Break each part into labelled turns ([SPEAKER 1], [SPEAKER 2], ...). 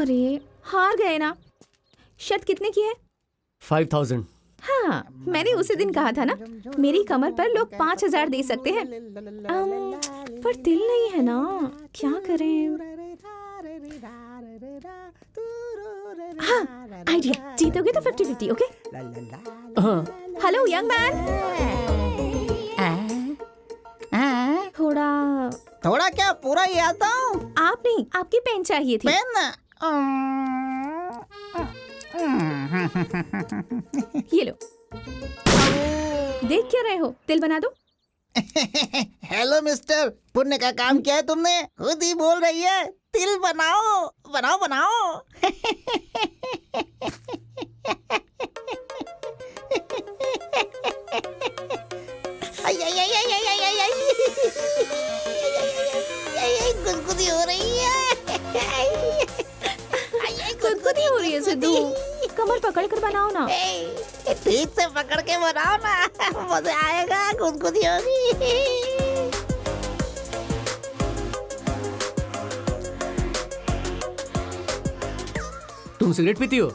[SPEAKER 1] अरे हार गए ना। शर्त कितने की है?
[SPEAKER 2] 5000।
[SPEAKER 1] हाँ, मैंने उसी दिन कहा था ना, मेरी कमर पर लोग 5000 दे सकते हैं। पर दिल नहीं है ना, क्या करें? हाँ, आइडिया। जीतोगे तो 50-50, ओके? Hello young man. थोड़ा
[SPEAKER 3] थोड़ा क्या, पूरा ही आता हूँ।
[SPEAKER 1] आप नहीं, आपकी पेन चाहिए थी।
[SPEAKER 3] पेन?
[SPEAKER 1] ये लो। देख क्या रहे हो? तिल बना दो।
[SPEAKER 3] हेलो मिस्टर, पुण्य का काम किया है तुमने। खुद ही बोल रही है तिल बनाओ बनाओ बनाओ। आई आई आई आई आई आई आई आई, गुदगुदी हो रही है।
[SPEAKER 1] गुदगुदी हो रही है सिद्धू। कमर पकड़ कर बनाओ ना।
[SPEAKER 3] ठीक से पकड़ के बनाओ ना, मजा आएगा। गुदगुदी होगी।
[SPEAKER 2] तुम सिगरेट पीती हो?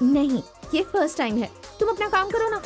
[SPEAKER 1] नहीं, ये फर्स्ट टाइम है। तुम अपना काम करो ना।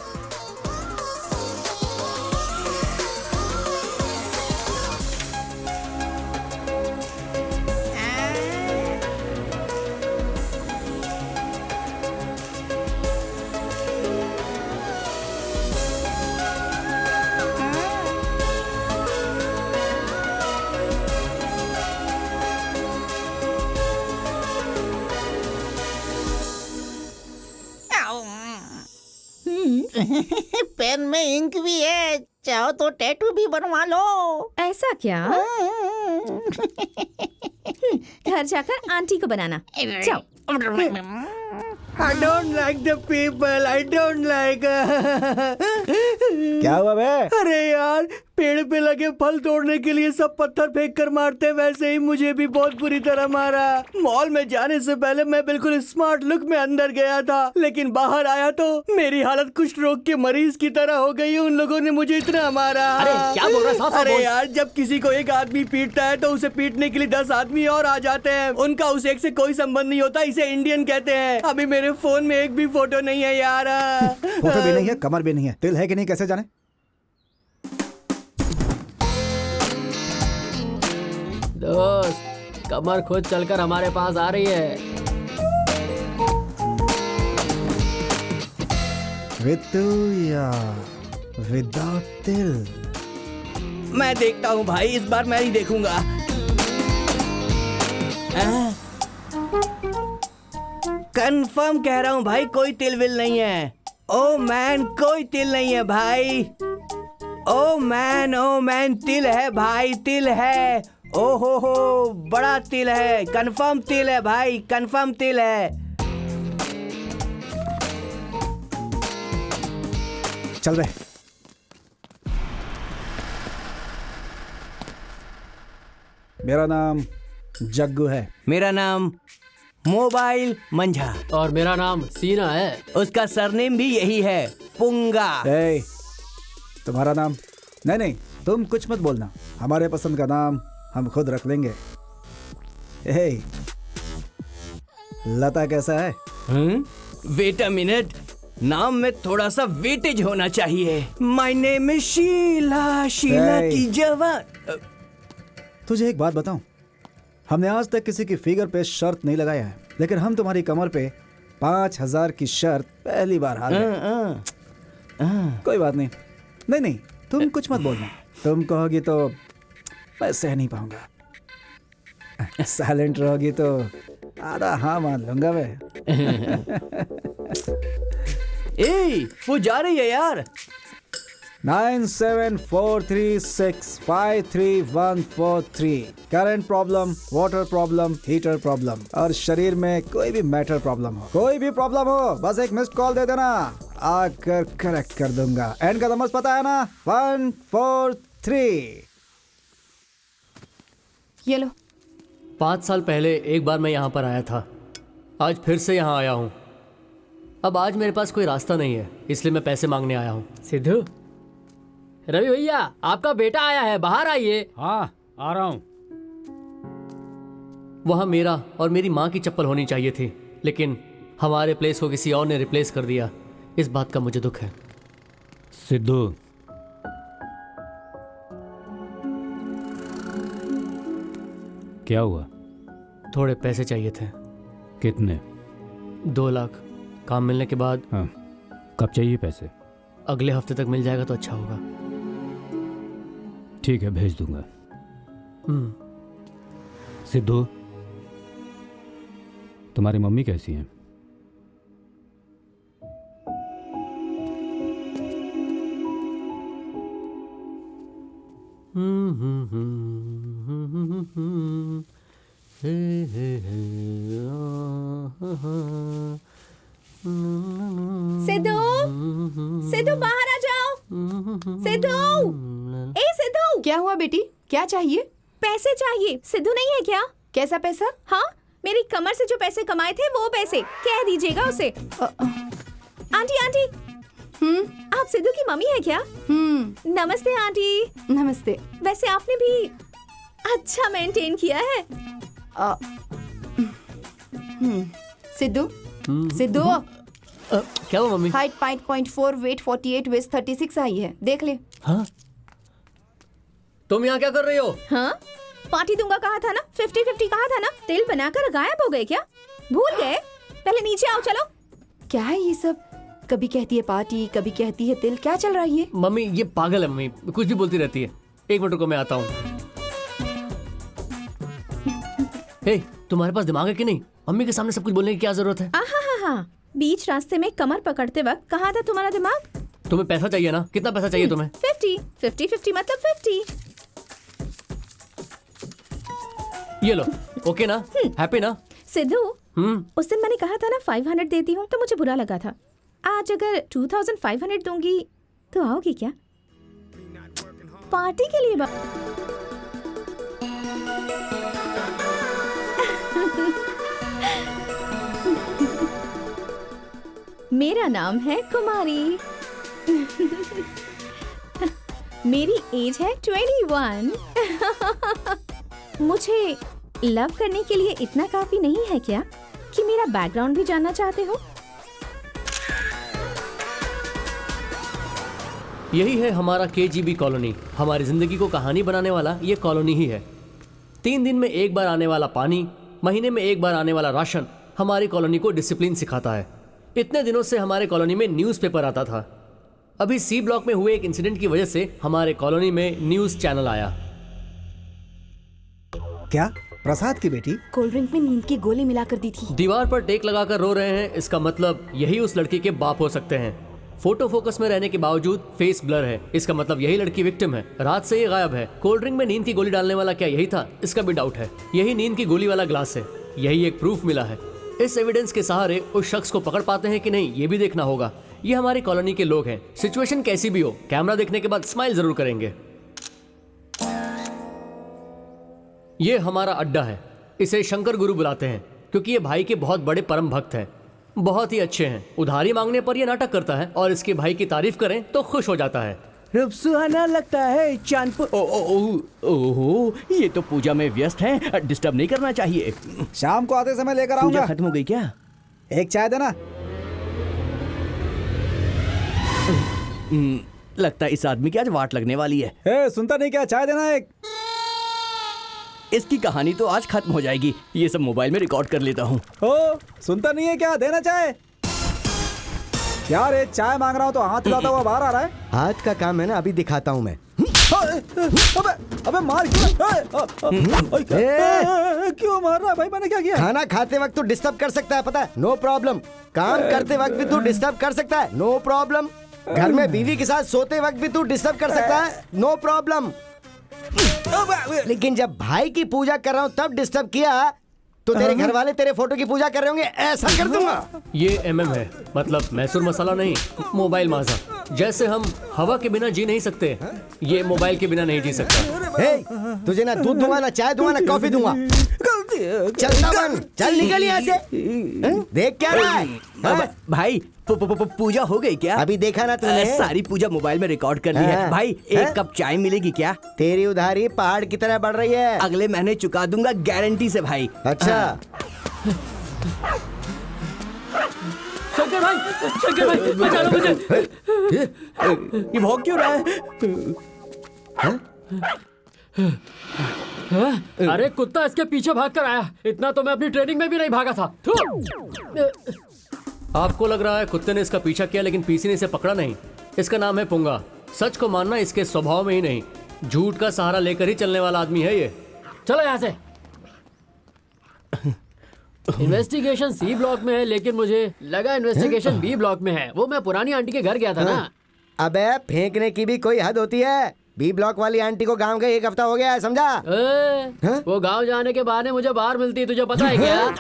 [SPEAKER 3] पेन में इंक भी है, चाहो तो टैटू भी बनवा लो।
[SPEAKER 1] ऐसा क्या? घर जाकर आंटी को बनाना। जाओ।
[SPEAKER 2] I don't like the people. I don't like.
[SPEAKER 4] क्या हुआ बे?
[SPEAKER 2] अरे यार, पेड़ पे लगे फल तोड़ने के लिए सब पत्थर फेंक कर मारते, वैसे ही मुझे भी बहुत बुरी तरह मारा। मॉल में जाने से पहले मैं बिल्कुल स्मार्ट लुक में अंदर गया था, लेकिन बाहर आया तो मेरी हालत कुष्ठ रोग के मरीज की तरह हो गई। उन लोगों ने मुझे इतना मारा। अरे क्या बोल रहा है? साफ साफ
[SPEAKER 4] अरे
[SPEAKER 2] बोल।
[SPEAKER 4] यार, जब किसी को एक आदमी पीटता है तो उसे पीटने के लिए 10 आदमी और आ जाते हैं। उनका उस एक से कोई संबंध नहीं होता, इसे इंडियन कहते हैं। अभी मेरे फोन में एक भी फोटो नहीं है यार।
[SPEAKER 5] फोटो भी नहीं है, कमर भी नहीं है, तिल है कि नहीं कैसे जाने?
[SPEAKER 2] दोस्त, कमर खुद चलकर हमारे पास आ रही है।
[SPEAKER 5] विद तिल या विदाउट तिल?
[SPEAKER 4] मैं देखता हूँ भाई, इस बार मैं ही देखूंगा। कंफर्म कह रहा हूँ भाई, कोई तिल विल नहीं है। ओ मैन, कोई तिल नहीं है भाई। ओ मैन, तिल है भाई, तिल है। ओ हो, बड़ा तिल है। कंफर्म तिल है भाई, कंफर्म तिल है।
[SPEAKER 5] चल बे। मेरा नाम जग्गू है।
[SPEAKER 4] मेरा नाम मोबाइल मंझा।
[SPEAKER 2] और मेरा नाम सीना है।
[SPEAKER 4] उसका सरनेम भी यही है, पुंगा।
[SPEAKER 5] ए, तुम्हारा नाम? नहीं, तुम कुछ मत बोलना। हमारे पसंद का नाम हम खुद रख लेंगे। ए, लता कैसा है?
[SPEAKER 4] वेट अ मिनट, नाम में थोड़ा सा वेटेज होना चाहिए। My name is Sheela, Sheela
[SPEAKER 5] Hey.
[SPEAKER 4] की जवान।
[SPEAKER 5] तुझे एक बात बताऊं, हमने आज तक किसी की फिगर पे शर्त नहीं लगाया है, लेकिन हम तुम्हारी कमर पे 5000 की शर्त पहली बार हार गए। कोई बात नहीं। नहीं, तुम कुछ मत बोलना। तुम कहोगी तो मैं सह नहीं पाऊंगा। साइलेंट रहोगी तो आधा हाँ मान लूंगा मैं।
[SPEAKER 4] वो जा रही है यार।
[SPEAKER 5] 9743653143। Current problem, water problem, heater problem, और शरीर में कोई भी मैटर प्रॉब्लम हो, कोई भी प्रॉब्लम हो, बस एक मिस्ड कॉल दे देना, आकर करेक्ट कर दूंगा। एंड का नंबर पता है ना? 143।
[SPEAKER 1] ये लो।
[SPEAKER 2] 5 साल पहले एक बार मैं यहाँ पर आया था, आज फिर से यहाँ आया हूँ। अब आज मेरे पास कोई रास्ता नहीं है, इसलिए मैं पैसे मांगने आया हूँ।
[SPEAKER 6] सिद्धू, रवि भैया, आपका बेटा आया है, बाहर आइए।
[SPEAKER 7] हाँ, आ रहा हूँ।
[SPEAKER 6] वहाँ मेरा और मेरी माँ की चप्पल होनी चाहिए थी, लेकिन हमारे प्लेस को किसी और ने रिप्लेस कर दिया। इस बात का मुझे दुख है।
[SPEAKER 7] सिद्धू, क्या हुआ?
[SPEAKER 6] थोड़े पैसे चाहिए थे।
[SPEAKER 7] कितने?
[SPEAKER 6] 2 लाख। काम मिलने के बाद।
[SPEAKER 7] हाँ, कब चाहिए पैसे?
[SPEAKER 6] अगले हफ्ते तक मिल जाएगा तो अच्छा होगा।
[SPEAKER 7] ठीक है, भेज दूंगा।
[SPEAKER 6] हम्म।
[SPEAKER 7] सिद्धू, तुम्हारी मम्मी कैसी हैं?
[SPEAKER 1] सिद्धू, सिद्धू बाहर आ जाओ। सिद्धू, ए सिद्धू।
[SPEAKER 8] क्या हुआ बेटी, क्या चाहिए?
[SPEAKER 1] पैसे चाहिए। सिद्धू नहीं है क्या?
[SPEAKER 8] कैसा पैसा?
[SPEAKER 1] हाँ, मेरी कमर से जो पैसे कमाए थे वो पैसे। कह दीजिएगा उसे। आंटी आंटी, आप सिद्धू की मम्मी है क्या? नमस्ते आंटी।
[SPEAKER 8] नमस्ते।
[SPEAKER 1] वैसे आपने भी अच्छा मेंटेन किया है।
[SPEAKER 8] सिद्धू, सिद्धू,
[SPEAKER 6] क्या हुआ मम्मी?
[SPEAKER 8] हाइट 5.4, वेट 48, वेस्ट 36 आई है, देख ले।
[SPEAKER 6] हाँ? तुम यहाँ क्या कर रही हो?
[SPEAKER 1] हाँ, पार्टी दूंगा कहा था ना, 50-50 कहा था ना। तिल बनाकर गायब हो गए क्या? भूल गए? पहले नीचे आओ चलो।
[SPEAKER 8] क्या है ये सब? कभी कहती है पार्टी, कभी कहती है तिल, क्या चल रहा है ये?
[SPEAKER 6] मम्मी ये पागल है, मम्मी कुछ भी बोलती रहती है। 1 मिनट रुको, मैं आता हूँ। हे, तुम्हारे पास दिमाग है कि नहीं? मम्मी के सामने सब कुछ बोलने की क्या जरूरत है?
[SPEAKER 1] हाँ, बीच रास्ते में कमर पकड़ते वक्त कहाँ था तुम्हारा दिमाग?
[SPEAKER 6] तुम्हें पैसा चाहिए ना? कितना पैसा चाहिए तुम्हें?
[SPEAKER 1] 50 मतलब 50।
[SPEAKER 6] ये लो। ओके ना? हैप्पी ना?
[SPEAKER 1] सिद्धू, उस दिन मैंने कहा था ना 500 देती हूँ, तो मुझे बुरा लगा था। आज अगर 2500 दूंगी तो आओगी क्या? पार्टी के लिए मेरा नाम है कुमारी। मेरी एज है 21। मुझे लव करने के लिए इतना काफी नहीं है क्या कि मेरा बैकग्राउंड भी जानना चाहते हो?
[SPEAKER 6] यही है हमारा KGB कॉलोनी। हमारी जिंदगी को कहानी बनाने वाला ये कॉलोनी ही है। 3 दिन में 1 बार आने वाला पानी, महीने में 1 बार आने वाला राशन हमारी कॉलोनी को डिसिप्लिन सिखाता है। इतने दिनों से हमारे कॉलोनी में न्यूज़पेपर आता था। अभी C ब्लॉक में हुए एक इंसिडेंट की वजह से हमारे कॉलोनी में न्यूज़ चैनल आया।
[SPEAKER 5] क्या? प्रसाद की बेटी?
[SPEAKER 8] कोल्ड ड्रिंक में नींद की गोली मिलाकर दी थी।
[SPEAKER 6] दीवार पर टेक लगाकर रो रहे हैं, इसका मतलब यही उस लड़की के बाप हो सकते हैं। फोटो फोकस में रहने के बावजूद फेस ब्लर है, इसका मतलब यही लड़की विक्टिम है। रात से ये गायब है। कोल्ड ड्रिंक में नींद की गोली डालने वाला क्या यही था? इसका भी डाउट है। यही नींद की गोली वाला ग्लास है। यही एक प्रूफ मिला है। इस एविडेंस के सहारे उस शख्स को पकड़ पाते हैं कि नहीं, ये भी देखना होगा। ये हमारी कॉलोनी के लोग हैं। सिचुएशन कैसी भी हो, कैमरा देखने के बाद स्माइल जरूर करेंगे। ये हमारा अड्डा है। इसे शंकर गुरु बुलाते हैं क्योंकि ये भाई के बहुत बड़े परम भक्त हैं। बहुत ही अच्छे हैं। उधारी मांगने पर ये नाटक करता है और इसके भाई की तारीफ करें तो खुश हो जाता है।
[SPEAKER 4] रूप सुहाना लगता है चांदपुर। ओहो, ये तो पूजा में व्यस्त है, डिस्टर्ब नहीं करना चाहिए।
[SPEAKER 5] शाम को आते समय लेकर
[SPEAKER 4] पूजा
[SPEAKER 5] आऊंगा।
[SPEAKER 4] खत्म हो गई क्या?
[SPEAKER 5] एक चाय देना।
[SPEAKER 4] लगता है इस आदमी की आज वाट लगने वाली है।
[SPEAKER 5] ए, सुनता नहीं क्या? चाय देना एक।
[SPEAKER 4] इसकी कहानी तो आज खत्म हो जाएगी। ये सब मोबाइल में रिकॉर्ड कर लेता हूँ।
[SPEAKER 5] ओ, सुनता नहीं है क्या? देना चाय। यार ये चाय मांग रहा हूँ तो हाथ हिलाता हुआ बाहर आ रहा है।
[SPEAKER 9] हाथ का काम है ना, अभी दिखाता हूँ मैं।
[SPEAKER 5] अबे मार क्यों मार रहा है भाई? मैंने क्या किया?
[SPEAKER 9] खाना खाते वक्त तू डिस्टर्ब कर सकता है, पता है? No problem. काम करते वक्त भी तू डिस्टर्ब कर सकता है, नो प्रॉब्लम। घर में बीवी के साथ सोते वक्त भी तू डिस्टर्ब कर सकता है, नो प्रॉब्लम। लेकिन जब भाई की पूजा कर रहा हूँ तब डिस्टर्ब किया तो तेरे घर वाले तेरे फोटो की पूजा कर रहे होंगे, ऐसा कर दूंगा।
[SPEAKER 6] ये MM है, मतलब मैसूर मसाला नहीं, मोबाइल माजा। जैसे हम हवा के बिना जी नहीं सकते, ये मोबाइल के बिना नहीं जी सकता।
[SPEAKER 9] हे, तुझे ना दूध दूंगा, ना चाय दूंगा, ना कॉफी दूंगा। चल ना बन, चल निकल यहाँ से। देख क्या रहा है?
[SPEAKER 4] भाई पूजा हो गई क्या?
[SPEAKER 9] अभी देखा ना तूने?
[SPEAKER 4] सारी पूजा मोबाइल में रिकॉर्ड कर ली है।
[SPEAKER 9] हाँ।
[SPEAKER 4] भाई
[SPEAKER 9] हाँ?
[SPEAKER 4] एक कप चाय मिलेगी क्या?
[SPEAKER 9] तेरी उधारी पहाड़ की तरह बढ़ रही है।
[SPEAKER 4] अगले महीने चुका दूंगा गारंटी से भाई।
[SPEAKER 9] अच्छा।
[SPEAKER 6] शंकर भाई बचा लो मुझे।
[SPEAKER 4] ये भौंक क्यों रहा है?
[SPEAKER 6] अरे कुत्ता इसके पीछे भाग कर आया। इतना तो मैं अपनी ट्रेनिंग में भी नहीं भागा था। थू। आपको लग रहा है कुत्ते ने इसका पीछा किया लेकिन पीसी ने इसे पकड़ा नहीं। इसका नाम है पुंगा। सच को मानना इसके स्वभाव में ही नहीं, झूठ का सहारा लेकर ही चलने वाला आदमी है ये। चलो यहाँ से। इन्वेस्टिगेशन सी ब्लॉक में है लेकिन मुझे लगा इन्वेस्टिगेशन बी ब्लॉक में है। वो मैं पुरानी आंटी के घर गया था ना।
[SPEAKER 9] अबे फेंकने की भी कोई हद होती है। बी ब्लॉक वाली आंटी को गांव गए 1 हफ्ता हो गया है, समझा?
[SPEAKER 6] वो गांव जाने के बहाने मुझे बाहर मिलती है, तुझे पता है क्या?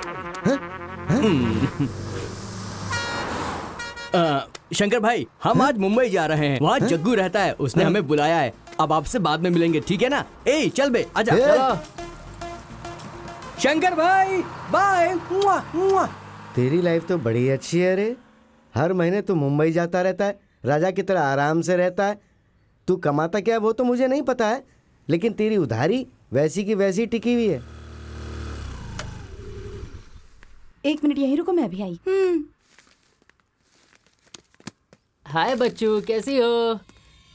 [SPEAKER 4] शंकर भाई हम आज मुंबई जा रहे हैं। वहाँ जग्गू रहता है, उसने हमें बुलाया है। अब आपसे बाद में मिलेंगे, ठीक है ना? ए चल बे आजा। शंकर भाई बाय।
[SPEAKER 9] तेरी लाइफ तो बड़ी अच्छी है रे। हर महीने तू मुंबई जाता रहता है, राजा की तरह आराम से रहता है। तू कमाता क्या है वो तो मुझे नहीं पता है, लेकिन तेरी उधारी वैसी की वैसी टिकी हुई है।
[SPEAKER 8] 1 मिनट यहीं रुको, मैं अभी आई।
[SPEAKER 6] हाय बच्चू, कैसी हो?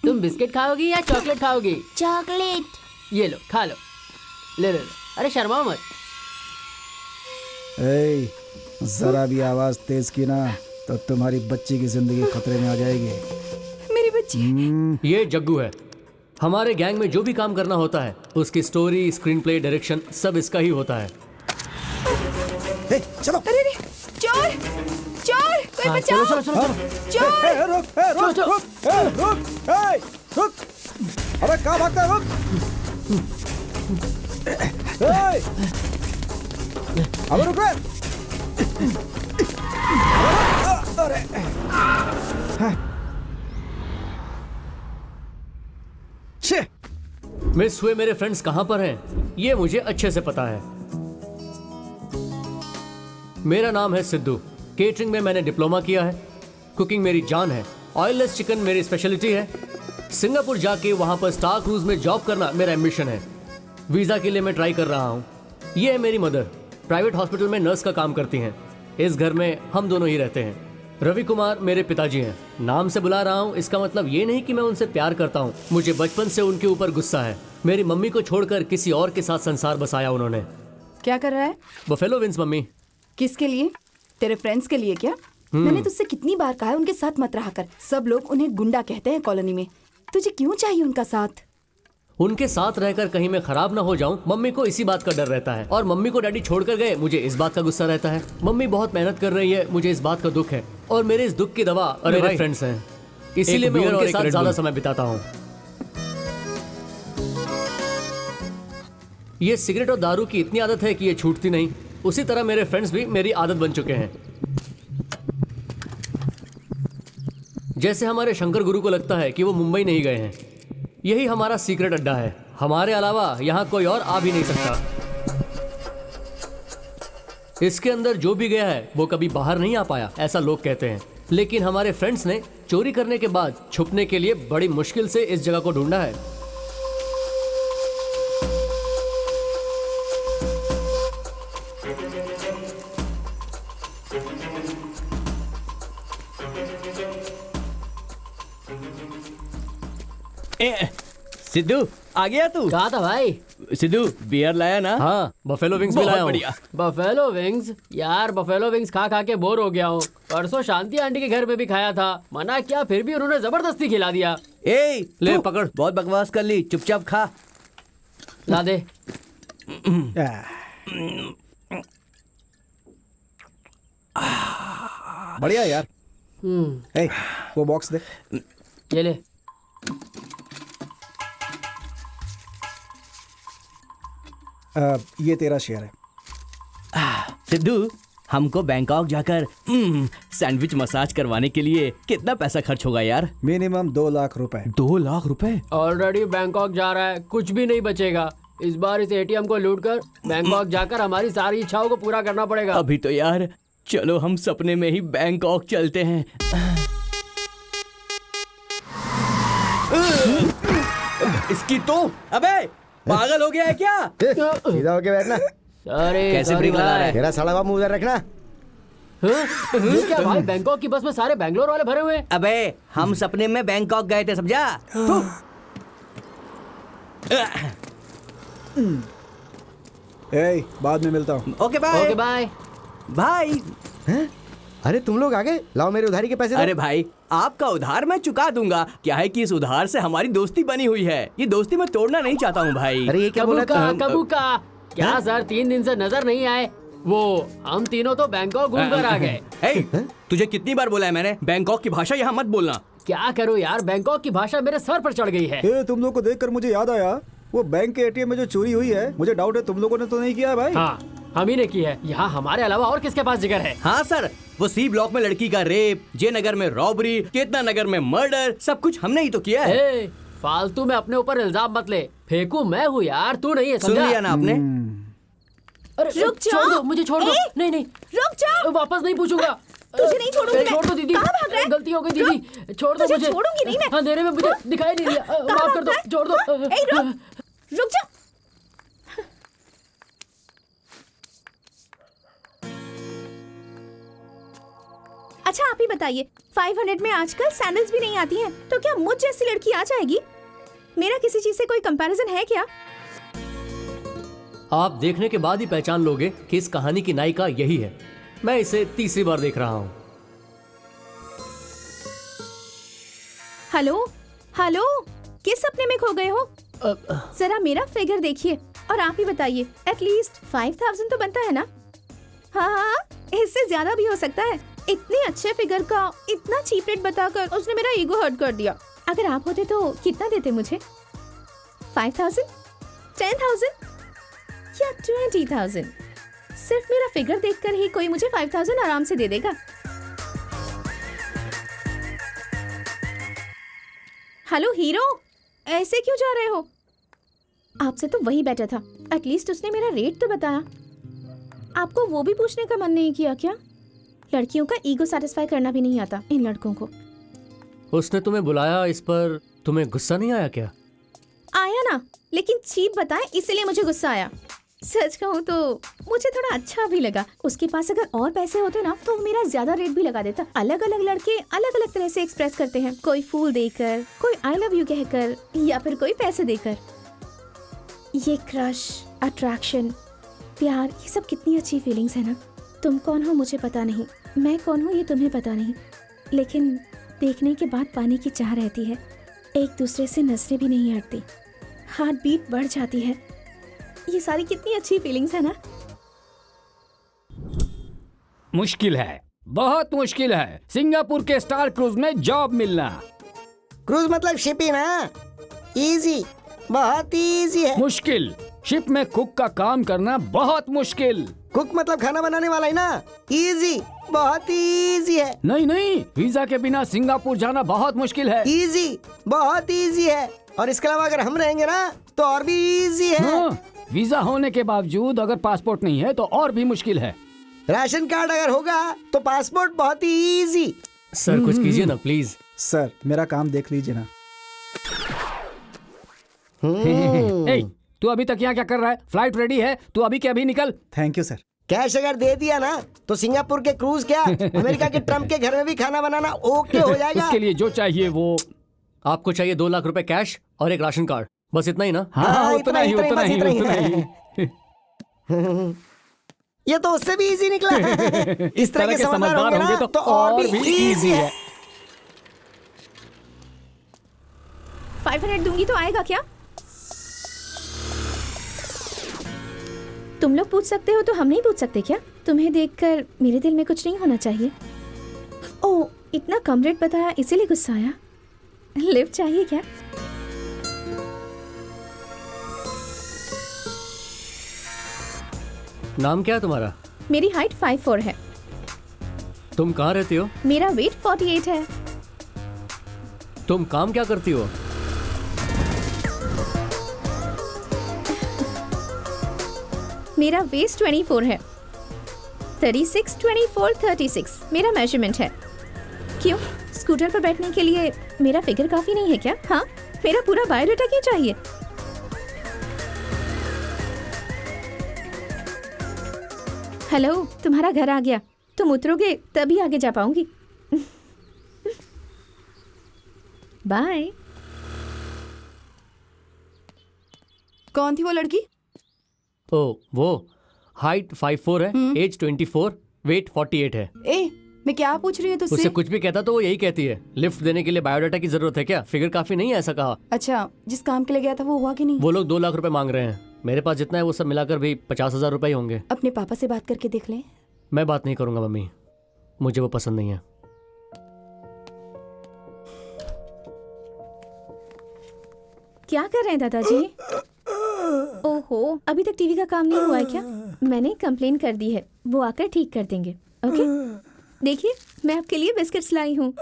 [SPEAKER 6] तुम बिस्किट खाओगी या चॉकलेट खाओगी?
[SPEAKER 1] चॉकलेट।
[SPEAKER 6] ये लो खा लो। ले लो। अरे शर्माओ मत।
[SPEAKER 5] ए, जरा भी आवाज तेज की ना तो तुम्हारी बच्ची की जिंदगी खतरे में आ जाएगी।
[SPEAKER 8] मेरी बच्ची।
[SPEAKER 6] ये जग्गू है। हमारे गैंग में जो भी काम करना होता है उसकी स्टोरी, स्क्रीन प्ले, डायरेक्शन सब इसका ही होता है।
[SPEAKER 5] ए, चलो।
[SPEAKER 8] अरे रे, चोर चोर, कोई बचाओ। चोर।
[SPEAKER 5] रुक। अबे कहाँ भागता है? अबे रुक रे। अरे
[SPEAKER 6] मिस हुए मेरे फ्रेंड्स कहाँ पर हैं ये मुझे अच्छे से पता है। मेरा नाम है सिद्धू। केटरिंग में मैंने डिप्लोमा किया है। कुकिंग मेरी जान है। ऑयललेस चिकन मेरी स्पेशलिटी है। सिंगापुर जाके वहाँ पर स्टार क्रूज में जॉब करना मेरा एम्बिशन है। वीज़ा के लिए मैं ट्राई कर रहा हूँ। ये है मेरी मदर, प्राइवेट हॉस्पिटल में नर्स का काम करती हैं। इस घर में हम दोनों ही रहते हैं। रवि कुमार मेरे पिताजी हैं। नाम से बुला रहा हूँ इसका मतलब ये नहीं कि मैं उनसे प्यार करता हूँ। मुझे बचपन से उनके ऊपर गुस्सा है। मेरी मम्मी को छोड़कर किसी और के साथ संसार बसाया उन्होंने।
[SPEAKER 8] क्या कर रहा है?
[SPEAKER 6] Buffalo wings mummy.
[SPEAKER 8] किसके लिए? तेरे फ्रेंड्स के लिए क्या? मैंने तुझसे कितनी बार कहा है उनके साथ मत रहा कर। सब लोग उन्हें गुंडा कहते हैं कॉलोनी में। तुझे क्यों चाहिए उनका साथ?
[SPEAKER 6] उनके साथ रहकर कहीं मैं खराब ना हो जाऊं, मम्मी को इसी बात का डर रहता है। और मम्मी को डैडी छोड़कर गए, मुझे इस बात का गुस्सा रहता है। मम्मी बहुत मेहनत कर रही है, मुझे इस बात का दुख है। और मेरे इस दुख की दवा मेरे फ्रेंड्स हैं, इसीलिए मैं उनके साथ ज्यादा समय बिताता हूँ। ये सिगरेट और दारू की इतनी आदत है कि ये छूटती नहीं। उसी तरह मेरे फ्रेंड्स भी मेरी आदत बन चुके हैं। जैसे हमारे शंकर गुरु को लगता है कि वो मुंबई नहीं गए हैं। यही हमारा सीक्रेट अड्डा है। हमारे अलावा यहाँ कोई और आ भी नहीं सकता। इसके अंदर जो भी गया है वो कभी बाहर नहीं आ पाया, ऐसा लोग कहते हैं। लेकिन हमारे फ्रेंड्स ने चोरी करने के बाद छुपने के लिए बड़ी मुश्किल से इस जगह को ढूंढा है।
[SPEAKER 4] सिद्धू आ गया तू?
[SPEAKER 6] कहा था भाई?
[SPEAKER 4] सिद्धू बियर लाया ना?
[SPEAKER 6] हाँ, बफेलो विंग्स भी लाया हूँ।
[SPEAKER 4] बढ़िया।
[SPEAKER 6] Buffalo wings? यार बफेलो विंग्स खा खा के बोर हो गया हूँ। परसों शांति आंटी के घर में भी खाया था, मना किया फिर भी उन्होंने जबरदस्ती खिला दिया।
[SPEAKER 4] ए
[SPEAKER 6] ले
[SPEAKER 4] तू
[SPEAKER 6] पकड़।
[SPEAKER 4] बहुत बकवास कर ली, चुपचाप खा।
[SPEAKER 6] ला दे।
[SPEAKER 5] बढ़िया यार। ए, वो बॉक्स दे।
[SPEAKER 6] ये ले।
[SPEAKER 5] ये तेरा शेयर है।
[SPEAKER 4] सिद्धू हमको बैंकॉक जाकर सैंडविच मसाज करवाने के लिए कितना पैसा खर्च होगा यार?
[SPEAKER 5] मिनिमम 2 लाख रुपए।
[SPEAKER 4] 2 लाख रुपए?
[SPEAKER 6] ऑलरेडी बैंकॉक जा रहा है, कुछ भी नहीं बचेगा। इस बार इस एटीएम को लूट कर बैंकॉक जाकर हमारी सारी इच्छाओं को पूरा करना पड़ेगा।
[SPEAKER 4] अभी तो यार चलो हम सपने में ही बैंकॉक चलते हैं। इसकी तो अबे पागल हो गया है क्या?
[SPEAKER 9] सीधा होके बैठना।
[SPEAKER 4] कैसे ब्रेक लगा रहा है?
[SPEAKER 9] तेरा साला बाप मुंह उधर रखना।
[SPEAKER 6] ये क्या भाई, बैंकॉक की बस में सारे बैंगलोर वाले भरे हुए हैं।
[SPEAKER 4] अबे हम सपने में बैंकॉक गए थे, समझा?
[SPEAKER 5] बाद में मिलता हूँ।
[SPEAKER 4] Okay bye.
[SPEAKER 6] Okay bye.
[SPEAKER 4] भाई
[SPEAKER 9] हैं? अरे तुम लोग आ गए, लाओ मेरे उधारी के पैसे दो।
[SPEAKER 4] अरे भाई आपका उधार मैं चुका दूंगा। क्या है कि इस उधार से हमारी दोस्ती बनी हुई है। ये दोस्ती मैं तोड़ना नहीं चाहता हूँ भाई।
[SPEAKER 9] अरे ये क्या बोला?
[SPEAKER 6] कबू का क्या सर, 3 दिन से नजर नहीं आए। वो हम तीनों तो बैंकॉक घूम कर आ गए।
[SPEAKER 4] ए, तुझे कितनी बार बोला है मैंने, बैंकॉक की भाषा यहाँ मत बोलना।
[SPEAKER 6] क्या करूँ यार, बैंकॉक की भाषा मेरे सर पर चढ़ गई है।
[SPEAKER 5] तुम लोग को देखकर मुझे याद आया, वो बैंक के एटीएम में जो चोरी हुई है, मुझे डाउट है तुम लोगों ने तो नहीं किया है भाई।
[SPEAKER 6] हाँ हम ही ने की है। यहाँ हमारे अलावा और किसके पास जिगर है?
[SPEAKER 4] हाँ सर, वो सी ब्लॉक में लड़की का रेप, जे नगर में रॉबरी, केतना नगर में मर्डर, सब कुछ हमने ही तो किया है।
[SPEAKER 6] ए, फालतू में अपने ऊपर इल्जाम मत ले। फेंकू मैं हूँ यार, तू नहीं है,
[SPEAKER 4] सुन
[SPEAKER 6] समझा?
[SPEAKER 4] लिया ना आपने?
[SPEAKER 6] अरे
[SPEAKER 1] रुक जाओ।
[SPEAKER 6] छोड़ दो, मुझे छोड़ दो। नहीं नहीं
[SPEAKER 1] रुक जाओ।
[SPEAKER 6] वापस नहीं पूछूंगा।
[SPEAKER 1] तुझे नहीं छोड़ूंगी मैं।
[SPEAKER 6] छोड़ दो दीदी,
[SPEAKER 1] कहाँ भाग रहा है?
[SPEAKER 6] गलती हो गई दीदी, छोड़ दो
[SPEAKER 1] तुझे
[SPEAKER 6] मुझे।
[SPEAKER 1] छोड़ूंगी नहीं मैं।
[SPEAKER 6] अंधेरे में मुझे दिखाई नहीं दिया, माफ कर दो, छोड़ दो।
[SPEAKER 1] ए, रुक जा। अच्छा आप ही बताइए, 500 में आजकल सैंडल्स भी नहीं आती हैं, तो क्या मुझ जैसी लड़की आ जाएगी? मेरा किसी चीज से कोई कंपैरिजन है क्या?
[SPEAKER 6] आप देखने के बाद ही पहचान लोगे कि इस कहानी की नायिका यही है। मैं इसे तीसरी बार देख रहा हूँ।
[SPEAKER 1] हेलो हेलो, किस सपने में खो गए हो? जरा मेरा फिगर देखिए और आप ही बताइए, एटलीस्ट 5000 तो बनता है ना? हाँ, इससे ज्यादा भी हो सकता है। इतने अच्छे फिगर का इतना चीप रेट बताकर उसने मेरा ईगो हर्ट कर दिया। अगर आप होते तो कितना देते मुझे? 5000, 10,000 या 20,000? सिर्फ मेरा फिगर देखकर ही कोई मुझे 5000 आराम से दे देगा। हेलो हीरो, ऐसे क्यों जा रहे हो? आपसे तो वही बेटर था, एटलीस्ट उसने मेरा रेट तो बताया। आपको वो भी पूछने का मन नहीं किया क्या? लड़कियों का ईगो सैटिस्फाई करना भी नहीं आता इन लड़कों को।
[SPEAKER 6] उसने तुम्हें बुलाया, इस पर तुम्हें गुस्सा नहीं आया क्या?
[SPEAKER 1] आया ना, लेकिन चीप बताए इसलिए मुझे गुस्सा आया। सच कहूँ तो मुझे थोड़ा अच्छा भी लगा। उसके पास अगर और पैसे होते ना तो मेरा ज्यादा रेट भी लगा देता। अलग अलग लड़के अलग अलग तरह से एक्सप्रेस करते हैं, कोई फूल देकर, कोई आई लव यू कहकर, या फिर कोई पैसे देकर। ये क्रश, अट्रैक्शन, प्यार, ये सब कितनी अच्छी फीलिंग्स है ना। तुम कौन हो मुझे पता नहीं, मैं कौन हूँ ये तुम्हें पता नहीं, लेकिन देखने के बाद पाने की चाह रहती है। एक दूसरे से नजरें भी नहीं हटती, हार्ट बीट बढ़ जाती है। ये सारी कितनी अच्छी फीलिंग्स है ना।
[SPEAKER 10] मुश्किल है, बहुत मुश्किल है सिंगापुर के स्टार क्रूज में जॉब मिलना।
[SPEAKER 3] क्रूज मतलब शिप ही ना। इजी, बहुत इजी है।
[SPEAKER 10] मुश्किल, शिप में कुक का काम करना बहुत मुश्किल।
[SPEAKER 3] कुक मतलब खाना बनाने वाला ही ना। इजी, बहुत इजी है।
[SPEAKER 10] नहीं नहीं, वीजा के बिना सिंगापुर जाना बहुत मुश्किल है।
[SPEAKER 3] इजी, बहुत इजी है। और इसके अलावा अगर हम रहेंगे ना तो और भी इजी है।
[SPEAKER 10] हाँ, वीजा होने के बावजूद अगर पासपोर्ट नहीं है तो और भी मुश्किल है।
[SPEAKER 3] राशन कार्ड अगर होगा तो पासपोर्ट बहुत ही इजी।
[SPEAKER 6] सर कुछ कीजिए ना प्लीज।
[SPEAKER 5] सर मेरा काम देख लीजिए ना।
[SPEAKER 10] ए, तू अभी तक यहाँ क्या कर रहा है? फ्लाइट रेडी है, तू अभी के अभी निकल।
[SPEAKER 5] Thank you sir.
[SPEAKER 3] कैश अगर दे दिया ना तो सिंगापुर के क्रूज क्या, अमेरिका के ट्रम्प के घर में भी खाना बनाना ओके हो जाएगा।
[SPEAKER 10] इसके लिए जो चाहिए वो।
[SPEAKER 6] आपको चाहिए 2 लाख रुपए कैश और एक राशन कार्ड, बस इतना ही ना?
[SPEAKER 10] हाँ, उतना ही,
[SPEAKER 3] बस
[SPEAKER 10] उतना ही।
[SPEAKER 3] ये तो उससे भी इजी निकला। इस तरह के समझदार होंगे ना तो और भी इजी है।
[SPEAKER 1] 500 दूंगी तो आएगा क्या? तुम लोग पूछ सकते हो तो हम नहीं पूछ सकते क्या? तुम्हें देखकर मेरे दिल में कुछ नहीं होना चाहिए। ओह, इतना कम रेट बताया इसीलिए गुस्सा आया। लिफ्ट चाहिए क्या?
[SPEAKER 6] नाम क्या है तुम्हारा?
[SPEAKER 1] मेरी हाइट 5'4" है।
[SPEAKER 6] तुम कहाँ रहती हो?
[SPEAKER 1] मेरा वेट 48 है।
[SPEAKER 6] तुम काम क्या करती हो?
[SPEAKER 1] मेरा वेस्ट 24 है। 36, 24, 36 मेरा मेजरमेंट है। क्यों, स्कूटर पर बैठने के लिए मेरा फिगर काफी नहीं है क्या? हाँ, मेरा पूरा बायोडाटा क्यों चाहिए? हेलो, तुम्हारा घर आ गया। तुम उतरोगे तभी आगे जा पाऊंगी। बाय।
[SPEAKER 8] कौन थी वो लड़की?
[SPEAKER 6] ओ वो हाइट 5'4" है, एज 24, वेट 48 है।
[SPEAKER 8] ए, मैं क्या पूछ रही हूँ
[SPEAKER 6] उससे
[SPEAKER 8] तुझसे?
[SPEAKER 6] कुछ भी कहता तो वो यही कहती है। लिफ्ट देने के लिए बायोडाटा की जरूरत है क्या? फिगर काफी नहीं है ऐसा कहा।
[SPEAKER 8] अच्छा, जिस काम के लिए गया था वो हुआ कि नहीं?
[SPEAKER 6] वो लोग 2 लाख रुपए मांग रहे हैं। मेरे पास जितना है वो सब मिलाकर भी 50,000 रुपए ही होंगे।
[SPEAKER 8] अपने पापा से बात करके देख ले।
[SPEAKER 6] मैं बात नहीं करूंगा मम्मी, मुझे वो पसंद नहीं है।
[SPEAKER 1] क्या कर रहे हैं दादाजी? ओहो, अभी तक टीवी का काम नहीं हुआ है क्या? मैंने कंप्लेन कर दी है, वो आकर ठीक कर देंगे। ओके, देखिए मैं आपके लिए बिस्किट्स लाई हूँ।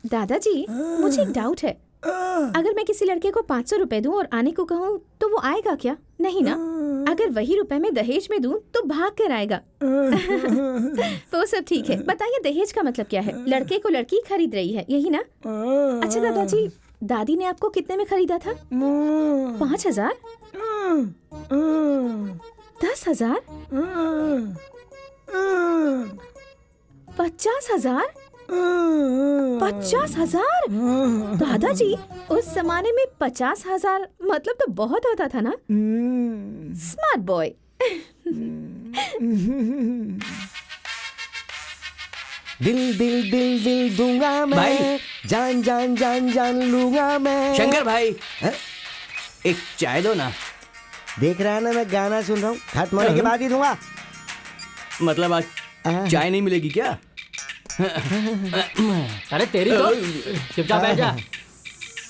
[SPEAKER 1] दादाजी, मुझे एक डाउट है। अगर मैं किसी लड़के को 500 रुपए दूं और आने को कहूँ तो वो आएगा क्या? नहीं ना। अगर वही रुपए मैं दहेज में दूं तो भाग कर आएगा। वो सब ठीक है, बताइए दहेज का मतलब क्या है? लड़के को लड़की खरीद रही है, यही ना? अच्छा दादाजी, दादी ने आपको कितने में खरीदा था? 5,000? 10,000? 50,000? 50,000? दादाजी, उस जमाने में 50,000 मतलब तो बहुत होता था ना? Smart boy.
[SPEAKER 9] दिल दिल दिल दिल दूंगा मैं,
[SPEAKER 4] भाई।
[SPEAKER 9] जान जान जान जान लूंगा मैं।
[SPEAKER 4] शंकर भाई,
[SPEAKER 9] हैं?
[SPEAKER 4] एक चाय दो ना।
[SPEAKER 9] देख रहा है ना, मैं गाना सुन रहा हूँ, खत्म होने के बाद ही दूंगा।
[SPEAKER 4] मतलब आज चाय नहीं मिलेगी क्या?
[SPEAKER 6] अरे तेरी तो चुपचाप बैठ जा।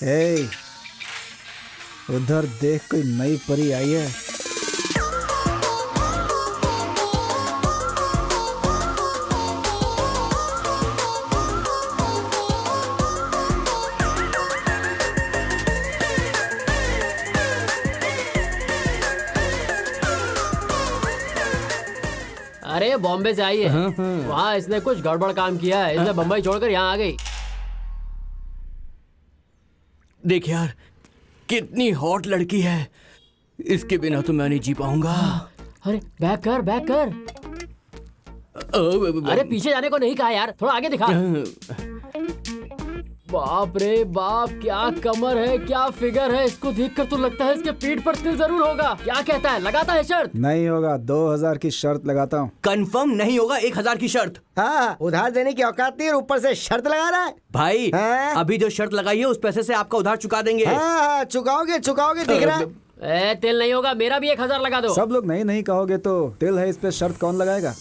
[SPEAKER 5] ए, उधर देख, कोई नई परी आई है।
[SPEAKER 6] अरे बॉम्बे से आई है, वहाँ इसने कुछ गड़बड़ काम किया है, इसने बम्बई छोड़कर यहाँ आ गई।
[SPEAKER 4] देख यार, कितनी हॉट लड़की है। इसके बिना तो मैं नहीं जी पाऊंगा।
[SPEAKER 6] अरे बैक कर, बैक कर। अरे पीछे जाने को नहीं कहा यार, थोड़ा आगे दिखा। बाप रे बाप, क्या कमर है, क्या फिगर है। इसको देखकर तो लगता है इसके पीठ पर तिल जरूर होगा। क्या कहता है, लगाता है शर्त?
[SPEAKER 5] नहीं होगा, 2,000 की शर्त लगाता हूँ।
[SPEAKER 4] कंफर्म नहीं होगा 1,000 की शर्त।
[SPEAKER 9] हाँ, उधार देने की औकात नहीं और ऊपर से शर्त लगा रहा है।
[SPEAKER 4] भाई,
[SPEAKER 9] हाँ?
[SPEAKER 4] अभी जो शर्त लगाई है उस पैसे से आपका उधार चुका देंगे।
[SPEAKER 9] हाँ, चुकाओगे चुकाओगे, दिख रहा है।
[SPEAKER 6] ए, तिल नहीं होगा, मेरा भी 1,000 लगा दो।
[SPEAKER 5] सब लोग नहीं नहीं कहोगे तो तिल है, इस पे शर्त कौन लगाएगा?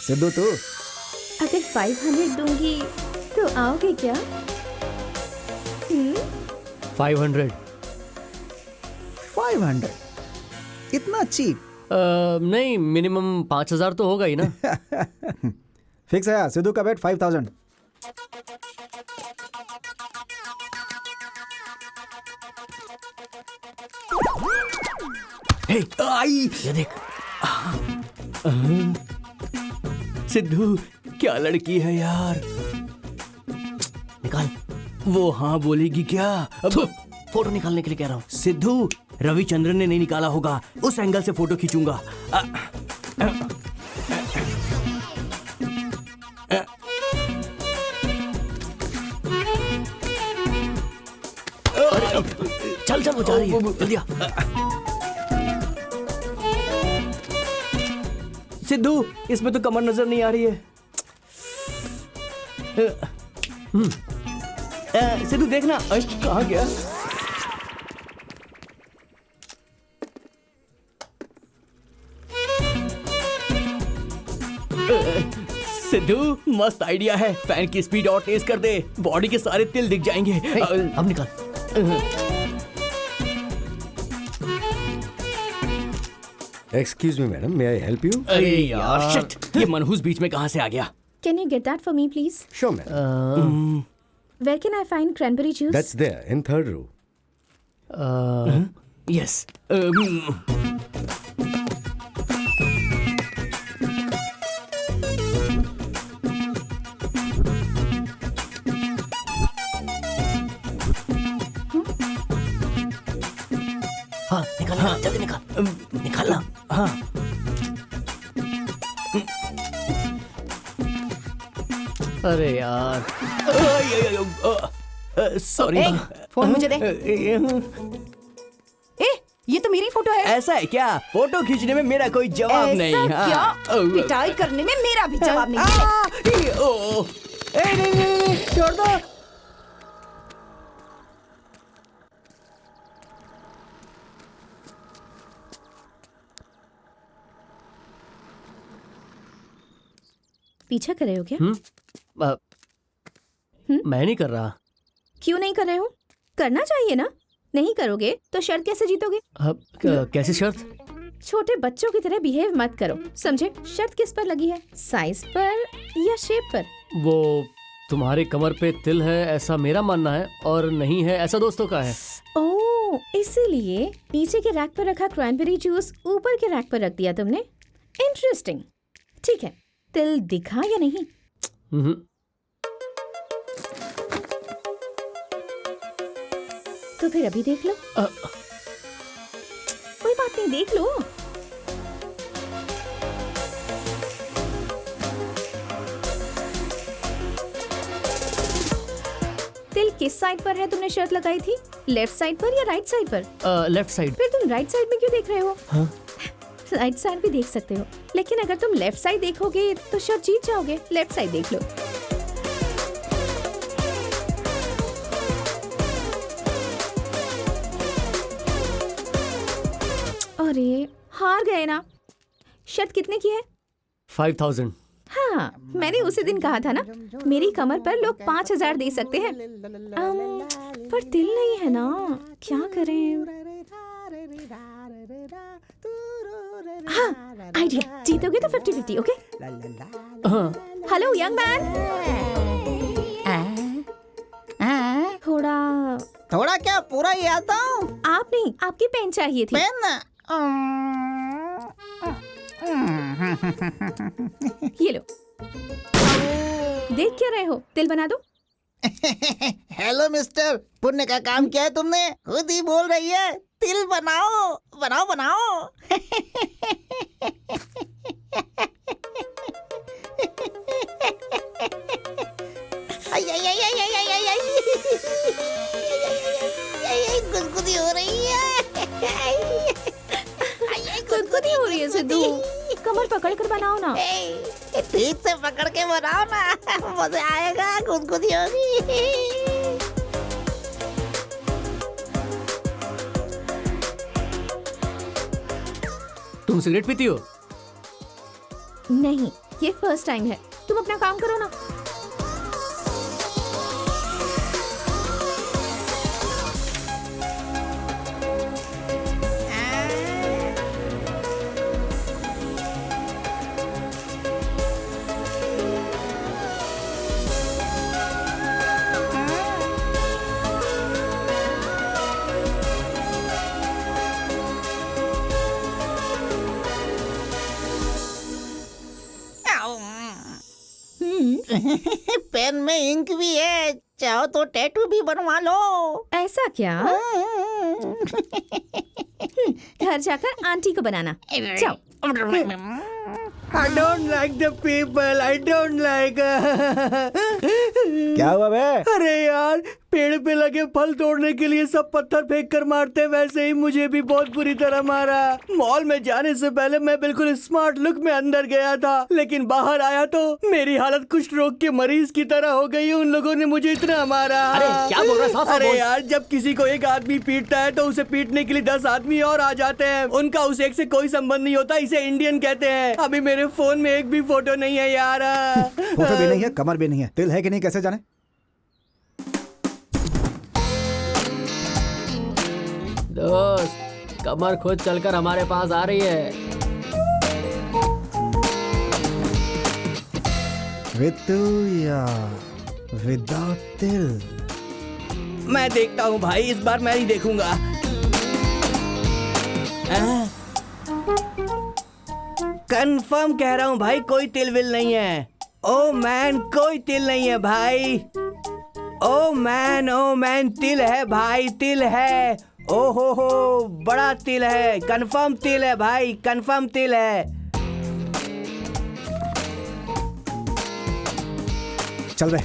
[SPEAKER 5] सिद्धू तू?
[SPEAKER 1] अगर 500 दूंगी तो आओगे क्या?
[SPEAKER 6] 500?
[SPEAKER 5] 500? इतना चीप?
[SPEAKER 6] नहीं, मिनिमम 5,000 तो होगा ही ना।
[SPEAKER 5] फिक्स है। सिद्धू का बेट 5,000।
[SPEAKER 4] हे, आई, ये देख। सिद्धू, क्या लड़की है यार।
[SPEAKER 6] निकाल।
[SPEAKER 4] वो हाँ बोलेगी क्या? अब
[SPEAKER 6] फोटो निकालने के लिए कह रहा हूँ।
[SPEAKER 4] सिद्धू, रविचंद्रन ने नहीं निकाला होगा, उस एंगल से फोटो खींचूंगा।
[SPEAKER 6] चल चल, वो जा रही है, जल्दी आ।
[SPEAKER 4] सिद्धू, इसमें तो कमर नजर नहीं आ रही है। सिद्धू देखना, कहाँ गया? सिद्धू, मस्त आइडिया है। फैन की स्पीड और तेज कर दे, बॉडी के सारे तिल दिख जाएंगे।
[SPEAKER 6] अब निकाल।
[SPEAKER 9] Excuse me madam, may I help you?
[SPEAKER 4] अरे यार, शिट, ये मनहूस बीच में कहाँ से आ गया?
[SPEAKER 1] Can you get that for me, please?
[SPEAKER 9] Sure, ma'am.
[SPEAKER 1] Where can I find cranberry juice?
[SPEAKER 9] That's there in third row.
[SPEAKER 6] Yes. हाँ निकाल, हाँ जल्दी निकाल, निकालना। हाँ अरे यार, सॉरी।
[SPEAKER 8] ए, फोन मुझे दे। ए, ये तो मेरी फोटो है।
[SPEAKER 4] ऐसा है क्या? फोटो खींचने में मेरा कोई जवाब नहीं।
[SPEAKER 8] ऐसा क्या? पिटाई करने में मेरा भी जवाब नहीं।
[SPEAKER 4] नहीं, छोड़ दो।
[SPEAKER 1] पीछा कर रहे हो क्या?
[SPEAKER 6] मैं नहीं कर रहा।
[SPEAKER 1] क्यों नहीं कर रहे हो? करना चाहिए ना। नहीं करोगे तो शर्त कैसे जीतोगे?
[SPEAKER 6] कैसी शर्त?
[SPEAKER 1] छोटे बच्चों की तरह बिहेव मत करो, समझे? शर्त किस पर लगी है? साइज पर या शेप पर?
[SPEAKER 6] वो तुम्हारे कमर पे तिल है ऐसा मेरा मानना है, और नहीं है ऐसा दोस्तों का है।
[SPEAKER 1] ओह, इसीलिए नीचे के रैक पर रखा क्रैनबेरी जूस ऊपर के रैक पर रख दिया तुमने। इंटरेस्टिंग। ठीक है, तिल दिखा या नहीं? तो फिर अभी देख लो। कोई बात नहीं, देख लो। तिल किस साइड पर है? तुमने शर्त लगाई थी लेफ्ट साइड पर या राइट साइड पर?
[SPEAKER 6] Left side.
[SPEAKER 1] फिर तुम राइट साइड में क्यों देख रहे हो? हाँ? राइट साइड भी देख सकते हो, लेकिन अगर तुम लेफ्ट साइड देखोगे तो शर्त जीत जाओगे। लेफ्ट साइड देख लो। अरे हार गए ना। शर्त कितने की है?
[SPEAKER 6] 5000।
[SPEAKER 1] हाँ, मैंने उसी दिन कहा था ना, मेरी कमर पर लोग 5000 दे सकते हैं। पर दिल नहीं है ना, क्या करें? हाँ, आइडिया। जीतोगे तो 50-50, ओके? Hello young man.
[SPEAKER 3] थोड़ा क्या, पूरा ही आता हूँ।
[SPEAKER 1] आप नहीं, आपकी पेन चाहिए थी।
[SPEAKER 3] पेन?
[SPEAKER 1] ये लो। देख क्या रहे हो? तिल बना दो।
[SPEAKER 3] हेलो मिस्टर, पुण्य का काम किया है तुमने। खुद ही बोल रही है तिल बनाओ बनाओ बनाओ। गुदगुदी हो रही है।
[SPEAKER 1] गुदगुदी हो रही है सिद्धू। कमर पकड़ कर बनाओ ना।
[SPEAKER 3] ठीक से पकड़ के बनाओ ना, मजा आएगा। गुदगुदी होगी।
[SPEAKER 6] तुम सिगरेट पीती हो?
[SPEAKER 1] नहीं, ये फर्स्ट टाइम है। तुम अपना काम करो ना।
[SPEAKER 3] पेन में इंक भी है, चाहो तो टैटू भी बनवा लो।
[SPEAKER 1] ऐसा क्या? घर जाकर आंटी को बनाना। जाओ।
[SPEAKER 2] I don't like the people. I don't like.
[SPEAKER 9] क्या हुआ बे?
[SPEAKER 2] अरे यार, पेड़ पे लगे फल तोड़ने के लिए सब पत्थर फेंक कर मारते, वैसे ही मुझे भी बहुत बुरी तरह मारा। मॉल में जाने से पहले मैं बिल्कुल स्मार्ट लुक में अंदर गया था, लेकिन बाहर आया तो मेरी हालत कुष्ठ रोग के मरीज की तरह हो गई। उन लोगों ने मुझे इतना मारा।
[SPEAKER 6] अरे क्या बोल रहा है? साफ साफ
[SPEAKER 2] अरे
[SPEAKER 6] बोल।
[SPEAKER 2] यार, जब किसी को एक आदमी पीटता है तो उसे पीटने के लिए 10 आदमी और आ जाते हैं। उनका उस एक से कोई संबंध नहीं होता। इसे इंडियन कहते हैं। अभी मेरे फोन में एक भी फोटो नहीं है यार।
[SPEAKER 5] फोटो भी नहीं है, कमर भी नहीं है, तिल है कि नहीं कैसे जाने?
[SPEAKER 6] दोस्त, कमर खुद चलकर हमारे पास आ रही है।
[SPEAKER 5] विद तिल या विदाउट तिल?
[SPEAKER 4] मैं देखता हूँ भाई, इस बार मैं ही देखूंगा। कंफर्म कह रहा हूँ भाई, कोई तिल विल नहीं है। ओ मैन, कोई तिल नहीं है भाई। ओ मैन तिल है भाई, तिल है। ओ हो बड़ा तिल है, कंफर्म तिल है भाई, कंफर्म तिल है।
[SPEAKER 5] चल रहे।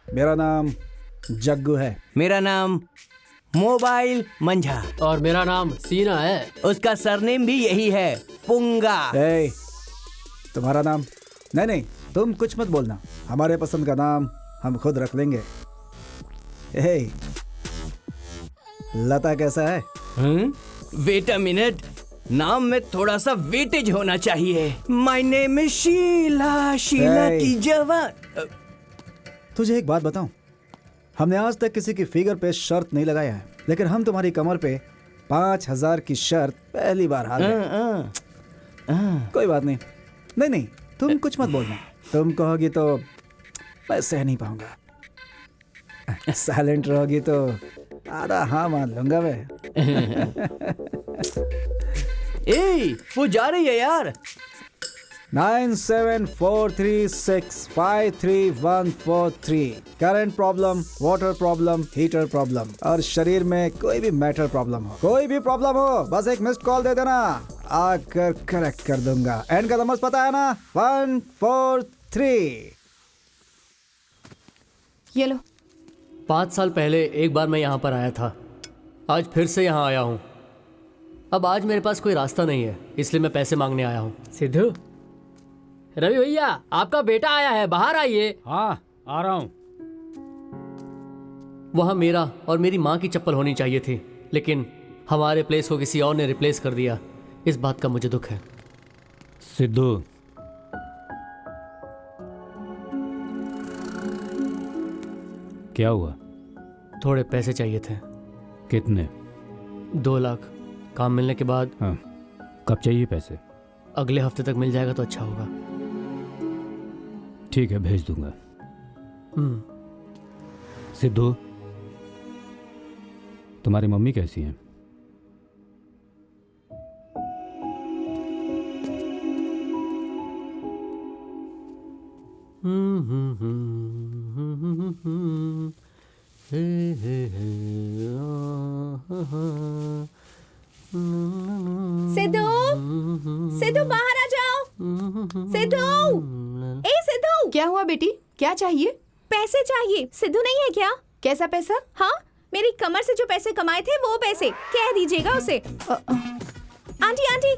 [SPEAKER 5] मेरा नाम जग्गू है।
[SPEAKER 4] मेरा नाम मोबाइल मंझा।
[SPEAKER 6] और मेरा नाम सीना है।
[SPEAKER 4] उसका सरनेम भी यही है, पुंगा।
[SPEAKER 5] ए, तुम्हारा नाम? नहीं, तुम कुछ मत बोलना। हमारे पसंद का नाम हम खुद रख लेंगे। ए, लता कैसा है?
[SPEAKER 4] वेट अ मिनट, नाम में थोड़ा सा वेटेज होना चाहिए। My name is Sheela, Sheela
[SPEAKER 5] Hey.
[SPEAKER 4] की जवान।
[SPEAKER 5] तुझे एक बात बताऊं, हमने आज तक किसी की फिगर पे शर्त नहीं लगाया है, लेकिन हम तुम्हारी कमर पे 5,000 की शर्त पहली बार हार गए। कोई बात नहीं। नहीं, तुम कुछ मत बोलना। तुम कहोगी तो मैं सह नहीं पाऊंगा। साइलेंट रहोगी तो आधा हाँ मान लूंगा मैं।
[SPEAKER 4] ए, वो जा रही है यार।
[SPEAKER 5] 9743653143। Current problem, water problem, heater problem, और शरीर में कोई भी मैटर प्रॉब्लम हो, कोई भी प्रॉब्लम हो, बस एक मिस्ड कॉल दे देना, आकर करेक्ट कर दूंगा। एंड का नंबर पता है ना? 143।
[SPEAKER 8] ये लो।
[SPEAKER 6] 5 साल पहले एक बार मैं यहाँ पर आया था, आज फिर से यहाँ आया हूँ। अब आज मेरे पास कोई रास्ता नहीं है, इसलिए मैं पैसे मांगने आया हूँ।
[SPEAKER 11] सिद्धू, रवि भैया आपका बेटा आया है, बाहर आइए।
[SPEAKER 10] हाँ, आ रहा हूँ।
[SPEAKER 6] वहाँ मेरा और मेरी माँ की चप्पल होनी चाहिए थी, लेकिन हमारे प्लेस को किसी और ने रिप्लेस कर दिया। इस बात का मुझे दुख है।
[SPEAKER 7] सिद्धू, क्या हुआ?
[SPEAKER 6] थोड़े पैसे चाहिए थे।
[SPEAKER 7] कितने?
[SPEAKER 6] 2 लाख। काम मिलने के बाद।
[SPEAKER 7] हाँ, कब चाहिए पैसे?
[SPEAKER 6] अगले हफ्ते तक मिल जाएगा तो अच्छा होगा।
[SPEAKER 7] ठीक है, भेज दूंगा। सिद्धू, तुम्हारी मम्मी कैसी हैं?
[SPEAKER 1] सिद्धू, सिद्धू बाहर आ जाओ। सिद्धू, ए सिद्धू।
[SPEAKER 8] क्या हुआ बेटी, क्या चाहिए?
[SPEAKER 1] पैसे चाहिए। सिद्धू नहीं है क्या?
[SPEAKER 8] कैसा पैसा?
[SPEAKER 1] हाँ, मेरी कमर से जो पैसे कमाए थे वो पैसे। कह दीजिएगा उसे। Aunty, aunty.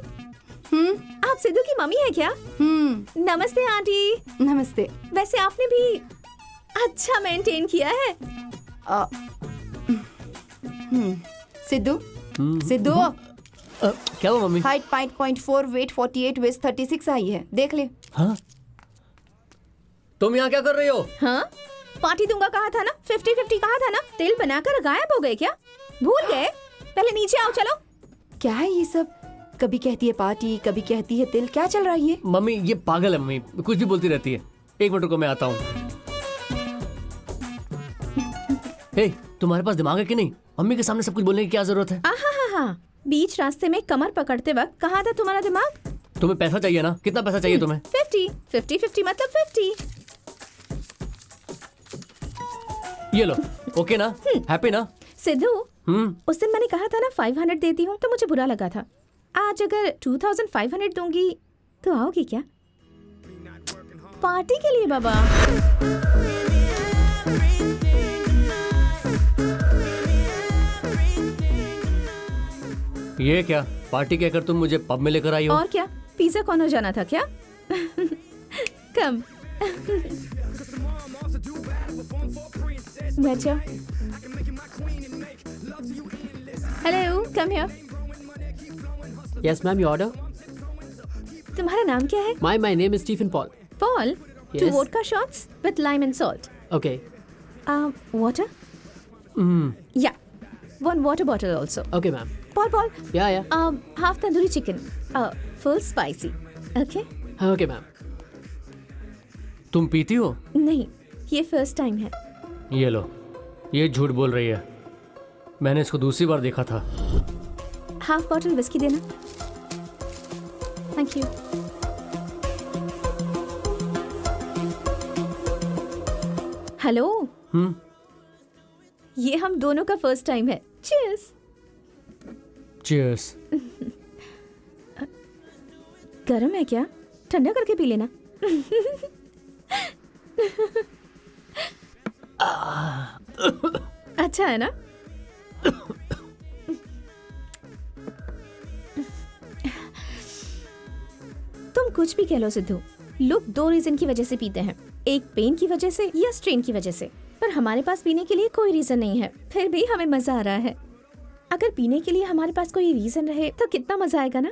[SPEAKER 1] आप सिद्धू की मम्मी है क्या? नमस्ते आंटी।
[SPEAKER 8] नमस्ते।
[SPEAKER 1] वैसे आपने भी अच्छा मेंटेन किया है।
[SPEAKER 8] सिद्धू, सिद्धू।
[SPEAKER 6] क्या हुआ मम्मी?
[SPEAKER 8] हाइट 5.4, वेट 48, वेस्ट 36 आई है, देख ले।
[SPEAKER 6] हाँ? तुम यहाँ क्या कर रही हो?
[SPEAKER 1] हाँ, पार्टी दूंगा कहा था ना, 50-50 कहा था ना। तिल बनाकर गायब हो गए क्या? भूल गए? पहले नीचे आओ, चलो।
[SPEAKER 8] क्या है ये सब? कभी कहती है पार्टी, कभी कहती है तिल, क्या चल रहा है ये?
[SPEAKER 6] मम्मी ये पागल है, मम्मी कुछ भी बोलती रहती है। 1 मिनट रुको, मैं आता हूँ। हे, तुम्हारे पास दिमाग है कि नहीं? मम्मी के सामने सब कुछ बोलने की क्या जरूरत है?
[SPEAKER 1] हाँ, बीच रास्ते में कमर पकड़ते वक्त कहाँ था तुम्हारा दिमाग?
[SPEAKER 6] तुम्हें पैसा चाहिए ना? कितना पैसा चाहिए तुम्हें?
[SPEAKER 1] 50 मतलब 50।
[SPEAKER 6] ये लो। ओके ना? हैप्पी ना?
[SPEAKER 1] सिद्धू, उस दिन मैंने कहा था ना 500 देती हूँ, तो मुझे बुरा लगा था। आज अगर 2500 दूंगी तो आओगी क्या? पार्टी के लिए बाबा।
[SPEAKER 6] ये क्या पार्टी कहकर तुम मुझे पब में लेकर आई हो?
[SPEAKER 1] और क्या, पिज्जा कॉर्नर जाना था क्या? कम। बैठ जाओ। Hello, come here.
[SPEAKER 11] Yes ma'am, your order.
[SPEAKER 1] तुम्हारा नाम क्या है?
[SPEAKER 11] My name is Stephen Paul.
[SPEAKER 1] Paul, 2
[SPEAKER 11] Yes.
[SPEAKER 1] vodka shots with lime and salt.
[SPEAKER 11] Okay.
[SPEAKER 1] Water? Yeah. 1 water bottle also.
[SPEAKER 11] Okay ma'am.
[SPEAKER 1] Paul.
[SPEAKER 11] या
[SPEAKER 1] Half tandoori chicken. Full spicy. Okay?
[SPEAKER 11] Okay ma'am.
[SPEAKER 6] तुम पीती हो?
[SPEAKER 1] नहीं, ये फर्स्ट टाइम है।
[SPEAKER 6] ये लो। ये झूठ बोल रही है, मैंने इसको दूसरी बार देखा था।
[SPEAKER 1] हाफ बॉटल विस्की देना। Thank you. हेलो। ये हम दोनों का फर्स्ट टाइम है। चीयर्स।
[SPEAKER 6] चीयर्स।
[SPEAKER 1] गरम है क्या? ठंडा करके पी लेना। अच्छा है ना? तुम कुछ भी कह लो सिद्धू, लोग 2 रीजन की वजह से पीते हैं, एक पेन की वजह से या स्ट्रेन की वजह से, पर हमारे पास पीने के लिए कोई रीजन नहीं है, फिर भी हमें मजा आ रहा है। अगर पीने के लिए हमारे पास कोई रीजन रहे तो कितना मजा आएगा ना।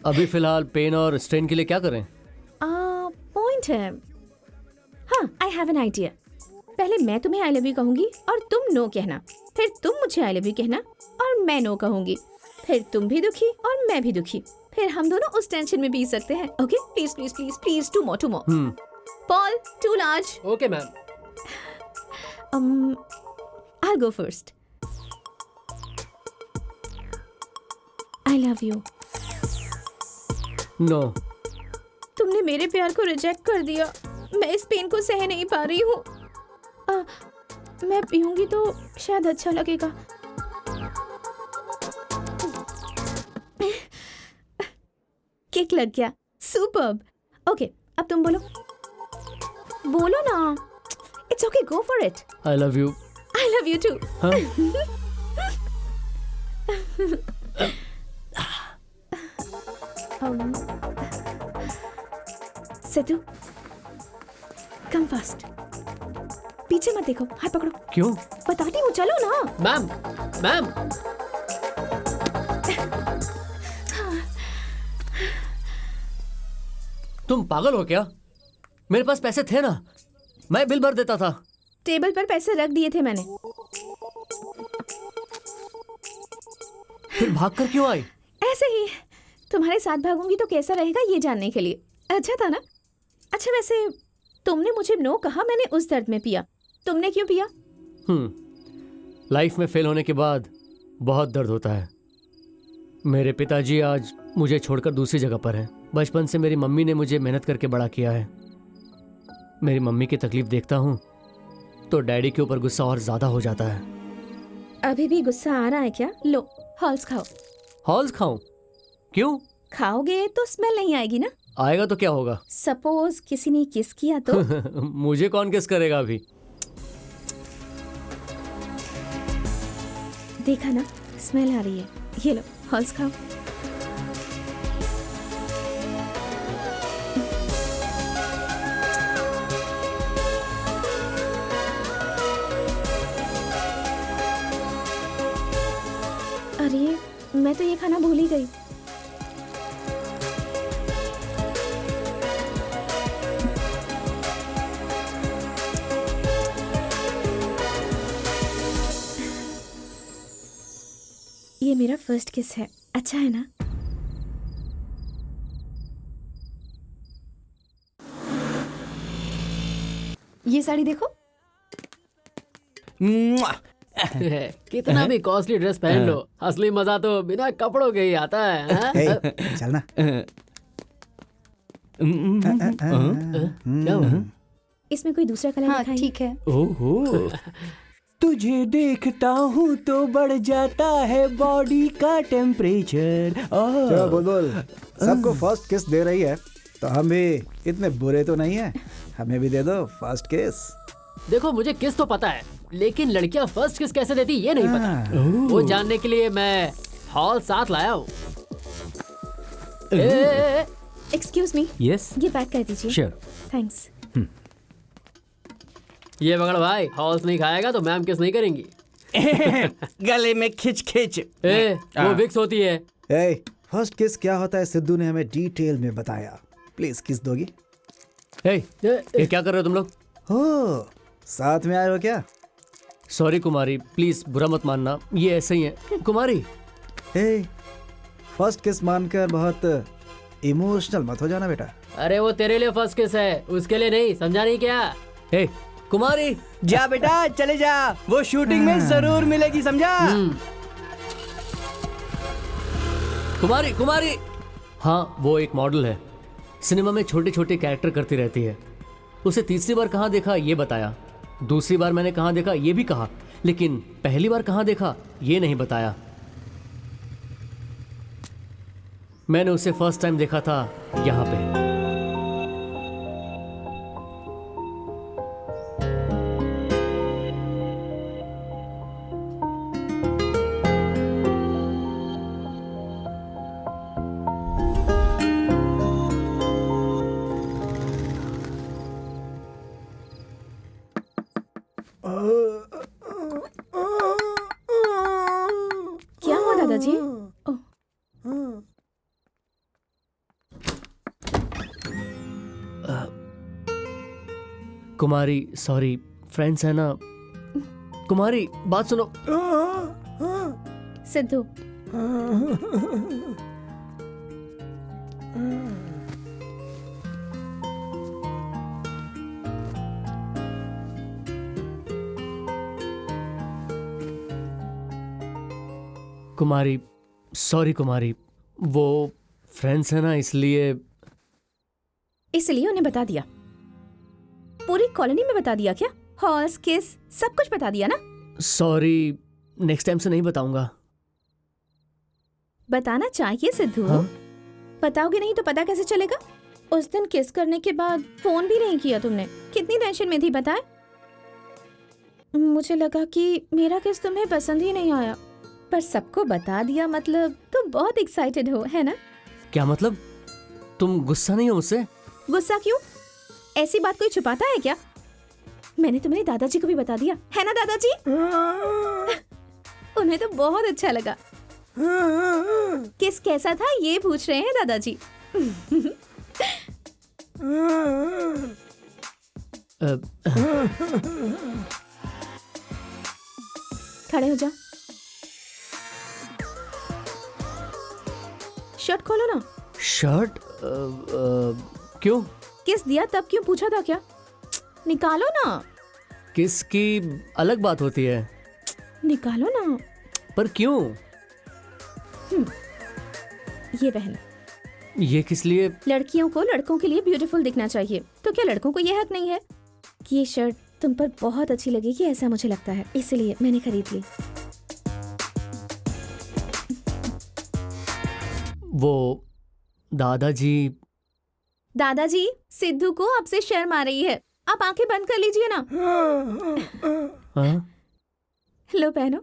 [SPEAKER 6] अभी फिलहाल पेन और स्ट्रेन के लिए क्या करें?
[SPEAKER 1] पॉइंट है। हाँ, आई हैव एन आइडिया। पहले मैं तुम्हें आई लव यू कहूंगी और तुम नो कहना, फिर तुम मुझे आई लव यू कहना और मैं नो कहूंगी, फिर तुम भी दुखी और मैं भी दुखी, फिर हम दोनों उस टेंशन में पी सकते हैं। Okay, please please please please, two more. Paul, two large.
[SPEAKER 11] Okay ma'am.
[SPEAKER 1] I'll go first. I love you.
[SPEAKER 6] No.
[SPEAKER 1] तुमने मेरे प्यार को रिजेक्ट कर दिया। मैं इस पेन को सह नहीं पा रही हूँ। मैं पीऊंगी तो शायद अच्छा लगेगा। किक लग गया। सुपर्ब। ओके, अब तुम बोलो। बोलो ना। It's okay, go for it.
[SPEAKER 6] I love you.
[SPEAKER 1] I love you too. Sidhu, come fast. पीछे मत देखो, हाथ पकड़ो।
[SPEAKER 6] क्यों?
[SPEAKER 1] बताती हूँ, चलो ना।
[SPEAKER 11] Ma'am, ma'am.
[SPEAKER 6] तुम पागल हो क्या? मेरे पास पैसे थे ना, मैं बिल भर देता था।
[SPEAKER 1] टेबल पर पैसे रख दिए थे मैंने।
[SPEAKER 6] फिर भाग कर क्यों आई?
[SPEAKER 1] ऐसे ही। तुम्हारे साथ भागूंगी तो कैसा रहेगा ये जानने के लिए। अच्छा था ना? अच्छा, वैसे तुमने मुझे नो कहा, मैंने उस दर्द में पिया। तुमने क्यों पिया?
[SPEAKER 6] लाइफ में फेल होने के बाद बहुत दर्द होता है। मेरे पिताजी आज मुझे छोड़कर दूसरी जगह पर हैं। बचपन से मेरी मम्मी ने मुझे मेहनत करके बड़ा किया है। मेरी मम्मी की तकलीफ देखता हूँ तो डैडी के ऊपर गुस्सा और ज्यादा हो जाता है।
[SPEAKER 1] अभी भी गुस्सा आ रहा है क्या? लो, हॉल्स खाओ।
[SPEAKER 6] हॉल्स खाऊं? क्यों?
[SPEAKER 1] खाओगे तो स्मेल नहीं आएगी ना।
[SPEAKER 6] आएगा तो क्या होगा?
[SPEAKER 1] सपोज किसी ने किस किया तो?
[SPEAKER 6] मुझे कौन किस करेगा अभी?
[SPEAKER 1] देखा ना, स्मेल आ रही है। ये लो, हॉल्स खाओ। अरे, मैं तो ये खाना भूल ही गई। ये मेरा फर्स्ट किस है। अच्छा है ना?
[SPEAKER 8] ये साड़ी देखो।
[SPEAKER 11] कितना भी कॉस्टली ड्रेस पहन लो, असली मजा तो बिना कपड़ों के ही आता है। हाँ?
[SPEAKER 5] चल ना।
[SPEAKER 11] क्या हुआ?
[SPEAKER 1] इसमें कोई दूसरा कलर
[SPEAKER 8] हाँ,
[SPEAKER 1] दिखाई?
[SPEAKER 8] ठीक है।
[SPEAKER 4] ओहो, तुझे देखता हूँ तो बढ़ जाता है बॉडी का टेम्परेचर।
[SPEAKER 5] चलो बुलबुल, सबको फर्स्ट किस दे रही है तो हम भी इतने बुरे तो नहीं है, हमें भी दे दो फर्स्ट किस।
[SPEAKER 11] देखो, मुझे किस तो पता है, लेकिन लड़कियां फर्स्ट किस कैसे देती ये नहीं पता। वो जानने के लिए मैं हॉल साथ लाया हूँ।
[SPEAKER 1] Excuse me.
[SPEAKER 6] यस,
[SPEAKER 1] ये पैक कर दीजिए।
[SPEAKER 6] श्योर।
[SPEAKER 1] थैंक्स।
[SPEAKER 11] ये पकड़ भाई, हॉल्स नहीं खाएगा तो मैम किस नहीं करेंगी।
[SPEAKER 4] गले में खिंच खिंच।
[SPEAKER 11] वो विक्स होती है।
[SPEAKER 5] फर्स्ट किस क्या होता है सिद्धू ने हमें डिटेल में बताया। प्लीज किस दोगी?
[SPEAKER 6] ये क्या कर रहे हो तुम लोग?
[SPEAKER 5] हो, साथ में आए हो क्या?
[SPEAKER 6] सॉरी कुमारी, प्लीज बुरा मत मानना, ये ऐसे ही है। कुमारी,
[SPEAKER 5] फर्स्ट किस मानकर बहुत इमोशनल मत हो जाना बेटा।
[SPEAKER 11] अरे वो तेरे लिए फर्स्ट किस है, उसके लिए नहीं, समझा नहीं क्या?
[SPEAKER 6] कुमारी
[SPEAKER 4] जा बेटा चले जा, वो शूटिंग में जरूर मिलेगी, समझा?
[SPEAKER 6] कुमारी कुमारी। हाँ, वो एक मॉडल है, सिनेमा में छोटे छोटे कैरेक्टर करती रहती है। उसे तीसरी बार कहाँ देखा ये बताया, दूसरी बार मैंने कहाँ देखा ये भी कहा, लेकिन पहली बार कहाँ देखा ये नहीं बताया। मैंने उसे फर्स्ट टाइम देखा था यहाँ पे।
[SPEAKER 1] क्या हुआ दादाजी? ओह,
[SPEAKER 6] कुमारी सॉरी, फ्रेंड्स है ना। कुमारी बात सुनो।
[SPEAKER 1] सिद्धू,
[SPEAKER 6] कुमारी सॉरी कुमारी, वो फ्रेंड्स है ना इसलिए।
[SPEAKER 1] इसलिए उन्हें बता दिया? पूरी कॉलोनी में बता दिया क्या? हॉल्स, किस, सब कुछ बता दिया ना?
[SPEAKER 6] सॉरी, नेक्स्ट टाइम से नहीं बताऊंगा।
[SPEAKER 1] बताना चाहिए सिद्धू।
[SPEAKER 6] हाँ?
[SPEAKER 1] बताओगे नहीं तो पता कैसे चलेगा? उस दिन किस करने के बाद फोन भी नहीं किया तुमने। कितनी टेंशन में थी बताए? मुझे लगा कि मेरा किस तुम्हें पसंद ही नहीं आया, पर सबको बता दिया, मतलब तुम बहुत एक्साइटेड हो, है ना?
[SPEAKER 6] क्या मतलब? तुम गुस्सा नहीं हो मुझसे?
[SPEAKER 1] गुस्सा क्यों? ऐसी बात कोई छुपाता है क्या? मैंने तुम्हारे दादाजी को भी बता दिया, है ना दादाजी? उन्हें तो बहुत अच्छा लगा। किस कैसा था ये पूछ रहे हैं दादाजी। खड़े हो जाओ, शर्ट खोलो ना।
[SPEAKER 6] शर्ट? क्यों?
[SPEAKER 1] किस दिया तब क्यों पूछा था क्या? निकालो ना।
[SPEAKER 6] किस की अलग बात होती है।
[SPEAKER 1] निकालो ना।
[SPEAKER 6] पर क्यों?
[SPEAKER 1] ये पहन।
[SPEAKER 6] ये किस लिए?
[SPEAKER 1] लड़कियों को लड़कों के लिए ब्यूटीफुल दिखना चाहिए, तो क्या लड़कों को ये हक नहीं है? कि ये शर्ट तुम पर बहुत अच्छी लगेगी ऐसा मुझे लगता है, इसलिए मैंने खरीद ली।
[SPEAKER 6] वो दादाजी।
[SPEAKER 1] दादाजी, सिद्धू को आपसे शर्म आ रही है, आप आंखें बंद कर लीजिए ना।
[SPEAKER 6] हाँ?
[SPEAKER 1] लो पहनो।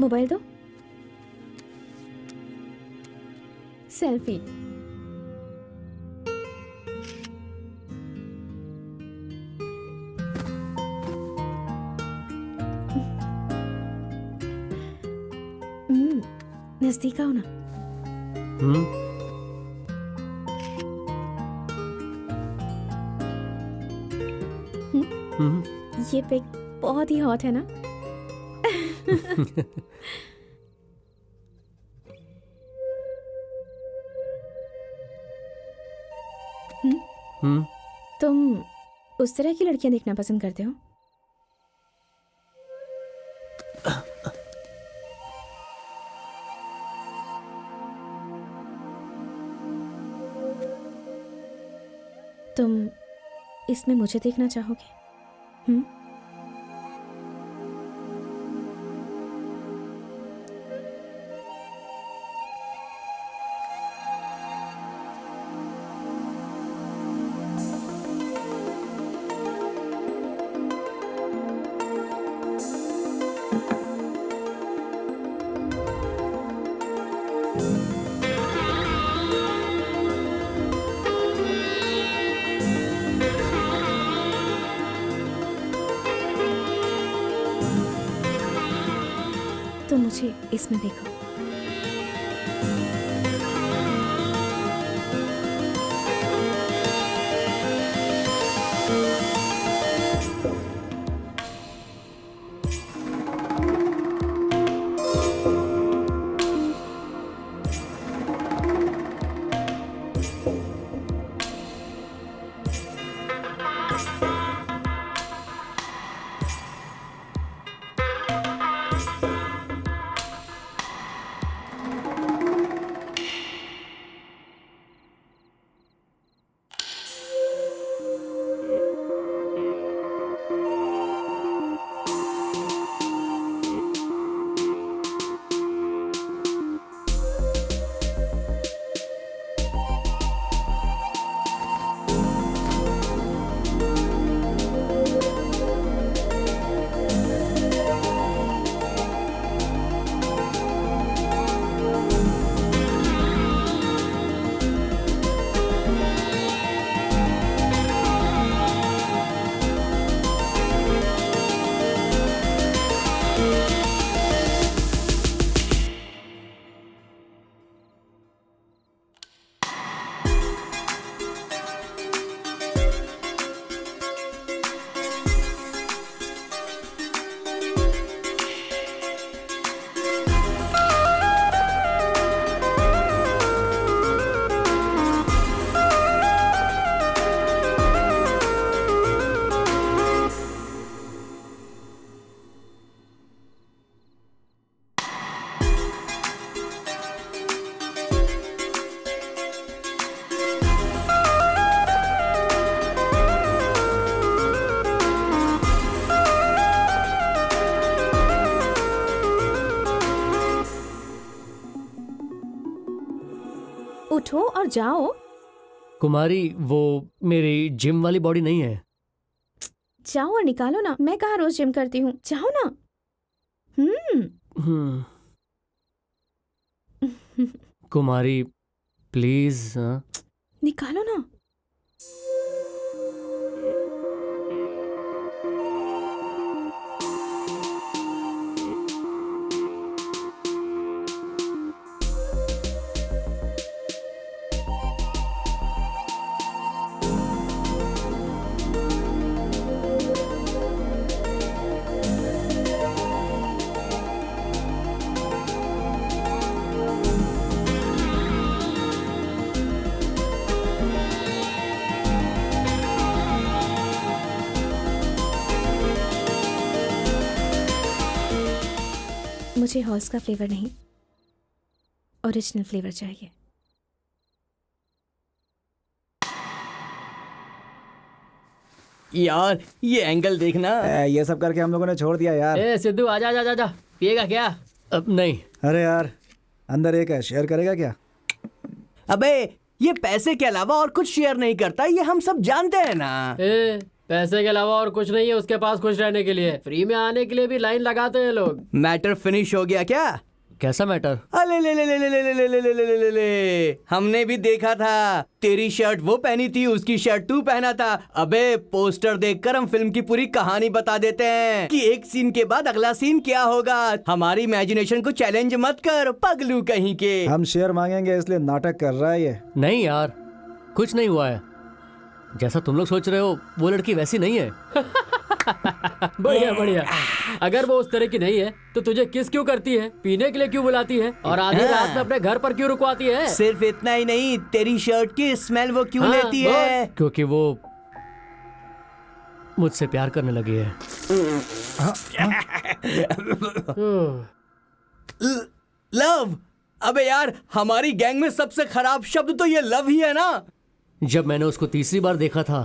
[SPEAKER 1] मोबाइल दो। सेल्फी। नजदीक आओ ना। ये पिक बहुत ही हॉट है ना? तुम उस तरह की लड़कियां देखना पसंद करते हो? तुम इसमें मुझे देखना चाहोगे? तो मुझे इसमें देखो। उठो और जाओ।
[SPEAKER 6] कुमारी, वो मेरी जिम वाली बॉडी नहीं है।
[SPEAKER 1] जाओ और निकालो ना। मैं कहाँ रोज जिम करती हूँ, जाओ ना।
[SPEAKER 6] कुमारी प्लीज।
[SPEAKER 1] निकालो ना। मुझे हॉल्स का फ्लेवर नहीं, ओरिजिनल फ्लेवर चाहिए।
[SPEAKER 2] यार ये एंगल देखना।
[SPEAKER 5] ये सब करके हम लोगों ने छोड़ दिया यार।
[SPEAKER 11] ए सिद्धू आजा आजा आजा, पिएगा क्या?
[SPEAKER 6] अब नहीं।
[SPEAKER 5] अरे यार अंदर एक है, शेयर करेगा क्या?
[SPEAKER 2] अबे ये पैसे के अलावा और कुछ शेयर नहीं करता, ये हम सब जानते हैं ना।
[SPEAKER 11] ए पैसे के अलावा और कुछ नहीं है उसके पास खुश रहने के लिए। फ्री में आने के लिए भी लाइन लगाते हैं लोग।
[SPEAKER 2] मैटर फिनिश हो गया क्या?
[SPEAKER 6] कैसा मैटर?
[SPEAKER 2] अले ले ले ले ले ले ले ले ले ले ले ले ले, हमने भी देखा था। तेरी शर्ट वो पहनी थी, उसकी शर्ट तू पहना था। अबे पोस्टर देखकर हम फिल्म की पूरी कहानी बता देते हैं कि एक सीन के बाद अगला सीन क्या होगा। हमारी इमेजिनेशन को चैलेंज मत कर पगलू कहीं के।
[SPEAKER 5] हम शेयर मांगेंगे इसलिए नाटक कर रहा है ये।
[SPEAKER 6] नहीं यार, कुछ नहीं हुआ है। जैसा तुम लोग सोच रहे हो वो लड़की वैसी नहीं है।
[SPEAKER 11] बढ़िया बढ़िया। अगर वो उस तरह की नहीं है तो तुझे किस क्यों करती है, पीने के लिए क्यों बुलाती है और आधी रात में अपने घर पर क्यों रुकवाती है?
[SPEAKER 2] सिर्फ इतना ही नहीं, तेरी शर्ट की स्मेल वो क्यों
[SPEAKER 11] हाँ,
[SPEAKER 2] लेती है?
[SPEAKER 6] क्योंकि वो मुझसे प्यार करने लगी है।
[SPEAKER 2] लव? अबे यार हमारी गैंग में सबसे खराब शब्द तो ये लव ही है ना।
[SPEAKER 6] जब मैंने उसको तीसरी बार देखा था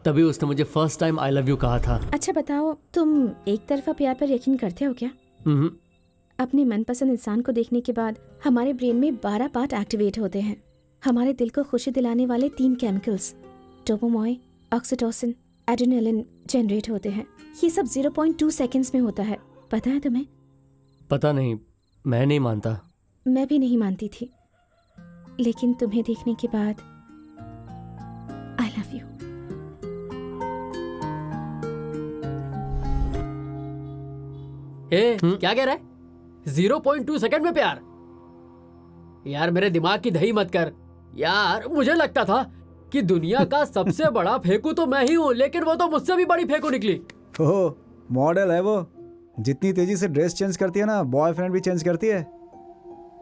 [SPEAKER 6] तभी उसने मुझे first time I love you कहा था।
[SPEAKER 1] अच्छा बताओ, तुम एक तरफा प्यार पर यकीन करते हो क्या? अपने मनपसंद इंसान को देखने के बाद हमारे ब्रेन में 12 पार्ट एक्टिवेट होते हैं। हमारे दिल को खुशी दिलाने वाले 3 chemicals dopamine, oxytocin, adrenaline generate होते हैं। ये सब 0.2 सेकंड्स में होता है। पता है तुम्हें?
[SPEAKER 6] पता नहीं, मैं नहीं मानता।
[SPEAKER 1] मैं भी नहीं मानती थी, लेकिन तुम्हें देखने के बाद आई लव यू।
[SPEAKER 11] क्या कह रहा है? 0.2 सेकंड में प्यार? यार मेरे दिमाग की दही मत कर यार। मुझे लगता था कि दुनिया का सबसे बड़ा फेंकू तो मैं ही हूँ, लेकिन वो तो मुझसे भी बड़ी फेंकू निकली।
[SPEAKER 5] ओह मॉडल है वो। जितनी तेजी से ड्रेस चेंज करती है ना, बॉयफ्रेंड भी चेंज करती है।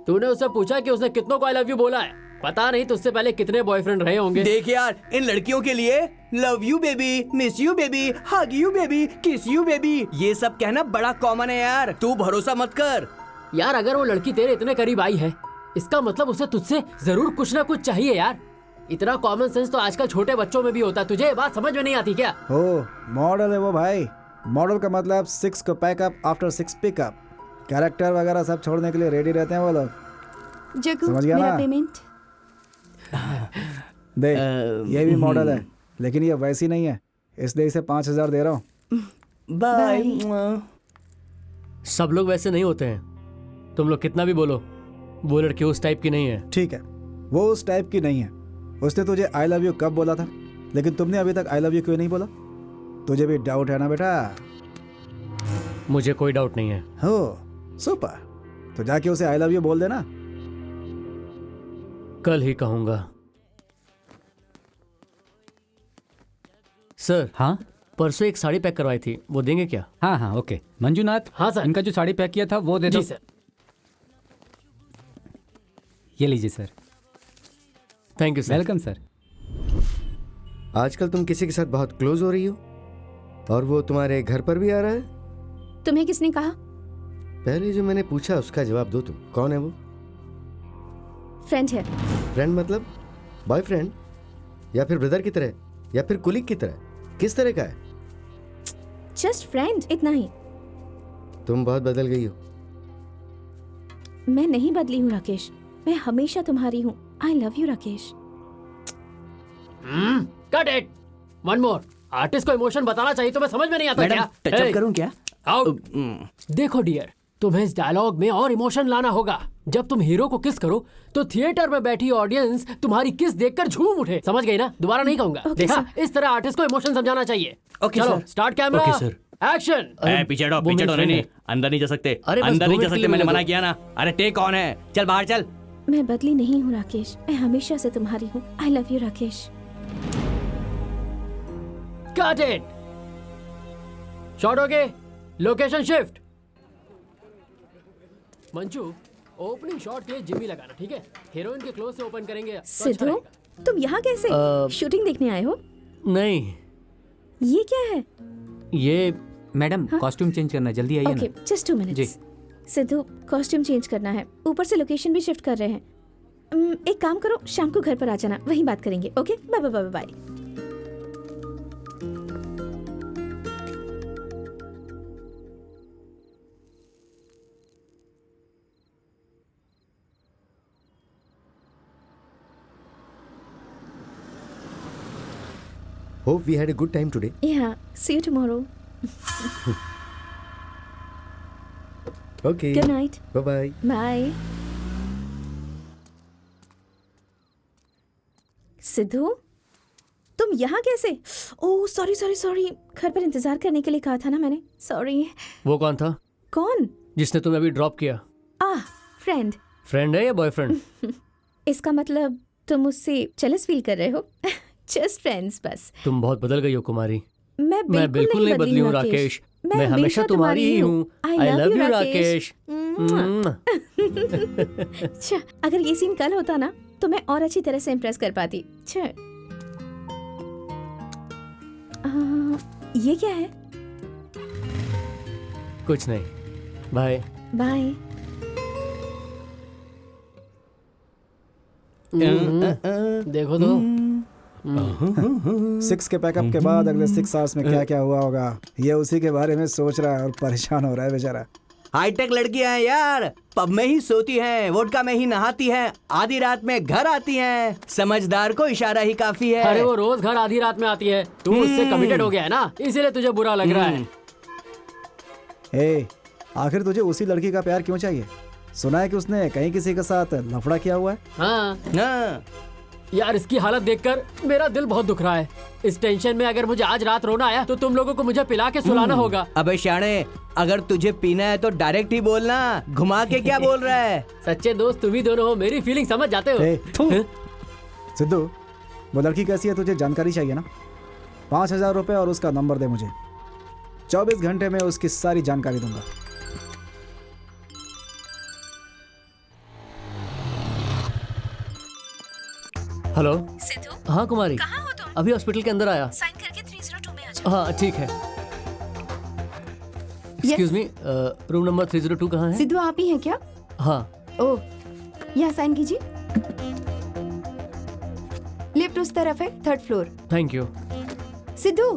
[SPEAKER 11] तूने उससे पूछा कि उसने कितनों को आई लव यू बोला है? पता नहीं तुझसे पहले कितने बॉयफ्रेंड रहे होंगे।
[SPEAKER 2] देख यार, इन लड़कियों के लिए love you baby, miss you baby, hug you baby, किस यू बेबी, ये सब कहना बड़ा कॉमन है यार। तू भरोसा मत कर।
[SPEAKER 11] यार अगर वो लड़की तेरे इतने करीब आई है, इसका मतलब उसे तुझसे जरूर कुछ ना कुछ चाहिए यार। इतना कॉमन सेंस तो आजकल छोटे बच्चों में भी होता है। तुझे ये बात समझ में नहीं आती क्या?
[SPEAKER 5] ओ मॉडल है वो भाई। मॉडल का मतलब 6 को पैकअप आफ्टर 6 पिकअप। कैरेक्टर वगैरह सब छोड़ने के लिए रेडी रहते हैं वो लोग।
[SPEAKER 8] जग्गू
[SPEAKER 5] समझ गया
[SPEAKER 8] मेरा
[SPEAKER 5] ना?
[SPEAKER 8] पेमेंट।
[SPEAKER 5] देख ये भी मॉडल है, लेकिन ये वैसी नहीं है, इसलिए इसे 5,000 दे रहा हूँ।
[SPEAKER 2] बाय।
[SPEAKER 6] सब लोग वैसे नहीं होते हैं। तुम लोग कितना भी बोलो, वो लड़की उस टाइप की नहीं है।
[SPEAKER 5] ठीक है, वो उस टाइप की नहीं है। उसने तुझे आई लव यू कब बोला था, लेकिन तुमने अभी तक आई लव यू क्यों नहीं बोला? तुझे भी डाउट है ना बेटा?
[SPEAKER 6] मुझे कोई डाउट नहीं है।
[SPEAKER 5] हो सुपर, तो जाके उसे आई लव यू बोल देना।
[SPEAKER 6] कल ही कहूंगा। सर,
[SPEAKER 7] हाँ
[SPEAKER 6] परसों एक साड़ी पैक करवाई थी, वो देंगे क्या?
[SPEAKER 7] हाँ हाँ ओके। मंजूनाथ,
[SPEAKER 11] हाँ सर।
[SPEAKER 7] इनका जो साड़ी पैक किया था वो दे दो।
[SPEAKER 11] जी सर।
[SPEAKER 7] ये लीजिए sir.
[SPEAKER 6] Thank you sir.
[SPEAKER 7] Welcome sir.
[SPEAKER 9] आजकल तुम किसी के साथ बहुत क्लोज हो रही हो और वो तुम्हारे घर पर भी आ रहा है?
[SPEAKER 1] तुम्हें किसने कहा?
[SPEAKER 9] पहले जो मैंने पूछा उसका जवाब दो तुम। कौन है वो?
[SPEAKER 1] फ्रेंड है।
[SPEAKER 9] फ्रेंड मतलब बॉयफ्रेंड या फिर ब्रदर की तरह या फिर कुलीग की तरह? किस तरह का है?
[SPEAKER 1] जस्ट फ्रेंड, इतना ही।
[SPEAKER 9] तुम बहुत बदल गई हो।
[SPEAKER 1] मैं नहीं बदली हूँ राकेश, मैं हमेशा तुम्हारी हूँ। I love you Rakesh.
[SPEAKER 11] Cut it. One more. Artist को इमोशन बताना चाहिए, तुम्हें समझ में नहीं आता
[SPEAKER 4] मैडम
[SPEAKER 11] क्या?
[SPEAKER 4] टचअप
[SPEAKER 11] Hey,
[SPEAKER 4] करूं क्या?
[SPEAKER 11] आउट। देखो डियर, तुम्हें इस डायलॉग में और इमोशन लाना होगा। जब तुम हीरो को किस करो तो थिएटर में बैठी ऑडियंस तुम्हारी किस देखकर झूम उठे। समझ गई ना? दोबारा नहीं कहूंगा।
[SPEAKER 1] Okay,
[SPEAKER 11] देखा,
[SPEAKER 1] sir.
[SPEAKER 11] इस तरह आर्टिस्ट को इमोशन समझाना चाहिए।
[SPEAKER 4] Okay,
[SPEAKER 11] चलो
[SPEAKER 4] sir.
[SPEAKER 11] Start camera.
[SPEAKER 6] Okay, sir.
[SPEAKER 11] Action.
[SPEAKER 6] पीछे हटो,
[SPEAKER 11] वो मेरी friend
[SPEAKER 6] नहीं,
[SPEAKER 11] है।
[SPEAKER 6] अंदर नहीं जा सकते।
[SPEAKER 11] अरे बस
[SPEAKER 6] अंदर
[SPEAKER 11] 2
[SPEAKER 6] नहीं जा
[SPEAKER 11] मिनट के
[SPEAKER 6] सकते,
[SPEAKER 11] लिए
[SPEAKER 6] मैंने
[SPEAKER 11] मिले
[SPEAKER 6] मना
[SPEAKER 11] दो।
[SPEAKER 6] किया ना। अरे टेक कौन है? चल बाहर चल।
[SPEAKER 1] मैं बदली नहीं हूँ राकेश, मैं हमेशा से तुम्हारी हूँ। I love you Rakesh.
[SPEAKER 11] Cut it. Shot okay, location shift. Manju, opening shot के लिए जिम्मी लगाना, ठीक है? हीरोइन के क्लोज से ओपन करेंगे तो अच्छा
[SPEAKER 1] सिद्धू,
[SPEAKER 11] रहेगा।
[SPEAKER 1] तुम यहाँ कैसे? शूटिंग देखने आए हो?
[SPEAKER 6] नहीं,
[SPEAKER 1] ये क्या है?
[SPEAKER 6] ये
[SPEAKER 7] मैडम कॉस्ट्यूम चेंज करना, जल्दी आइए
[SPEAKER 1] ओके,
[SPEAKER 7] ना।
[SPEAKER 1] Just 2 minutes. Sidhu, costume change करना है, ऊपर से लोकेशन भी शिफ्ट कर रहे हैं। एक काम करो, शाम को घर पर आ जाना, वहीं बात करेंगे। Okay, bye bye bye bye.
[SPEAKER 9] Hope we had a good time today.
[SPEAKER 1] Yeah, see you tomorrow.
[SPEAKER 9] Okay.
[SPEAKER 1] Good night.
[SPEAKER 9] Bye bye.
[SPEAKER 1] Bye. Sidhu, तुम यहाँ कैसे? ओह सॉरी सॉरी सॉरी, घर पर इंतजार करने के लिए कहा था ना मैंने। सॉरी।
[SPEAKER 6] वो कौन था
[SPEAKER 1] कौन?
[SPEAKER 6] जिसने तुम्हें अभी ड्रॉप किया?
[SPEAKER 1] फ्रेंड।
[SPEAKER 6] फ्रेंड है या बॉयफ्रेंड?
[SPEAKER 1] इसका मतलब तुम मुझसे जेलस फील कर रहे हो? जस्ट फ्रेंड्स बस।
[SPEAKER 6] तुम बहुत बदल गई हो कुमारी।
[SPEAKER 1] मैं
[SPEAKER 6] बिल्कुल नहीं बदली हूँ राकेश। मैं हमेशा तुम्हारी ही हूँ। I love you Rakesh.
[SPEAKER 1] अच्छा, अगर ये सीन कल होता ना तो मैं और अच्छी तरह से इम्प्रेस कर पाती। अच्छा, ये क्या है?
[SPEAKER 6] कुछ नहीं, बाय।
[SPEAKER 1] बाय।
[SPEAKER 11] देखो तो
[SPEAKER 5] 6 के पैकअप के बाद अगले 6 आवर्स में क्या क्या हुआ होगा, ये उसी के बारे में सोच रहा है और परेशान हो रहा है बेचारा।
[SPEAKER 4] हाईटेक लड़कियां हैं यार, पब में ही सोती हैं, वोडका में ही नहाती हैं, आधी रात में घर आती हैं। समझदार को इशारा ही काफी है।
[SPEAKER 11] अरे वो रोज घर आधी रात में आती है। तू उससे कमिटेड हो गया है ना, इसीलिए तुझे बुरा लग रहा है।
[SPEAKER 5] ए, आखिर तुझे उसी लड़की का प्यार क्यों चाहिए? सुना है कि उसने कहीं किसी के साथ लफड़ा किया हुआ है।
[SPEAKER 11] हाँ यार, इसकी हालत देखकर मेरा दिल बहुत दुख रहा है। इस टेंशन में अगर मुझे आज रात रोना आया तो तुम लोगों को मुझे पिला के सुलाना होगा।
[SPEAKER 4] अबे शाणे, अगर तुझे पीना है तो डायरेक्ट ही बोलना, घुमा के क्या बोल रहा है?
[SPEAKER 11] सच्चे दोस्त तुम ही दोनों हो, मेरी फीलिंग समझ जाते हो।
[SPEAKER 5] सिद्धू, वो लड़की कैसी है तुझे जानकारी चाहिए ना? 5,000 रुपए और उसका नंबर दे मुझे। 24 घंटे में उसकी सारी जानकारी दूंगा।
[SPEAKER 6] हेलो।
[SPEAKER 1] सिद्धू,
[SPEAKER 6] हाँ कुमारी,
[SPEAKER 1] कहाँ हो तुम?
[SPEAKER 6] अभी हॉस्पिटल के अंदर आया।
[SPEAKER 1] साइन करके 302 में आ जाओ।
[SPEAKER 6] हाँ ठीक है। एक्सक्यूज मी, रूम नंबर 302 कहाँ है?
[SPEAKER 8] सिद्धू आप ही हैं क्या?
[SPEAKER 6] हाँ।
[SPEAKER 8] ओह, यहाँ साइन कीजिए। लिफ्ट उस तरफ है, 3rd floor.
[SPEAKER 6] Thank you.
[SPEAKER 8] Sidhu,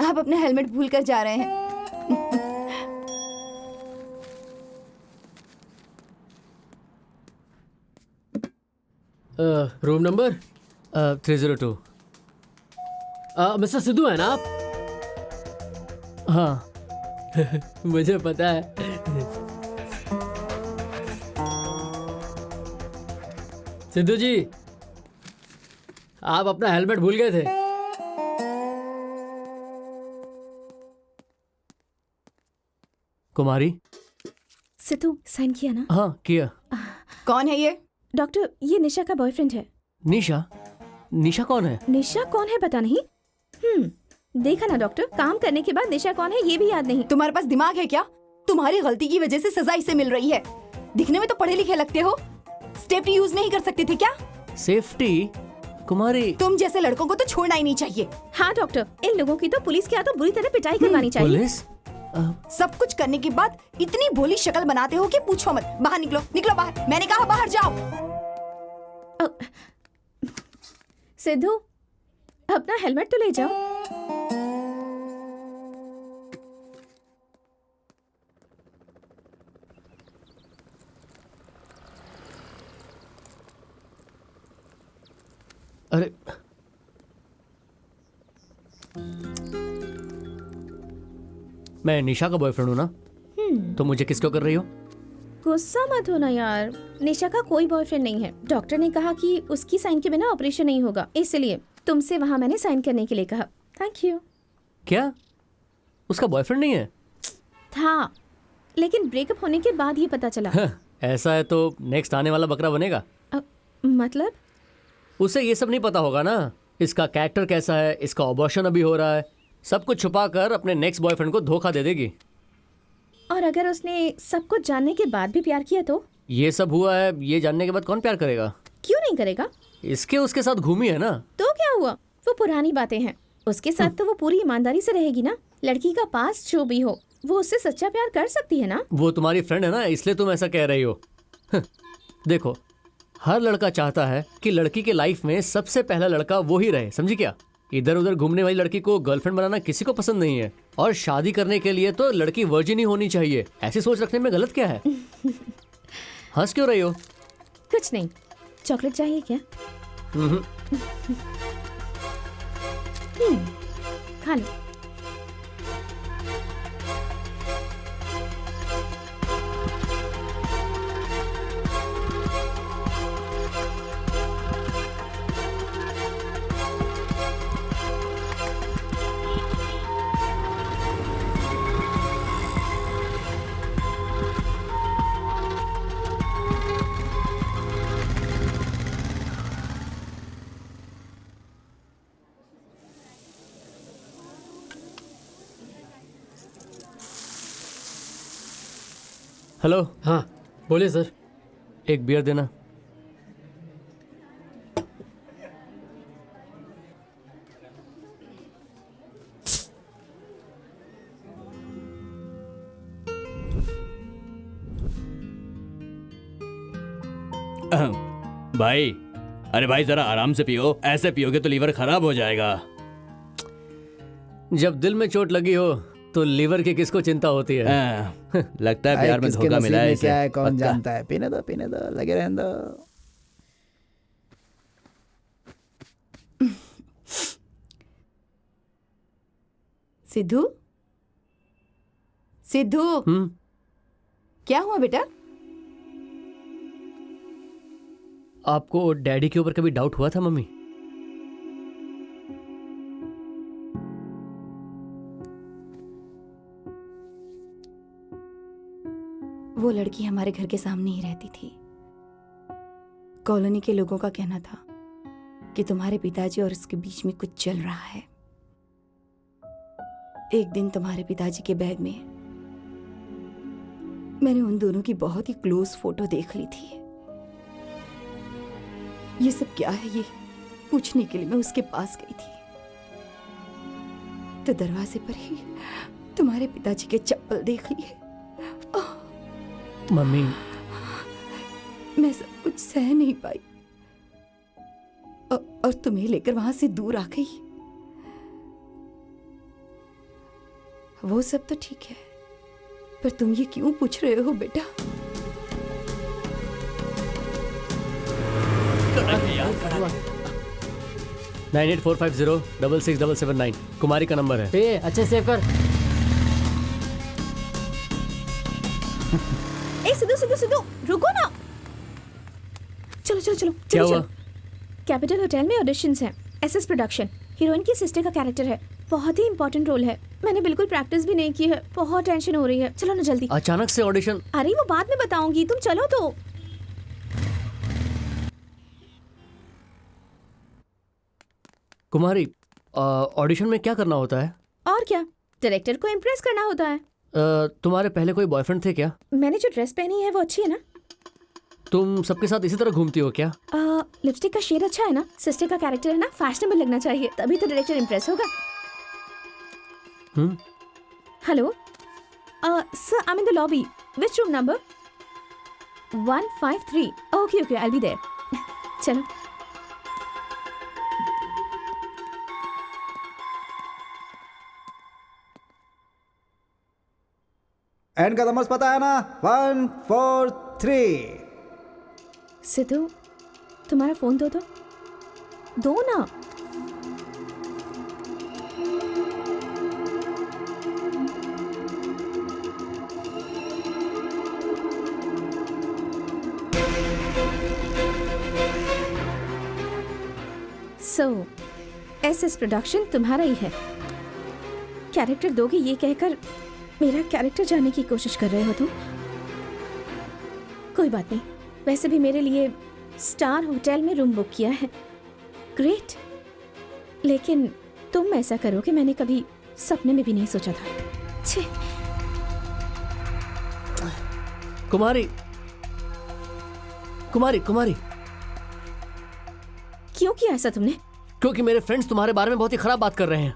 [SPEAKER 8] आप अपना हेलमेट भूल कर जा रहे हैं।
[SPEAKER 11] Room number
[SPEAKER 6] 302।
[SPEAKER 11] मिस्टर सिद्धू है ना आप?
[SPEAKER 6] हाँ।
[SPEAKER 11] मुझे पता है। सिद्धू जी, आप अपना हेलमेट भूल गए थे।
[SPEAKER 6] कुमारी।
[SPEAKER 1] सिद्धू, साइन किया ना?
[SPEAKER 6] हाँ किया।
[SPEAKER 8] कौन है ये?
[SPEAKER 1] डॉक्टर, ये निशा का बॉयफ्रेंड है।
[SPEAKER 6] निशा? निशा कौन है?
[SPEAKER 1] निशा कौन है पता नहीं। देखा ना डॉक्टर, काम करने के बाद निशा कौन है ये भी याद नहीं।
[SPEAKER 8] तुम्हारे पास दिमाग है क्या? तुम्हारी गलती की वजह से सजा इसे मिल रही है। दिखने में तो पढ़े लिखे लगते हो, सेफ्टी यूज नहीं कर सकते थे क्या?
[SPEAKER 6] सेफ्टी? कुमारी,
[SPEAKER 8] तुम जैसे लड़कों को तो छोड़ना ही नहीं चाहिए।
[SPEAKER 1] हाँ डॉक्टर, इन लोगों की तो पुलिस के हाथों बुरी तरह पिटाई करवानी चाहिए।
[SPEAKER 6] पुलिस?
[SPEAKER 8] सब कुछ करने के बाद इतनी भोली शक्ल बनाते हो कि पूछो मत। बाहर निकलो, निकलो बाहर। मैंने कहा बाहर जाओ।
[SPEAKER 1] सिद्धू, अपना हेलमेट तो ले जाओ।
[SPEAKER 6] मैं निशा का बॉयफ्रेंड हूँ ना, तो मुझे किस क्यों कर रही हो?
[SPEAKER 1] गुस्सा मत होना यार, निशा का कोई बॉयफ्रेंड नहीं है। डॉक्टर ने कहा कि उसकी साइन के बिना ऑपरेशन नहीं होगा, इसलिए तुमसे वहाँ मैंने साइन करने के लिए कहा। Thank you.
[SPEAKER 6] क्या उसका बॉयफ्रेंड नहीं है?
[SPEAKER 1] था, लेकिन ब्रेकअप होने के बाद ये पता चला।
[SPEAKER 6] ऐसा है तो नेक्स्ट आने वाला बकरा बनेगा।
[SPEAKER 1] मतलब?
[SPEAKER 6] उसे ये सब नहीं पता होगा ना, इसका कैरेक्टर कैसा है, इसका अबॉर्शन अभी हो रहा है, सब कुछ छुपा कर अपने नेक्स्ट बॉयफ्रेंड को धोखा दे देगी।
[SPEAKER 1] और अगर उसने सब कुछ जानने के बाद भी प्यार किया तो?
[SPEAKER 6] ये सब हुआ है, ये जानने के बाद कौन प्यार करेगा?
[SPEAKER 1] क्यों नहीं करेगा?
[SPEAKER 6] इसके उसके साथ घूमी है ना।
[SPEAKER 1] तो क्या हुआ, वो पुरानी बातें हैं। उसके साथ तो वो पूरी ईमानदारी से रहेगी ना। लड़की का पास जो भी हो, वो उससे सच्चा प्यार कर सकती है ना।
[SPEAKER 6] वो तुम्हारी फ्रेंड है ना, इसलिए तुम ऐसा कह रही हो। देखो, हर लड़का चाहता है कि लड़की के लाइफ में सबसे पहला लड़का वो ही रहे, समझी क्या? इधर उधर घूमने वाली लड़की को गर्लफ्रेंड बनाना किसी को पसंद नहीं है, और शादी करने के लिए तो लड़की वर्जिन ही होनी चाहिए। ऐसी सोच रखने में गलत क्या है? हंस क्यों रही हो?
[SPEAKER 1] कुछ नहीं। चॉकलेट चाहिए क्या? खा लो।
[SPEAKER 6] हेलो।
[SPEAKER 11] हाँ बोलिए सर।
[SPEAKER 6] एक बियर देना।
[SPEAKER 2] भाई, अरे भाई जरा आराम से पियो, ऐसे पियोगे तो लीवर खराब हो जाएगा।
[SPEAKER 6] जब दिल में चोट लगी हो तो लीवर की किसको चिंता होती है?
[SPEAKER 2] लगता है प्यार में धोखा मिला है इसे।
[SPEAKER 5] क्या है कौन जानता है। पीने दो, लगे रहने दो।
[SPEAKER 8] सिद्धू, सिद्धू, क्या हुआ बेटा?
[SPEAKER 6] आपको डैडी के ऊपर कभी डाउट हुआ था मम्मी?
[SPEAKER 8] वो लड़की हमारे घर के सामने ही रहती थी। कॉलोनी के लोगों का कहना था कि तुम्हारे पिताजी और उसके बीच में कुछ चल रहा है। एक दिन तुम्हारे पिताजी के बैग में मैंने उन दोनों की बहुत ही क्लोज फोटो देख ली थी। ये सब क्या है, ये पूछने के लिए मैं उसके पास गई थी तो दरवाजे पर ही तुम्हारे पिताजी के चप्पल देख लिए।
[SPEAKER 6] मम्मी,
[SPEAKER 8] मैं सब कुछ सह नहीं पाई और तुम्हें लेकर वहां से दूर आ गई। वो सब तो ठीक है, पर तुम ये क्यों पूछ रहे हो बेटा?
[SPEAKER 6] नाइन 9845066779 कुमारी का नंबर है।
[SPEAKER 11] पे अच्छे सेव कर।
[SPEAKER 1] सिद्धू रुको ना। चलो।
[SPEAKER 6] क्या हुआ?
[SPEAKER 1] कैपिटल होटल में ऑडिशंस हैं। एसएस प्रोडक्शन, हीरोइन की सिस्टर का कैरेक्टर है। बहुत ही इंपॉर्टेंट रोल है। मैंने बिल्कुल प्रैक्टिस भी नहीं की है, बहुत टेंशन हो रही है। चलो ना जल्दी।
[SPEAKER 6] अचानक से ऑडिशन?
[SPEAKER 1] अरे वो बाद में बताऊंगी, तुम चलो तो।
[SPEAKER 6] कुमारी, ऑडिशन में क्या करना होता है?
[SPEAKER 1] और क्या, डायरेक्टर को इम्प्रेस करना होता है।
[SPEAKER 6] तुम्हारे पहले कोई बॉयफ्रेंड थे क्या?
[SPEAKER 1] मैंने जो ड्रेस पहनी है वो अच्छी है ना?
[SPEAKER 6] तुम सबके साथ इसी तरह घूमती हो क्या?
[SPEAKER 1] लिपस्टिक का शेड अच्छा है ना? सिस्टर का कैरेक्टर है ना, फैशनेबल लगना चाहिए, तभी तो डायरेक्टर इम्प्रेस होगा। Hello sir, I am in the lobby. Which room number? 153। Okay, I will be there. चलो।
[SPEAKER 5] एंड का नंबर पता है ना? 1 4 3।
[SPEAKER 1] सिद्धू, तुम्हारा फोन दो ना। SS प्रोडक्शन तुम्हारा ही है। कैरेक्टर दोगे ये कहकर मेरा कैरेक्टर जानने की कोशिश कर रहे हो तुम। कोई बात नहीं, वैसे भी मेरे लिए स्टार होटल में रूम बुक किया है। ग्रेट, लेकिन तुम ऐसा करोगे मैंने कभी सपने में भी नहीं सोचा था। छे।
[SPEAKER 6] कुमारी कुमारी कुमारी,
[SPEAKER 1] क्यों किया ऐसा तुमने?
[SPEAKER 6] क्योंकि मेरे फ्रेंड्स तुम्हारे बारे में बहुत ही खराब बात कर रहे हैं।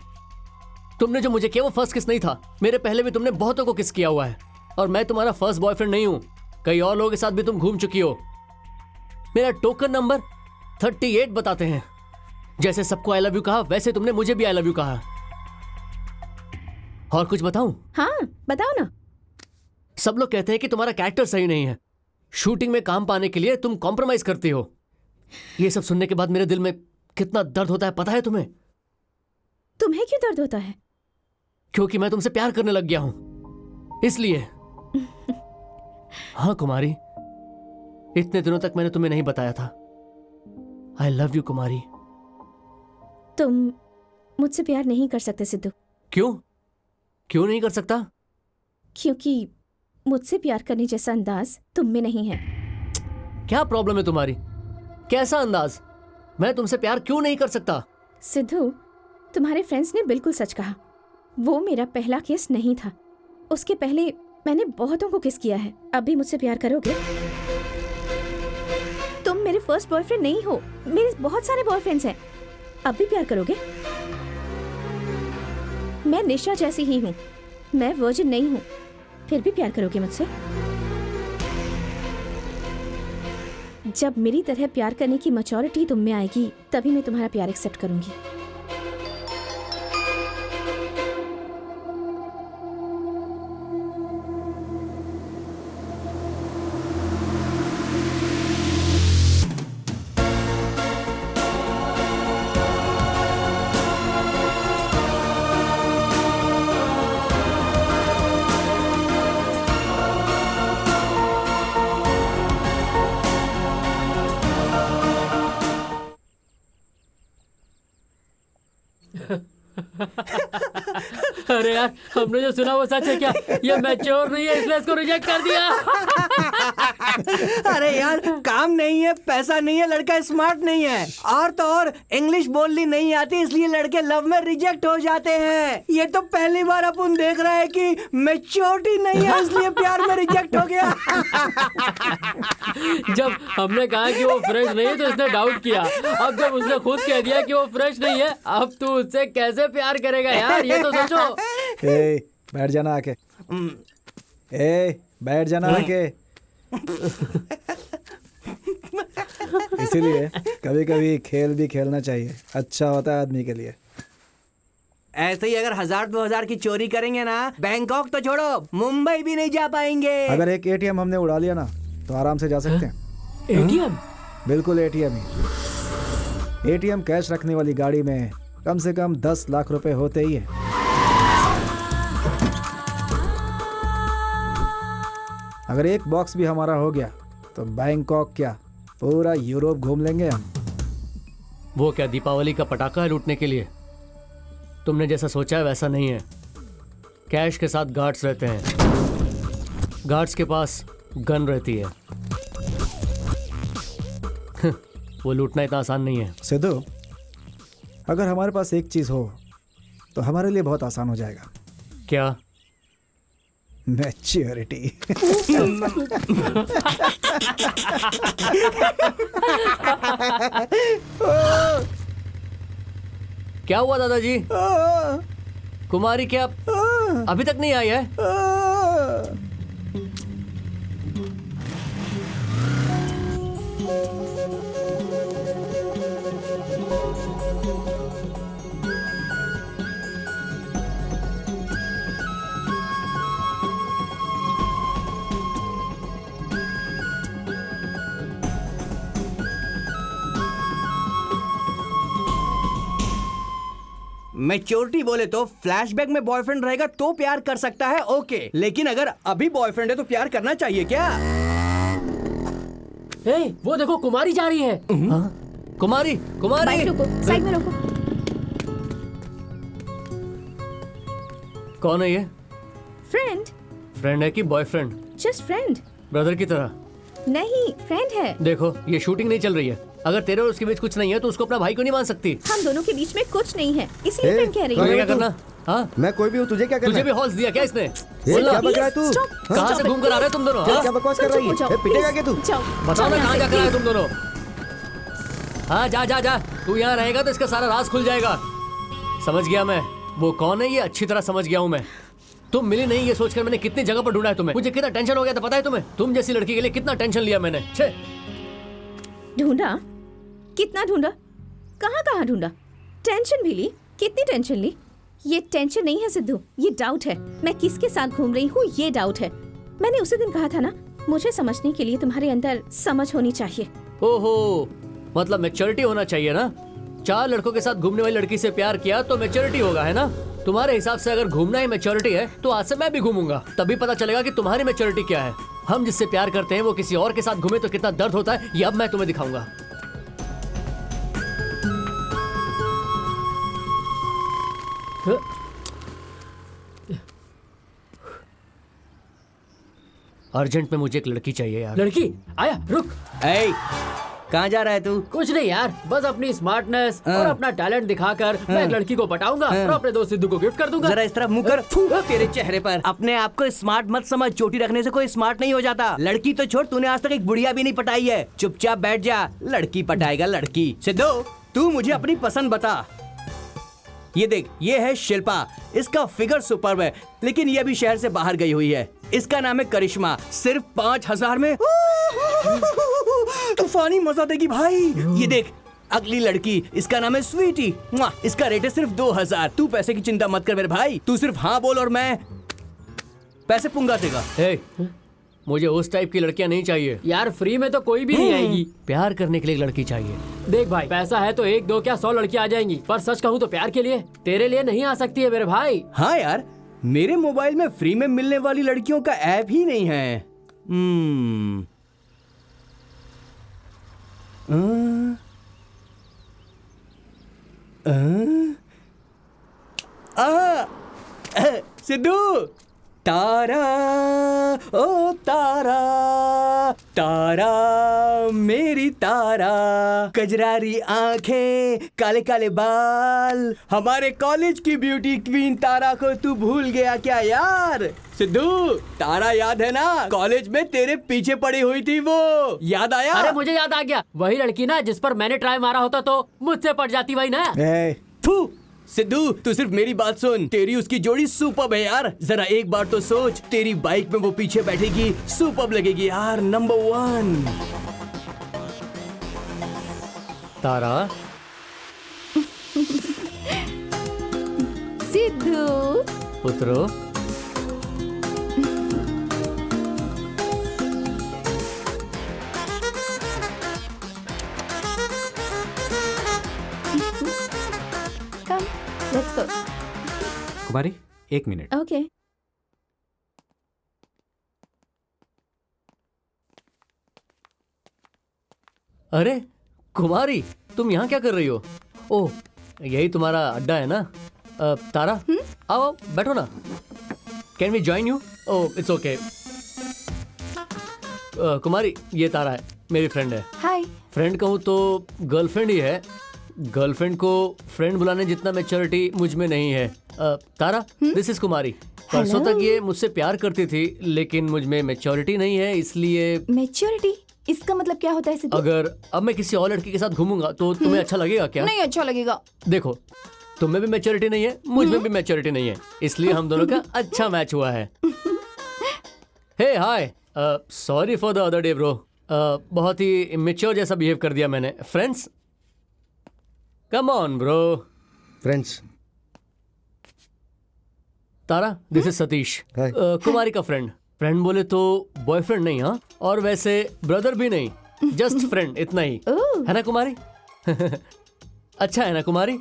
[SPEAKER 6] तुमने जो मुझे किया वो फर्स्ट किस नहीं था। मेरे पहले भी तुमने बहुतों को किस किया हुआ है, और मैं तुम्हारा फर्स्ट बॉयफ्रेंड नहीं हूं। कई और लोगों के साथ भी तुम घूम चुकी हो। मेरा टोकन नंबर 38 बताते हैं। जैसे सबको आई लव यू कहा, वैसे तुमने मुझे भी आई लव यू कहा। और कुछ बताऊं?
[SPEAKER 1] हाँ बताओ ना।
[SPEAKER 6] सब लोग कहते हैं कि तुम्हारा कैरेक्टर सही नहीं है। शूटिंग में काम पाने के लिए तुम कॉम्प्रोमाइज करती हो। ये सब सुनने के बाद मेरे दिल में कितना दर्द होता है पता है तुम्हें?
[SPEAKER 1] तुम्हें क्यों दर्द होता है?
[SPEAKER 6] क्योंकि मैं तुमसे प्यार करने लग गया हूं, इसलिए। हाँ कुमारी, इतने दिनों तक मैंने तुम्हें नहीं बताया था। आई लव यू कुमारी।
[SPEAKER 1] तुम मुझसे प्यार नहीं कर सकते सिद्धू।
[SPEAKER 6] क्यों? क्यों नहीं कर सकता?
[SPEAKER 1] क्योंकि मुझसे प्यार करने जैसा अंदाज तुम में नहीं है।
[SPEAKER 6] क्या प्रॉब्लम है तुम्हारी? कैसा अंदाज? मैं तुमसे प्यार क्यों नहीं कर सकता?
[SPEAKER 1] सिद्धू, तुम्हारे फ्रेंड्स ने बिल्कुल सच कहा। वो मेरा पहला किस नहीं था। उसके पहले मैंने बहुतों को किस किया है। अब भी मुझसे प्यार करोगे? तुम मेरे फर्स्ट बॉयफ्रेंड नहीं हो, मेरे बहुत सारे बॉयफ्रेंड्स हैं। अब भी प्यार करोगे? मैं निशा जैसी ही हूँ, मैं वर्जिन नहीं हूँ, फिर भी प्यार करोगे मुझसे? जब मेरी तरह प्यार करने की मैच्योरिटी तुम में आएगी, तभी मैं तुम्हारा प्यार एक्सेप्ट करूंगी।
[SPEAKER 11] अरे यार, हमने जो सुना वो सच है क्या? ये मैच्योर नहीं है, इसलिए इसको रिजेक्ट कर दिया।
[SPEAKER 4] अरे यार, काम नहीं है, पैसा नहीं है, लड़का स्मार्ट नहीं है, और तो और इंग्लिश बोलनी नहीं आती, इसलिए लड़के लव में रिजेक्ट हो जाते हैं। ये तो पहली बार अपन देख रहे हैं कि मैच्योरिटी नहीं है, इसलिए प्यार में रिजेक्ट हो गया।
[SPEAKER 11] जब हमने कहा कि वो फ्रेश नहीं है तो इसने डाउट किया। अब जब उसने खुद कह दिया कि वो फ्रेश नहीं है, अब तू उससे कैसे प्यार करेगा यार? ये तो सोचो।
[SPEAKER 5] बैठ जाना आके। बैठ जाना आके। इसीलिए कभी कभी खेल भी खेलना चाहिए, अच्छा होता है आदमी के लिए।
[SPEAKER 4] ऐसे ही अगर 1000-2000 की चोरी करेंगे ना, बैंकॉक तो छोड़ो, मुंबई भी नहीं जा पाएंगे।
[SPEAKER 5] अगर एक ATM हमने उड़ा लिया ना, तो आराम से जा सकते हैं।
[SPEAKER 11] ATM?
[SPEAKER 5] बिल्कुल ATM ही। ATM कैश रखने वाली गाड़ी में कम से कम 10 लाख रुपए होते ही है। अगर एक बॉक्स भी हमारा हो गया तो बैंकॉक क्या, पूरा यूरोप घूम लेंगे हम।
[SPEAKER 6] वो क्या दीपावली का पटाखा है लूटने के लिए? तुमने जैसा सोचा है वैसा नहीं है। कैश के साथ गार्ड्स रहते हैं, गार्ड्स के पास गन रहती है। वो लूटना इतना आसान नहीं है।
[SPEAKER 5] सिद्धू, अगर हमारे पास एक चीज हो तो हमारे लिए बहुत आसान हो जाएगा।
[SPEAKER 6] क्या?
[SPEAKER 5] मैच्योरिटी।
[SPEAKER 6] क्या हुआ दादाजी? कुमारी क्या अभी तक नहीं आई है?
[SPEAKER 4] मैच्योरिटी बोले तो फ्लैशबैक में बॉयफ्रेंड रहेगा तो प्यार कर सकता है, ओके, लेकिन अगर अभी बॉयफ्रेंड है तो प्यार करना चाहिए क्या?
[SPEAKER 11] वो देखो कुमारी जा रही है।
[SPEAKER 6] कुमारी कुमारी
[SPEAKER 1] बाइक रोको, साइड में रोको।
[SPEAKER 6] कौन है ये?
[SPEAKER 1] फ्रेंड,
[SPEAKER 6] फ्रेंड है कि बॉयफ्रेंड?
[SPEAKER 1] Just friend.
[SPEAKER 6] ब्रदर की तरह?
[SPEAKER 1] नहीं, फ्रेंड है।
[SPEAKER 6] देखो ये शूटिंग नहीं चल रही है, अगर तेरे और उसके बीच कुछ नहीं है तो उसको अपना भाई क्यों नहीं मान सकती?
[SPEAKER 1] हम दोनों के बीच में कुछ नहीं है, इसलिए
[SPEAKER 9] ए,
[SPEAKER 1] फ्रेंड कह रही
[SPEAKER 6] तुम्हें
[SPEAKER 1] हूँ।
[SPEAKER 6] क्या करना? हाँ,
[SPEAKER 9] मैं कोई भी हूँ, तुझे क्या करना
[SPEAKER 6] तुझे
[SPEAKER 9] है?
[SPEAKER 6] भी हॉल्स दिया क्या इसने?
[SPEAKER 9] क्या बक रहा है तू?
[SPEAKER 1] Stop,
[SPEAKER 6] कहाँ से घूम कर आ रहे हो तुम दोनों?
[SPEAKER 9] क्या
[SPEAKER 6] हाँ?
[SPEAKER 9] क्या बकवास कर रही है? ए, पिटेगा क्या तू?
[SPEAKER 6] बताओ ना कहाँ क्या कर रहे हो तुम दोनों? हाँ जा जा जा, तू यहाँ रहेगा तो इसका सारा राज खुल जाएगा। समझ गया मैं, वो कौन है ये अच्छी तरह समझ गया हूँ मैं। तुम मिली नहीं ये सोचकर मैंने कितनी जगह पर ढूंढा है तुम्हें। मुझे कितना टेंशन हो गया था पता है तुम्हें? तुम जैसी लड़की के लिए कितना टेंशन लिया मैंने। छे
[SPEAKER 1] ढूंढा? कितना ढूंढा? कहाँ कहाँ ढूंढा? टेंशन भी ली? कितनी टेंशन ली? ये टेंशन नहीं है सिद्धू, ये डाउट है। मैं किसके साथ घूम रही हूँ ये डाउट है। मैंने उसी दिन कहा था ना, मुझे समझने के लिए तुम्हारे अंदर समझ होनी चाहिए।
[SPEAKER 6] ओहो, मतलब मैच्योरिटी होना चाहिए ना। 4 लड़कों के साथ घूमने वाली लड़की से प्यार किया तो मैच्योरिटी होगा, है ना? तुम्हारे हिसाब से अगर घूमना ही मैच्योरिटी है तो आज से मैं भी घूमूंगा, तभी पता चलेगा कि तुम्हारी मैच्योरिटी क्या है। हम जिससे प्यार करते हैं वो किसी और के साथ घूमे तो कितना दर्द होता है, ये अब मैं तुम्हें दिखाऊंगा। अर्जेंट में मुझे एक लड़की चाहिए यार।
[SPEAKER 11] लड़की आया, रुक।
[SPEAKER 4] ए, कहाँ जा रहा है तू?
[SPEAKER 11] कुछ नहीं यार, बस अपनी स्मार्टनेस और अपना टैलेंट दिखाकर मैं एक लड़की को पटाऊंगा और अपने दोस्त सिद्धू को गिफ्ट कर दूंगा।
[SPEAKER 4] जरा इस तरफ मुंह कर। फू, तेरे चेहरे पर। अपने आप को स्मार्ट मत समझ, चोटी रखने से कोई स्मार्ट नहीं हो जाता। लड़की तो छोड़, तूने आज तक एक बुढ़िया भी नहीं पटाई है। चुपचाप बैठ जा, लड़की पटाएगा लड़की। सिद्धू, तू मुझे अपनी पसंद बता। ये देख, ये है शिल्पा। इसका फिगर सुपर्ब है, लेकिन ये अभी शहर से बाहर गई हुई है। इसका नाम है करिश्मा। सिर्फ 5,000 में तूफानी मजा देगी भाई। ये देख, अगली लड़की, इसका नाम है स्वीटी। इसका रेट है सिर्फ 2,000। तू पैसे की चिंता मत कर मेरे भाई, तू सिर्फ हाँ बोल और मैं पैसे पुंगा देगा।
[SPEAKER 6] हे, मुझे उस टाइप की लड़कियां नहीं चाहिए
[SPEAKER 11] यार फ्री में तो कोई भी नहीं आएगी।
[SPEAKER 6] प्यार करने के लिए एक लड़की चाहिए।
[SPEAKER 11] देख भाई, पैसा है तो 1 2 क्या 100 लड़कियां आ जाएंगी, पर सच कहूँ तो प्यार के लिए तेरे लिए नहीं आ सकती है मेरे भाई।
[SPEAKER 4] हाँ यार, मेरे मोबाइल में फ्री में मिलने वाली लड़कियों का ऐप ही नहीं है। सिद्धू, तारा ओ तारा, तारा मेरी तारा, कजरारी आंखें, काले काले बाल, हमारे कॉलेज की ब्यूटी क्वीन तारा को तू भूल गया क्या यार? सिद्धू, तारा याद है ना? कॉलेज में तेरे पीछे पड़ी हुई थी, वो याद आया?
[SPEAKER 11] अरे मुझे याद आ गया, वही लड़की ना जिस पर मैंने ट्राई मारा होता तो मुझसे पड़ जाती वही ना।
[SPEAKER 4] थू, सिद्धू तू सिर्फ मेरी बात सुन, तेरी उसकी जोड़ी सुपर्ब है यार। जरा एक बार तो सोच, तेरी बाइक में वो पीछे बैठेगी, सुपर्ब लगेगी यार, नंबर 1।
[SPEAKER 6] तारा,
[SPEAKER 1] सिद्धू,
[SPEAKER 6] उतरो।
[SPEAKER 1] Come, let's go.
[SPEAKER 7] Kumari 1 minute.
[SPEAKER 1] Okay.
[SPEAKER 6] अरे कुमारी, तुम यहाँ क्या कर रही हो? ओह, यही तुम्हारा अड्डा है ना? तारा, आओ बैठो ना। Can we join you? Oh it's okay. Kumari, ये तारा है, मेरी फ्रेंड है।
[SPEAKER 1] हाय।
[SPEAKER 6] फ्रेंड कहूँ तो गर्लफ्रेंड ही है। गर्लफ्रेंड को फ्रेंड बुलाने जितना मैच्योरिटी मुझ में नहीं है। तारा, दिस इज कुमारी। परसों तक ये मुझसे प्यार करती थी, लेकिन मुझ में मैच्योरिटी नहीं है, इसलिए।
[SPEAKER 8] मैच्योरिटी इसका मतलब क्या होता है सिद्धू?
[SPEAKER 6] अगर अब मैं किसी और लड़की के साथ घूमूंगा तो तुम्हें अच्छा लगेगा क्या?
[SPEAKER 8] नहीं अच्छा लगेगा।
[SPEAKER 6] देखो, तुम में भी मैच्योरिटी नहीं है, मुझ में भी मैच्योरिटी नहीं है, इसलिए हम दोनों का अच्छा मैच हुआ है। Hey hi, sorry for the other day bro. बहुत ही इमेच्योर जैसा बिहेव कर दिया मैंने। Friends, come on bro.
[SPEAKER 9] Friends.
[SPEAKER 6] Tara, this is Satish, Kumari का फ्रेंड। फ्रेंड बोले तो बॉयफ्रेंड नहीं, हाँ, और वैसे ब्रदर भी नहीं, जस्ट फ्रेंड, इतना ही है ना कुमारी? अच्छा है ना कुमारी?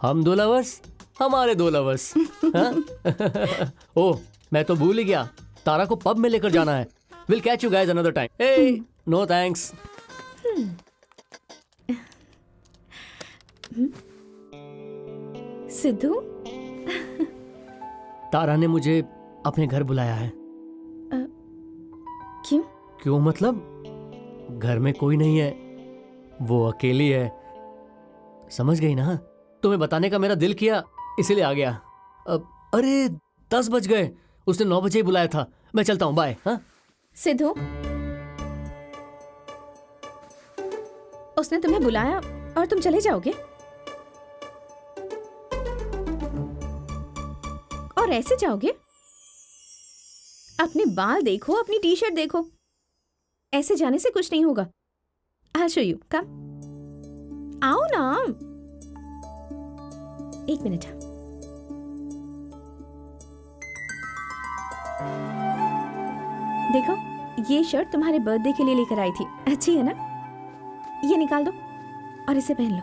[SPEAKER 6] हम 2 लवर्स, हमारे 2 लवर्स। ओह, मैं तो भूल ही गया, तारा को पब में लेकर जाना है। Will catch you guys another time. Hey, no thanks.
[SPEAKER 1] Sidhu,
[SPEAKER 6] Tara ने मुझे अपने घर बुलाया है।
[SPEAKER 1] क्यों?
[SPEAKER 6] क्यों मतलब घर में कोई नहीं है, वो अकेली है। समझ गई ना? तुम्हें बताने का मेरा दिल किया, इसीलिए आ गया। अरे 10 बज गए, उसने 9 बजे ही बुलाया था। मैं चलता हूँ, बाय। हाँ
[SPEAKER 1] सिद्धू, उसने तुम्हें बुलाया और तुम चले जाओगे? और ऐसे जाओगे? अपने बाल देखो, अपनी टी शर्ट देखो। ऐसे जाने से कुछ नहीं होगा। I'll show you. Come. आओ ना। 1 मिनट। देखो, ये शर्ट तुम्हारे बर्थडे के लिए लेकर आई थी। अच्छी है ना? ये निकाल दो और इसे पहन लो।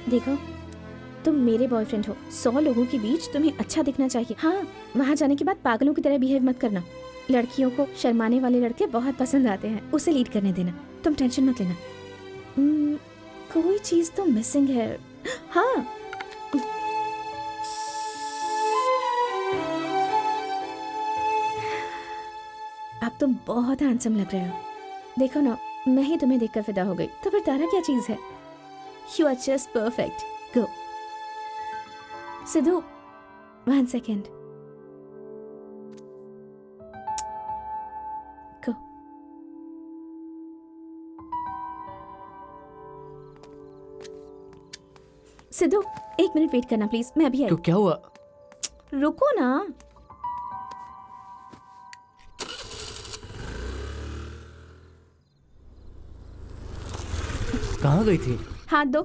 [SPEAKER 1] देखो, तुम मेरे बॉयफ्रेंड हो। 100 लोगों के बीच तुम्हें अच्छा दिखना चाहिए। हाँ, वहाँ जाने के बाद पागलों की तरह बिहेव मत करना। लड़कियों को शर्माने वाले लड़के बहुत पसंद आते हैं। उसे लीड करने देना, तुम टेंशन मत लेना। कोई चीज तो मिसिंग है। हाँ, अब तुम बहुत हैंडसम लग रहे हो। देखो ना, मैं ही तुम्हें देखकर फिदा हो गई, तो फिर तारा क्या चीज है? You are just perfect. Go. Sidhu, 1 second. Go. Sidhu, 1 minute wait करना प्लीज, मैं अभी आई।
[SPEAKER 6] क्यों, क्या हुआ?
[SPEAKER 1] रुको ना।
[SPEAKER 6] कहाँ गई थी?
[SPEAKER 1] हाथ दो।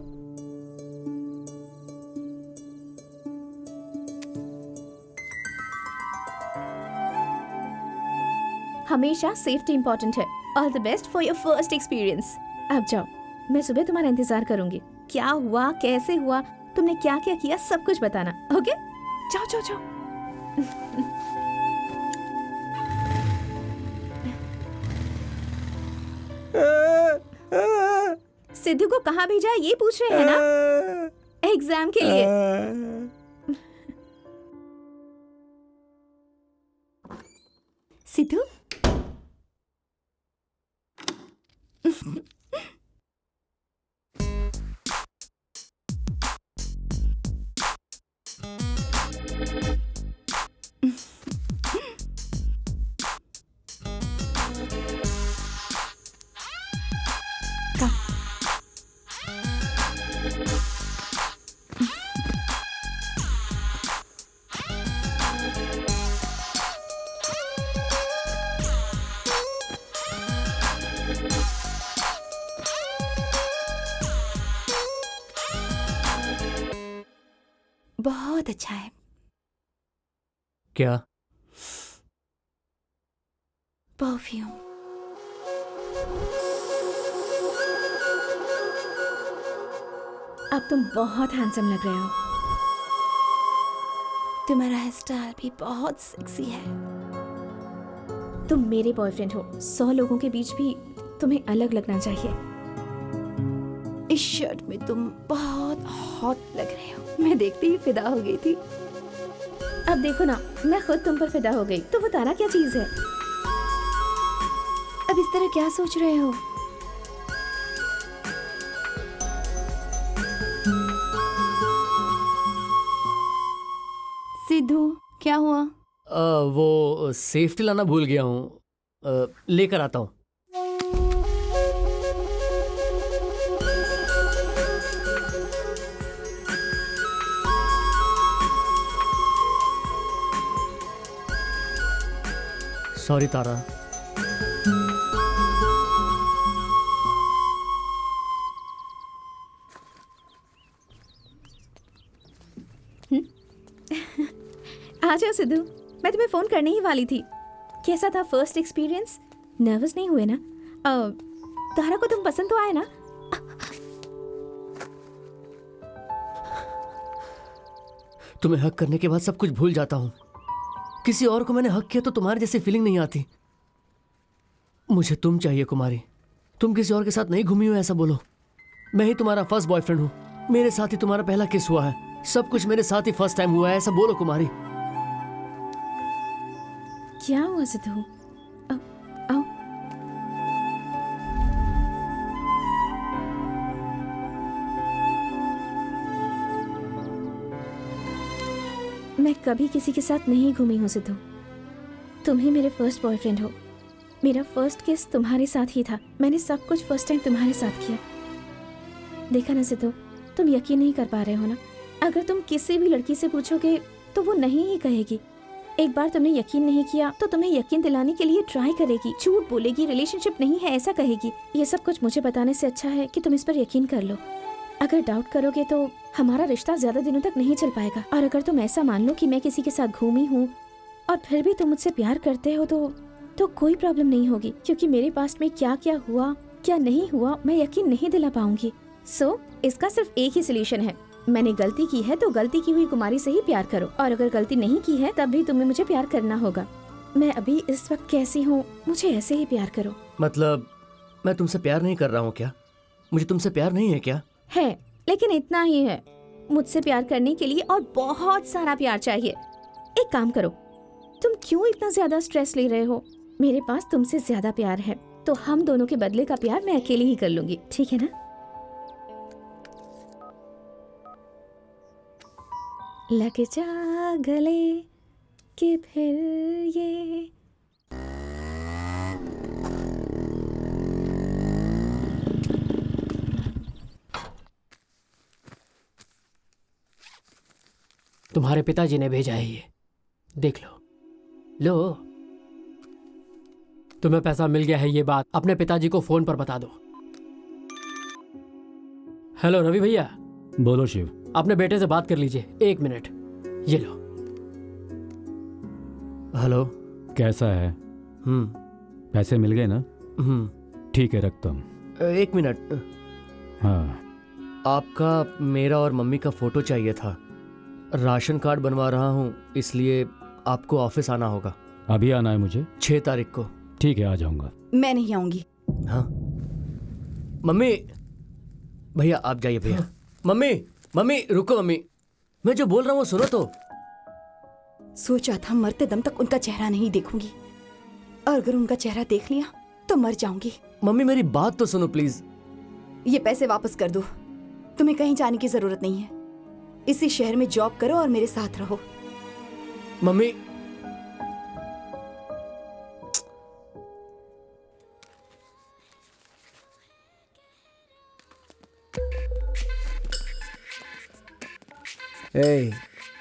[SPEAKER 1] हमेशा सेफ्टी इंपॉर्टेंट है। All the best for your first experience. अब जाओ, मैं सुबह तुम्हारा इंतजार करूंगी। क्या हुआ, कैसे हुआ, तुमने क्या क्या किया, सब कुछ बताना। ओके? जाओ जाओ जाओ। सिद्धू को कहाँ भेजा ये पूछ रहे हैं ना? एग्जाम के लिए। सिद्धू, बहुत अच्छा है।
[SPEAKER 6] क्या?
[SPEAKER 1] परफ्यूम। अब तुम बहुत हैंडसम लग रहे हो। तुम्हारा हेयर स्टाइल भी बहुत सेक्सी है। तुम मेरे बॉयफ्रेंड हो। 100 लोगों के बीच भी तुम्हें अलग लगना चाहिए। इस शर्ट में तुम बहुत हॉट लग रहे हो। मैं देखते ही फिदा हो गई थी। अब देखो ना, मैं खुद तुम पर फिदा हो गई, तो वो तारा क्या चीज है? अब इस तरह क्या सोच रहे हो? सिद्धू, क्या हुआ?
[SPEAKER 6] वो सेफ्टी लाना भूल गया हूँ, लेकर आता हूँ। सॉरी तारा।
[SPEAKER 1] आ जाओ सिद्धू, मैं तुम्हें फोन करने ही वाली थी। कैसा था फर्स्ट एक्सपीरियंस? नर्वस नहीं हुए ना? तारा को तुम पसंद तो आए ना?
[SPEAKER 6] तुम्हें हक करने के बाद सब कुछ भूल जाता हूँ। किसी और को मैंने हक किया तो तुम्हारी जैसी फीलिंग नहीं आती। मुझे तुम चाहिए कुमारी। तुम किसी और के साथ नहीं घूमी हो ऐसा बोलो। मैं ही तुम्हारा फर्स्ट बॉयफ्रेंड हूँ। मेरे साथ ही तुम्हारा पहला किस हुआ है। सब कुछ मेरे साथ ही फर्स्ट टाइम हुआ है ऐसा बोलो कुमारी।
[SPEAKER 1] क्या हुआ सिद्धू? आओ। मैं कभी किसी के साथ नहीं घूमी हूँ सिद्धू। तुम ही मेरे फर्स्ट बॉयफ्रेंड हो। मेरा फर्स्ट किस तुम्हारे साथ ही था। मैंने सब कुछ फर्स्ट टाइम तुम्हारे साथ किया। देखा ना सिद्धू, तुम यकीन नहीं कर पा रहे हो ना। अगर तुम किसी भी लड़की से पूछोगे तो वो नहीं ही कहेगी। एक बार तुमने यकीन नहीं किया तो तुम्हें यकीन दिलाने के लिए ट्राई करेगी, झूठ बोलेगी, रिलेशनशिप नहीं है ऐसा कहेगी। ये सब कुछ मुझे बताने से अच्छा है कि तुम इस पर यकीन कर लो। अगर डाउट करोगे तो हमारा रिश्ता ज्यादा दिनों तक नहीं चल पाएगा। और अगर तुम ऐसा मान लो कि मैं किसी के साथ घूमी हूँ और फिर भी तुम मुझसे प्यार करते हो तो कोई प्रॉब्लम नहीं होगी, क्योंकि मेरे पास्ट में क्या क्या हुआ क्या नहीं हुआ मैं यकीन नहीं दिला पाऊंगी। सो इसका सिर्फ एक ही सोल्यूशन है। मैंने गलती की है तो गलती की हुई कुमारी से ही प्यार करो, और अगर गलती नहीं की है तब भी तुम्हें मुझे प्यार करना होगा। मैं अभी इस वक्त कैसी हूँ, मुझे ऐसे ही प्यार करो।
[SPEAKER 6] मतलब मैं तुमसे प्यार नहीं कर रहा हूँ क्या? मुझे तुमसे प्यार नहीं है क्या?
[SPEAKER 1] है, लेकिन इतना ही है। मुझसे प्यार करने के लिए और बहुत सारा प्यार चाहिए। एक काम करो, तुम क्यों इतना ज्यादा स्ट्रेस ले रहे हो? मेरे पास तुमसे ज्यादा प्यार है तो हम दोनों के बदले का प्यार मैं अकेले ही कर लूंगी, ठीक है ना? लग जा गले कि फिर ये
[SPEAKER 11] तुम्हारे पिताजी ने भेजा है, ये देख लो। तुम्हें पैसा मिल गया है, ये बात अपने पिताजी को फोन पर बता दो। हेलो रवि भैया।
[SPEAKER 10] बोलो शिव।
[SPEAKER 11] अपने बेटे से बात कर लीजिए, 1 मिनट। ये लो।
[SPEAKER 6] हेलो।
[SPEAKER 10] कैसा है? पैसे मिल गए ना? ठीक है, रखता हूँ।
[SPEAKER 6] 1 मिनट।
[SPEAKER 10] हाँ।
[SPEAKER 6] आपका, मेरा और मम्मी का फोटो चाहिए था। राशन कार्ड बनवा रहा हूँ, इसलिए आपको ऑफिस आना होगा।
[SPEAKER 10] अभी आना है मुझे?
[SPEAKER 6] 6 तारीख को।
[SPEAKER 10] ठीक है, आ जाऊंगा।
[SPEAKER 8] मैं नहीं आऊंगी।
[SPEAKER 6] हाँ मम्मी। भैया आप जाइए भैया। मम्मी रुको। मम्मी मैं जो बोल रहा हूँ वो सुनो तो।
[SPEAKER 8] सोचा था मरते दम तक उनका चेहरा नहीं देखूंगी, और अगर उनका चेहरा देख लिया तो मर जाऊंगी।
[SPEAKER 6] मम्मी मेरी बात तो सुनो प्लीज।
[SPEAKER 8] ये पैसे वापस कर दो। तुम्हें कहीं जाने की जरूरत नहीं है। इसी शहर में जॉब करो और मेरे साथ रहो।
[SPEAKER 6] मम्मी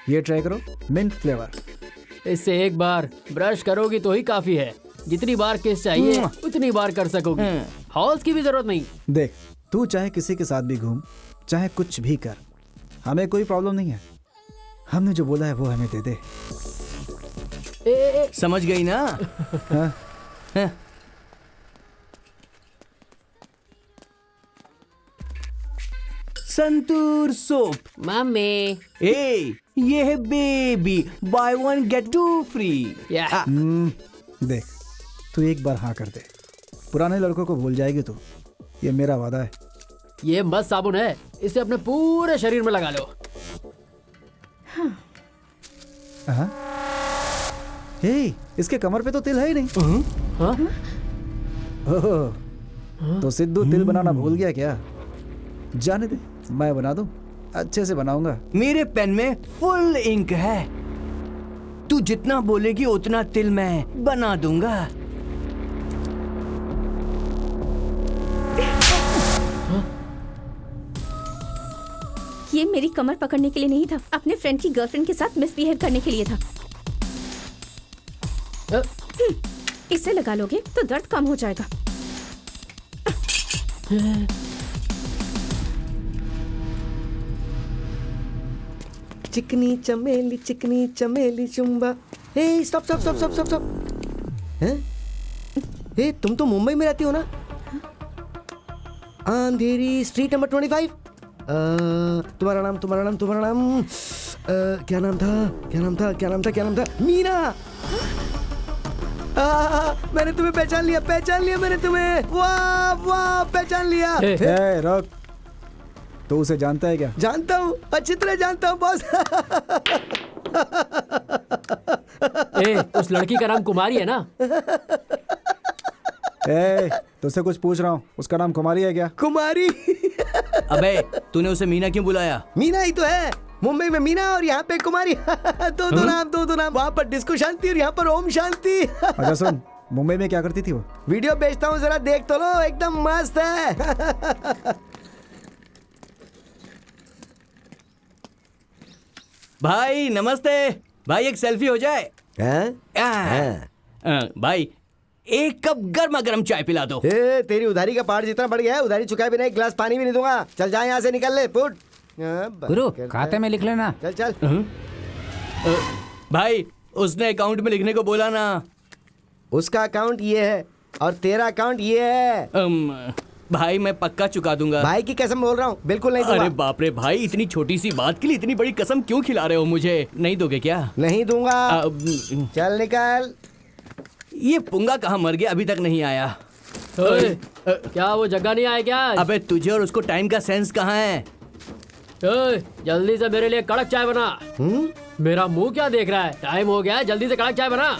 [SPEAKER 5] ये ट्राई करो, मिंट फ्लेवर।
[SPEAKER 11] इससे एक बार ब्रश करोगी तो ही काफी है। जितनी बार किस चाहिए उतनी बार कर सकोगी। हॉल्स की भी जरूरत नहीं।
[SPEAKER 5] देख, तू चाहे किसी के साथ भी घूम, चाहे कुछ भी कर, हमें कोई प्रॉब्लम नहीं है। हमने जो बोला है वो हमें दे दे।
[SPEAKER 4] समझ गई ना?
[SPEAKER 5] हाँ?
[SPEAKER 4] हाँ। संतूर सोप।
[SPEAKER 11] मम्मी
[SPEAKER 4] ये है बेबी, बाय 1 गेट 2 फ्री।
[SPEAKER 5] देख, तू एक बार हाँ कर दे, पुराने लड़कों को भूल जाएगी तू। ये मेरा वादा है।
[SPEAKER 11] ये मस्त साबुन है, इसे अपने पूरे शरीर में लगा लो।
[SPEAKER 5] हाँ? हे, इसके कमर पे तो तिल है ही नहीं। ओह, तो सिद्धू तिल बनाना भूल गया क्या? जाने दे, मैं बना दूं, अच्छे से बनाऊंगा।
[SPEAKER 4] मेरे पेन में फुल इंक है। तू जितना बोलेगी उतना तिल मैं बना दूंगा।
[SPEAKER 1] ये मेरी कमर पकड़ने के लिए नहीं था, अपने फ्रेंड की गर्लफ्रेंड के साथ मिसबिहेव करने के लिए था। इसे लगा लोगे तो दर्द कम हो जाएगा।
[SPEAKER 9] चिकनी चमेली चुम्बा। Hey stop stop stop stop stop stop. हैं? हे, तुम तो मुंबई में रहती हो ना? Andheri street number 25। तुम्हारा नाम क्या नाम था? मीना। मैंने तुम्हें पहचान लिया मैंने तुम्हें। वाह वाह, पहचान लिया।
[SPEAKER 5] ए, रोक। तू उसे जानता है क्या?
[SPEAKER 9] जानता हूँ, अच्छी तरह जानता हूँ बॉस।
[SPEAKER 11] उस लड़की का नाम कुमारी है ना?
[SPEAKER 5] तुझसे कुछ पूछ रहा हूँ, उसका नाम कुमारी है क्या?
[SPEAKER 9] कुमारी?
[SPEAKER 4] अबे तूने उसे मीना क्यों बुलाया?
[SPEAKER 9] मीना ही तो है। मुंबई में मीना और यहाँ पे कुमारी। दो नाम। वहाँ पर डिस्को शांति और यहाँ पर ओम शांति।
[SPEAKER 5] अच्छा सुन, मुंबई में क्या करती थी वो?
[SPEAKER 9] वीडियो भेजता हूँ, जरा देख तो लो, एकदम मस्त है।
[SPEAKER 4] भाई नमस्ते। भाई एक सेल्फी हो जाए। भाई एक कप गर्मा गर्म चाय पिला दो।
[SPEAKER 9] तेरी उधारी का पहाड़ जितना बढ़ गया है, उधारी चुकाए बिना एक गिलास पानी भी नहीं दूंगा। चल जा यहाँ से, निकल ले पुट।
[SPEAKER 10] गुरु खाते में लिख लेना।
[SPEAKER 9] चल।
[SPEAKER 4] भाई उसने अकाउंट में लिखने को बोला ना।
[SPEAKER 9] उसका अकाउंट ये है और तेरा अकाउंट ये है।
[SPEAKER 4] भाई मैं पक्का चुका दूंगा।
[SPEAKER 9] भाई की कसम बोल रहा हूँ, बिल्कुल नहीं दूंगा।
[SPEAKER 4] अरे बाप रे भाई, इतनी छोटी सी बात के लिए इतनी बड़ी कसम क्यों खिला रहे हो मुझे? नहीं दोगे क्या?
[SPEAKER 9] नहीं दूंगा। चल निकल।
[SPEAKER 4] ये पुंगा कहाँ मर गया, अभी तक नहीं आया।
[SPEAKER 11] क्या वो जगह नहीं आया क्या?
[SPEAKER 4] अबे तुझे और उसको टाइम का सेंस कहाँ है?
[SPEAKER 11] जल्दी से मेरे लिए कड़क चाय बना। मेरा मुंह क्या देख रहा है? टाइम हो गया, जल्दी से कड़क चाय बना।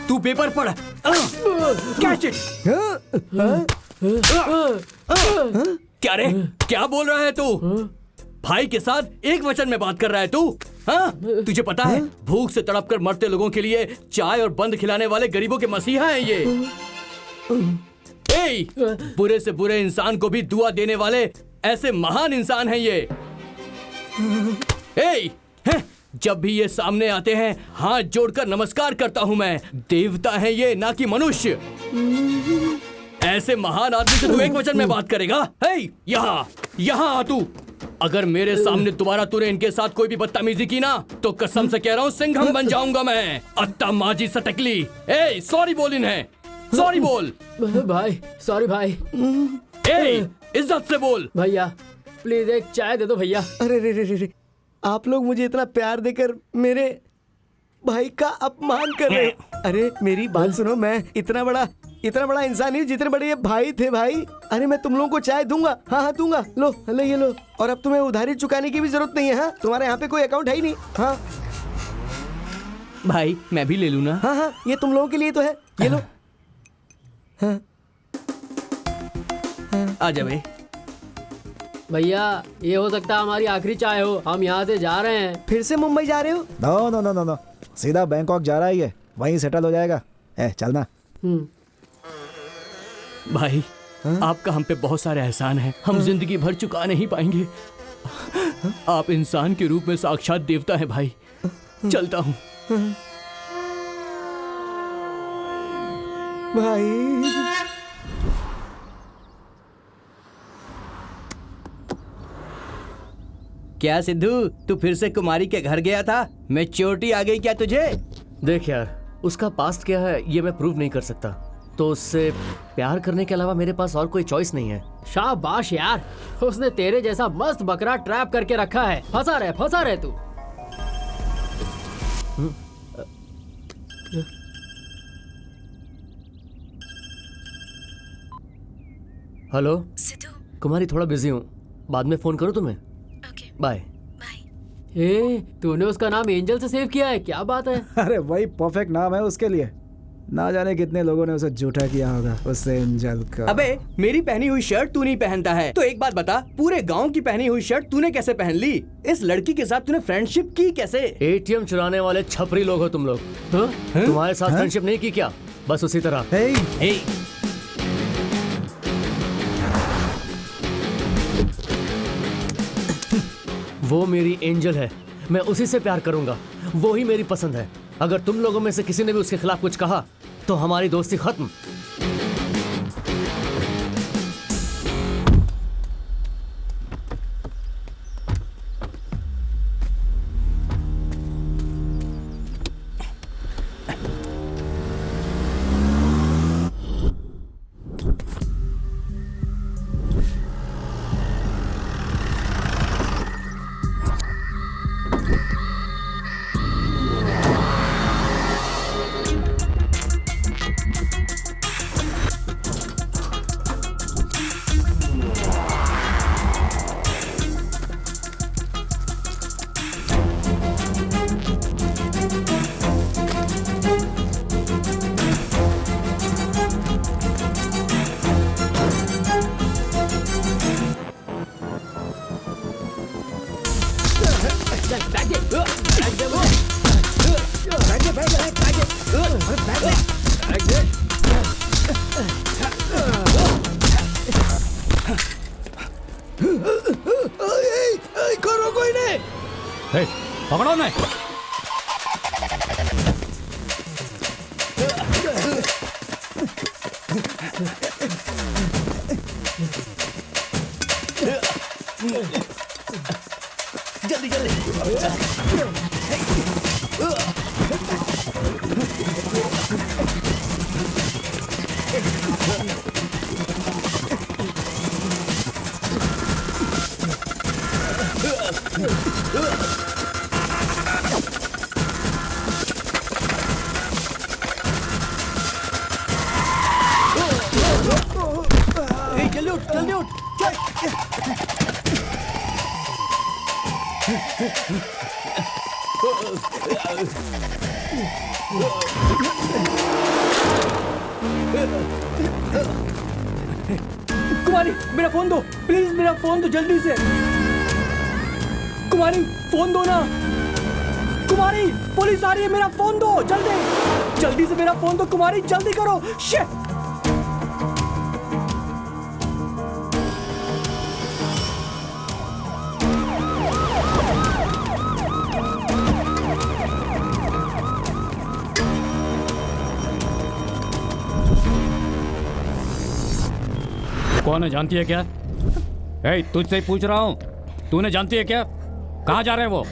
[SPEAKER 4] तू पेपर पढ़। Catch it. क्या रे, क्या बोल रहा है तू? भाई के साथ एक वचन में बात कर रहा है तू? हाँ? तुझे पता है भूख से तड़प कर मरते लोगों के लिए चाय और बंद खिलाने वाले गरीबों के मसीहा हैं ये। बुरे से बुरे इंसान को भी दुआ देने वाले ऐसे महान इंसान हैं ये। जब भी ये सामने आते हैं हाथ जोड़कर नमस्कार करता हूं मैं। देवता है ये, ना कि मनुष्य। ऐसे महान आदमी से तू एक वचन में बात करेगा? यहाँ आ तू। अगर मेरे सामने दोबारा तूने इनके साथ कोई भी बदतमीजी की ना, तो कसम से कह रहा हूँ सिंघम बन जाऊंगा मैं। अत्ता माजी सटकली। सॉरी बोल इन्हें, सॉरी बोल।
[SPEAKER 11] भाई सॉरी भाई।
[SPEAKER 4] इज्जत से बोल।
[SPEAKER 11] भैया प्लीज एक चाय दे दो भैया।
[SPEAKER 9] अरे रे, आप लोग मुझे इतना प्यार देकर मेरे भाई का अपमान कर रहे हैं। अरे मेरी बात सुनो, मैं इतना बड़ा इंसान नहीं जितने बड़े ये भाई थे भाई। अरे मैं तुम लोगों को चाय दूंगा। हाँ दूंगा। लो ये लो। और अब तुम्हें उधारी चुकाने की भी जरूरत नहीं है। हाँ, तुम्हारे यहाँ पे कोई अकाउंट है ही नहीं। हाँ
[SPEAKER 4] भाई मैं भी ले लूँ ना?
[SPEAKER 9] हाँ, ये तुम लोगों के लिए तो है, ये लो। हाँ।
[SPEAKER 4] आ जा भाई।
[SPEAKER 11] भैया ये हो सकता है हमारी आखिरी चाय हो, हम यहाँ से जा रहे हैं।
[SPEAKER 9] फिर से मुंबई जा रहे हो?
[SPEAKER 5] नो, सीधा बैंकॉक जा रहा है ये, वहीं सेटल हो जाएगा। चलना।
[SPEAKER 4] भाई आपका हम पे बहुत सारे एहसान है, हम जिंदगी भर चुका नहीं पाएंगे। आप इंसान के रूप में साक्षात देवता है भाई। चलता हूँ
[SPEAKER 9] भाई।
[SPEAKER 4] क्या सिद्धू, तू फिर से कुमारी के घर गया था? मैच्योरिटी आ गई क्या तुझे?
[SPEAKER 6] देख यार, उसका पास्ट क्या है ये मैं प्रूव नहीं कर सकता, तो उससे प्यार करने के अलावा मेरे पास और कोई चॉइस नहीं है।
[SPEAKER 11] शाबाश यार, उसने तेरे जैसा मस्त बकरा ट्रैप करके रखा है। फंसा रहे तू।
[SPEAKER 6] हेलो
[SPEAKER 1] सिद्धू।
[SPEAKER 6] कुमारी, थोड़ा बिजी हूँ, बाद में फोन करूँ तुम्हें?
[SPEAKER 1] Okay
[SPEAKER 6] bye.
[SPEAKER 11] तूने उसका नाम एंजल से सेव किया है, क्या बात है?
[SPEAKER 5] अरे वही परफेक्ट नाम है उसके लिए। ना जाने कितने लोगों ने उसे झूठा किया होगा उस एंजल का।
[SPEAKER 4] अबे मेरी पहनी हुई शर्ट तू नहीं पहनता है, तो एक बात बता, पूरे गांव की पहनी हुई शर्ट तूने कैसे पहन ली? इस लड़की के साथ तूने फ्रेंडशिप की कैसे?
[SPEAKER 6] एटीएम चुराने वाले छपरी लोग हो तुम लोग। तुम्हारे साथ फ्रेंडशिप नहीं की क्या? बस उसी तरह। वो मेरी एंजल है, मैं उसी से प्यार करूंगा, वो ही मेरी पसंद है। अगर तुम लोगों में से किसी ने भी उसके खिलाफ कुछ कहा तो हमारी दोस्ती खत्म।
[SPEAKER 10] हे, पकड़ो उन्हें।
[SPEAKER 4] जल्दी जल्दी। जल्दी उठ, जल्दी उठ, चल।
[SPEAKER 2] कुमारी मेरा फोन दो प्लीज, मेरा फोन दो जल्दी से। कुमारी फोन दो ना। कुमारी पुलिस आ रही है, मेरा फोन दो जल्दी, जल्दी से मेरा फोन दो कुमारी, जल्दी करो। शिट।
[SPEAKER 10] कौन है जानती है क्या? ए, तुझसे ही पूछ रहा हूँ, तूने जानती है क्या? कहाँ जा रहे हैं वो?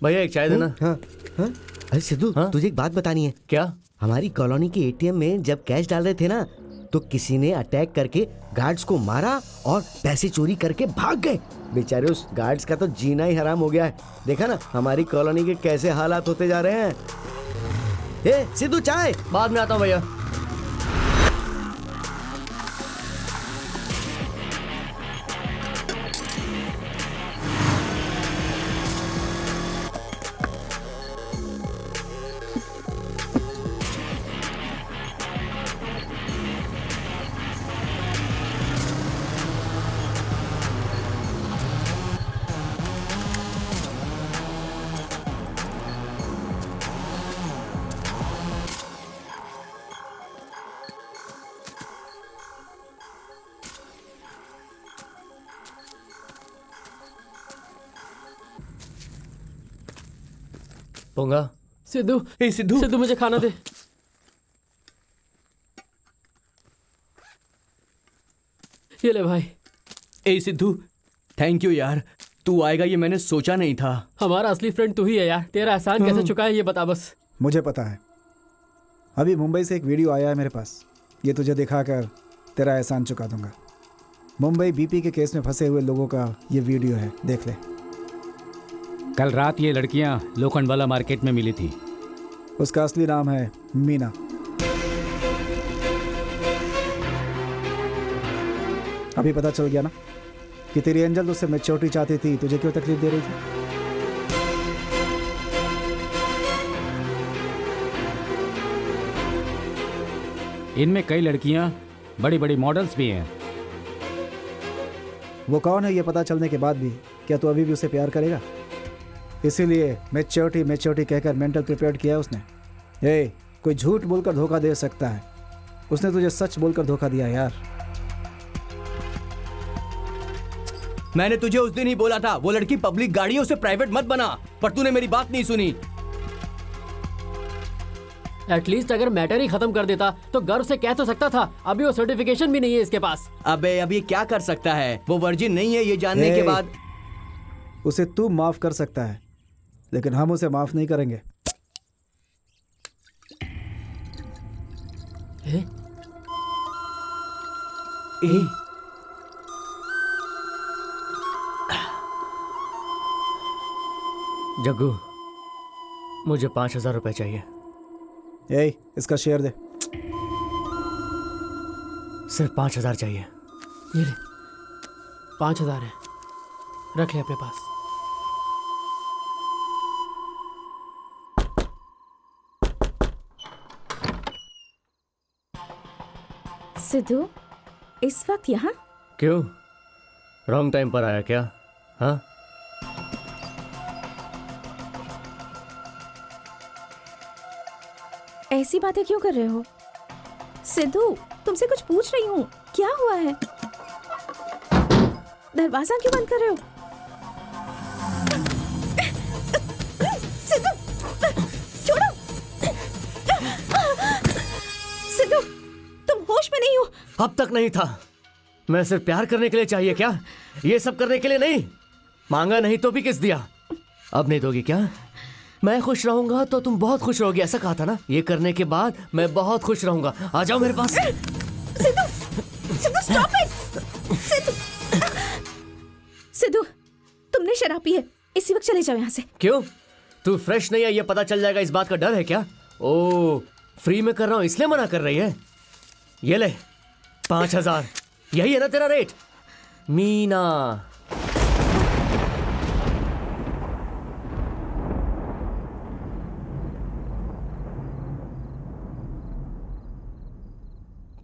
[SPEAKER 6] भैया एक चाय देना।
[SPEAKER 9] हाँ हाँ। अरे सिद्धू, तुझे एक बात बतानी है।
[SPEAKER 6] क्या?
[SPEAKER 9] हमारी कॉलोनी के एटीएम में जब कैश डाल रहे थे ना, तो किसी ने अटैक करके गार्ड्स को मारा और पैसे चोरी करके भाग गए। बेचारे उस गार्ड्स का तो जीना ही हराम हो गया है। देखा ना हमारी कॉलोनी के कैसे हालात होते जा रहे हैं। ए सिद्धू, चाय।
[SPEAKER 6] बाद में आता हूँ भैया। पोंगा।
[SPEAKER 11] सिद्धू,
[SPEAKER 2] सिद्धू,
[SPEAKER 11] सिद्धू मुझे खाना दे। ये ले भाई।
[SPEAKER 2] ए सिद्धू, थैंक यू यार, तू आएगा ये मैंने सोचा नहीं था।
[SPEAKER 11] हमारा असली फ्रेंड तू ही है यार, तेरा एहसान कैसे चुकाए ये बता बस।
[SPEAKER 5] मुझे पता है। अभी मुंबई से एक वीडियो आया है मेरे पास, ये तुझे दिखाकर तेरा एहसान चुका दूंगा। मुंबई बीपी के केस में फंसे हुए लोगों का ये वीडियो है, देख ले।
[SPEAKER 10] कल रात ये लड़कियां लोखंडवाला मार्केट में मिली थी।
[SPEAKER 5] उसका असली नाम है मीना। अभी पता चल गया ना कि तेरी एंजल तुझसे मैच्योरिटी चाहती थी, तुझे क्यों तकलीफ दे रही थी?
[SPEAKER 10] इनमें कई लड़कियां बड़ी बड़ी मॉडल्स भी हैं।
[SPEAKER 5] वो कौन है ये पता चलने के बाद भी क्या तू अभी भी उसे प्यार करेगा? इसीलिए मैच्योरिटी कहकर मेंटल प्रिपेयर किया है उसने। ए, कोई झूठ बोलकर धोखा दे सकता है, उसने तुझे सच बोलकर धोखा दिया यार।
[SPEAKER 4] मैंने तुझे उस दिन ही बोला था वो लड़की पब्लिक गाड़ियों से प्राइवेट मत बना, पर तूने मेरी बात नहीं सुनी।
[SPEAKER 11] एटलीस्ट अगर मैटर ही खत्म कर देता तो गर्व से कह तो सकता था। अभी वो सर्टिफिकेशन भी नहीं है इसके पास।
[SPEAKER 4] अबे अभी क्या कर सकता है, वो वर्जिन नहीं है ये जानने के बाद।
[SPEAKER 5] उसे तू माफ कर सकता है, लेकिन हम उसे माफ नहीं करेंगे।
[SPEAKER 6] जग्गू, मुझे 5,000 रुपए चाहिए।
[SPEAKER 5] इसका शेयर दे।
[SPEAKER 6] सिर्फ 5,000 चाहिए।
[SPEAKER 11] ये ले, 5,000 है, रख ले अपने पास।
[SPEAKER 1] सिद्धू, इस वक्त यहाँ?
[SPEAKER 6] क्यों, रॉन्ग टाइम पर आया क्या? हाँ,
[SPEAKER 1] ऐसी बातें क्यों कर रहे हो? सिद्धू, तुमसे कुछ पूछ रही हूँ, क्या हुआ है? दरवाजा क्यों बंद कर रहे हो? सिद्धू, छोड़ो। सिद्धू, तुम होश में नहीं हो?
[SPEAKER 6] अब तक नहीं था। मैं सिर्फ प्यार करने के लिए चाहिए क्या? ये सब करने के लिए नहीं। मांगा नहीं तो भी किस दिया। अब नहीं दोगी क्या? मैं खुश रहूंगा तो तुम बहुत खुश रहोगी, ऐसा कहा था ना। ये करने के बाद मैं बहुत खुश रहूंगा। आ जाओ मेरे पास।
[SPEAKER 1] Sidhu, Sidhu stop it. सिद्धू, सिद्धू, तुमने शराब पी है, इसी वक्त चले जाओ यहाँ से।
[SPEAKER 6] क्यों? तू फ्रेश नहीं है ये पता चल जाएगा, इस बात का डर है क्या? ओ, फ्री में कर रहा हूँ इसलिए मना कर रही है। ये ले 5,000, यही है ना तेरा रेट? मीना,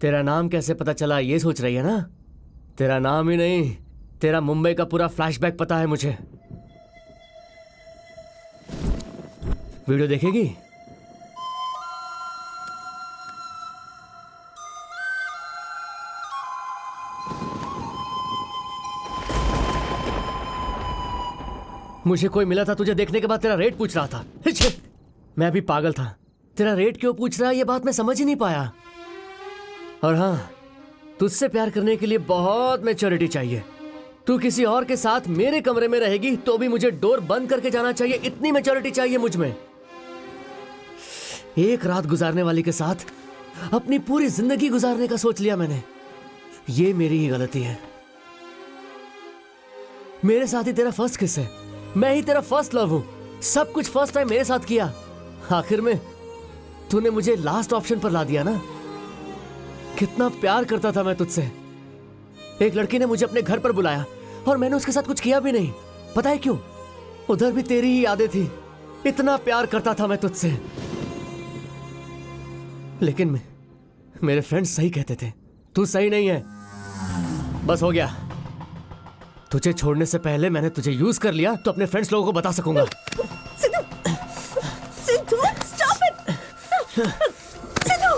[SPEAKER 6] तेरा नाम कैसे पता चला ये सोच रही है ना? तेरा नाम ही नहीं, तेरा मुंबई का पूरा फ्लैशबैक पता है मुझे। वीडियो देखेगी? मुझे कोई मिला था तुझे देखने के बाद, तेरा रेट पूछ रहा था। मैं भी पागल था। तेरा रेट क्यों पूछ रहा है ये बात मैं समझ ही नहीं पाया। और हाँ, तुझसे प्यार करने के लिए बहुत मैच्योरिटी चाहिए। तू किसी और के साथ मेरे कमरे में रहेगी तो भी मुझे डोर बंद करके जाना चाहिए, इतनी मैच्योरिटी चाहिए मुझ में। एक रात गुजारने वाली के साथ अपनी पूरी जिंदगी गुजारने का सोच लिया मैंने। ये मेरी ही गलती है। मेरे साथ ही तेरा फर्स्ट किस है, मैं ही तेरा फर्स्ट लव हूं। सब कुछ फर्स्ट टाइम मेरे साथ किया, आखिर में तूने मुझे लास्ट ऑप्शन पर ला दिया ना। कितना प्यार करता था मैं तुझसे। एक लड़की ने मुझे अपने घर पर बुलाया और मैंने उसके साथ कुछ किया भी नहीं। पता है क्यों? उधर भी तेरी ही यादें थी। इतना प्यार करता था मैं तुझसे। लेकिन मेरे फ्रेंड्स सही कहते थे, तू सही नहीं है। बस हो गया। तुझे छोड़ने से पहले मैंने तुझे यूज कर लिया तो अपने फ्रेंड्स लोगों को बता सकूंगा।
[SPEAKER 1] Sidhu, Sidhu stop it. सिद्धू,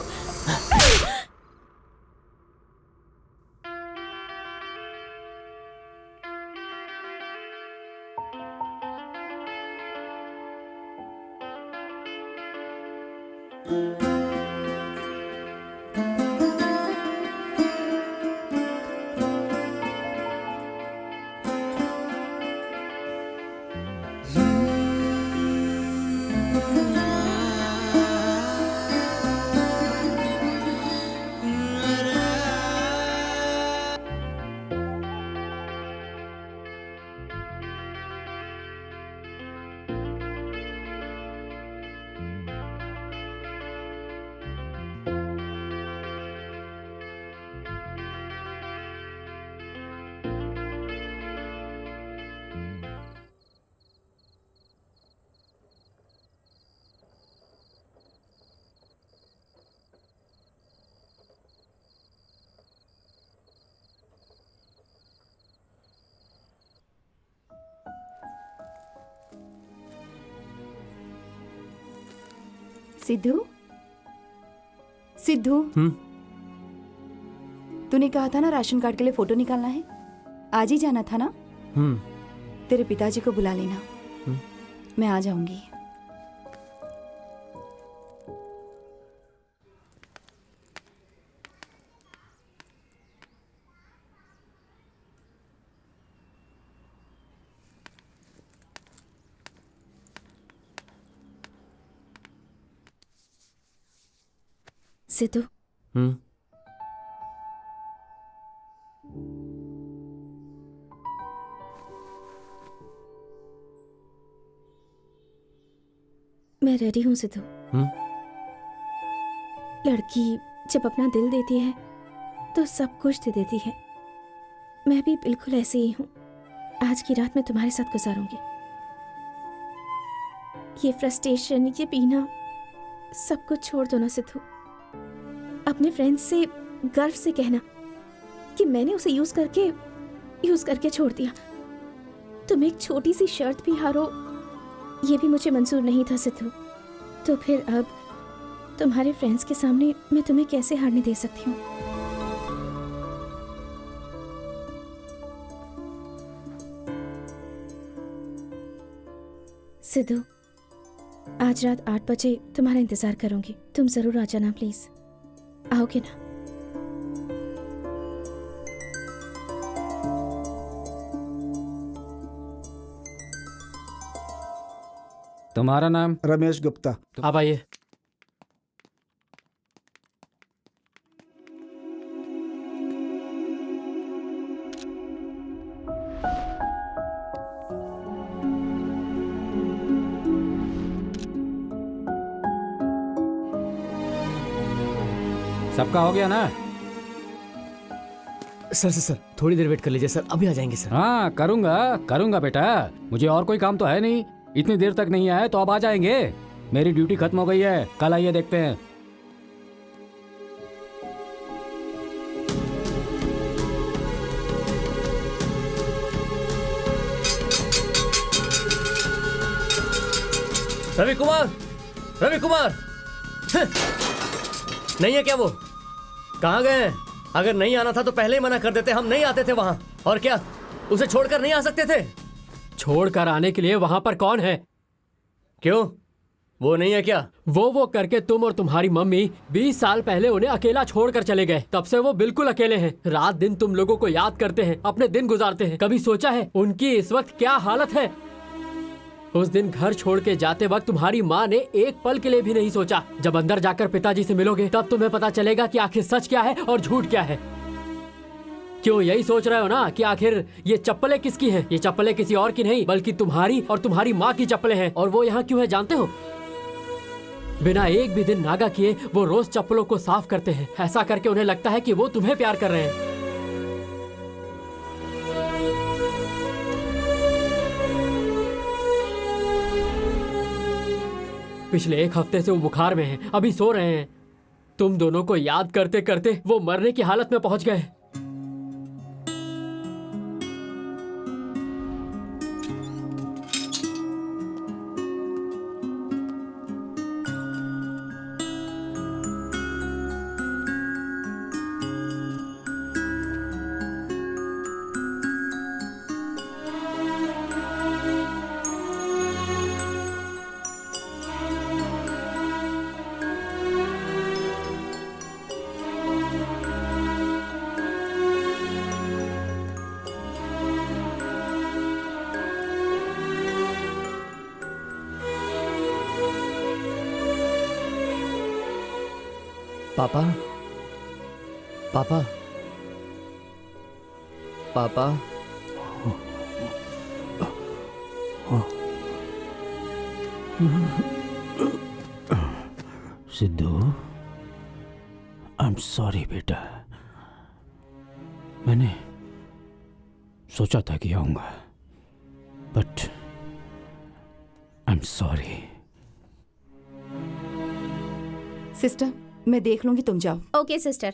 [SPEAKER 8] सिद्धू, सिद्धू, तूने कहा था ना राशन कार्ड के लिए फोटो निकालना है, आज ही जाना था ना? तेरे पिताजी को बुला लेना, मैं आ जाऊंगी।
[SPEAKER 1] सिद्धू, मैं रेडी हूँ सिद्धू। लड़की जब अपना दिल देती है तो सब कुछ दे देती है। मैं भी बिल्कुल ऐसे ही हूँ। आज की रात मैं तुम्हारे साथ गुजारूंगी। ये फ्रस्ट्रेशन, ये पीना, सब कुछ छोड़ दो ना सिद्धू। अपने फ्रेंड्स से गर्व से कहना कि मैंने उसे यूज करके छोड़ दिया। तुम एक छोटी सी शर्त भी हारो, ये भी मुझे मंजूर नहीं था सिद्धू। तो फिर अब तुम्हारे फ्रेंड्स के सामने मैं तुम्हें कैसे हारने दे सकती हूँ। सिद्धू, आज रात 8 बजे तुम्हारा इंतजार करूंगी। तुम जरूर आ जाना प्लीज। आओगे ना?
[SPEAKER 10] तुम्हारा नाम?
[SPEAKER 5] रमेश गुप्ता।
[SPEAKER 11] आप आइए।
[SPEAKER 10] सबका हो गया ना?
[SPEAKER 6] सर थोड़ी देर वेट कर लीजिए सर, अभी आ जाएंगे सर।
[SPEAKER 10] हाँ करूंगा बेटा, मुझे और कोई काम तो है नहीं। इतनी देर तक नहीं आए तो अब आ जाएंगे। मेरी ड्यूटी खत्म हो गई है, कल आइए देखते हैं।
[SPEAKER 6] रवि कुमार नहीं है क्या वो? कहाँ गए हैं? अगर नहीं आना था तो पहले ही मना कर देते, हम नहीं आते थे वहां। और क्या उसे छोड़कर नहीं आ सकते थे?
[SPEAKER 11] छोड़कर आने के लिए वहां पर कौन है?
[SPEAKER 6] क्यों, वो नहीं है क्या?
[SPEAKER 11] वो करके तुम और तुम्हारी मम्मी 20 साल पहले उन्हें अकेला छोड़कर चले गए। तब से वो बिल्कुल अकेले हैं। रात दिन तुम लोगों को याद करते हैं, अपने दिन गुजारते हैं। कभी सोचा है उनकी इस वक्त क्या हालत है? उस दिन घर छोड़ के जाते वक्त तुम्हारी माँ ने एक पल के लिए भी नहीं सोचा। जब अंदर जाकर पिताजी से मिलोगे तब तुम्हें पता चलेगा कि आखिर सच क्या है और झूठ क्या है। क्यों यही सोच रहे हो ना कि आखिर ये चप्पलें किसकी हैं? ये चप्पलें किसी और की नहीं बल्कि तुम्हारी और तुम्हारी माँ की चप्पलें हैं। और वो यहाँ क्यों है जानते हो? बिना एक भी दिन नागा किए वो रोज चप्पलों को साफ करते हैं। ऐसा करके उन्हें लगता है कि वो तुम्हें प्यार कर रहे हैं। पिछले 1 हफ्ते से वो बुखार में हैं, अभी सो रहे हैं। तुम दोनों को याद करते करते वो मरने की हालत में पहुंच गए।
[SPEAKER 6] पापा पापा पापा
[SPEAKER 10] सिद्धू, आई एम सॉरी बेटा। मैंने सोचा था कि आऊंगा, but I am sorry.
[SPEAKER 8] Sister, मैं देख लूंगी, तुम जाओ।
[SPEAKER 1] Okay sister.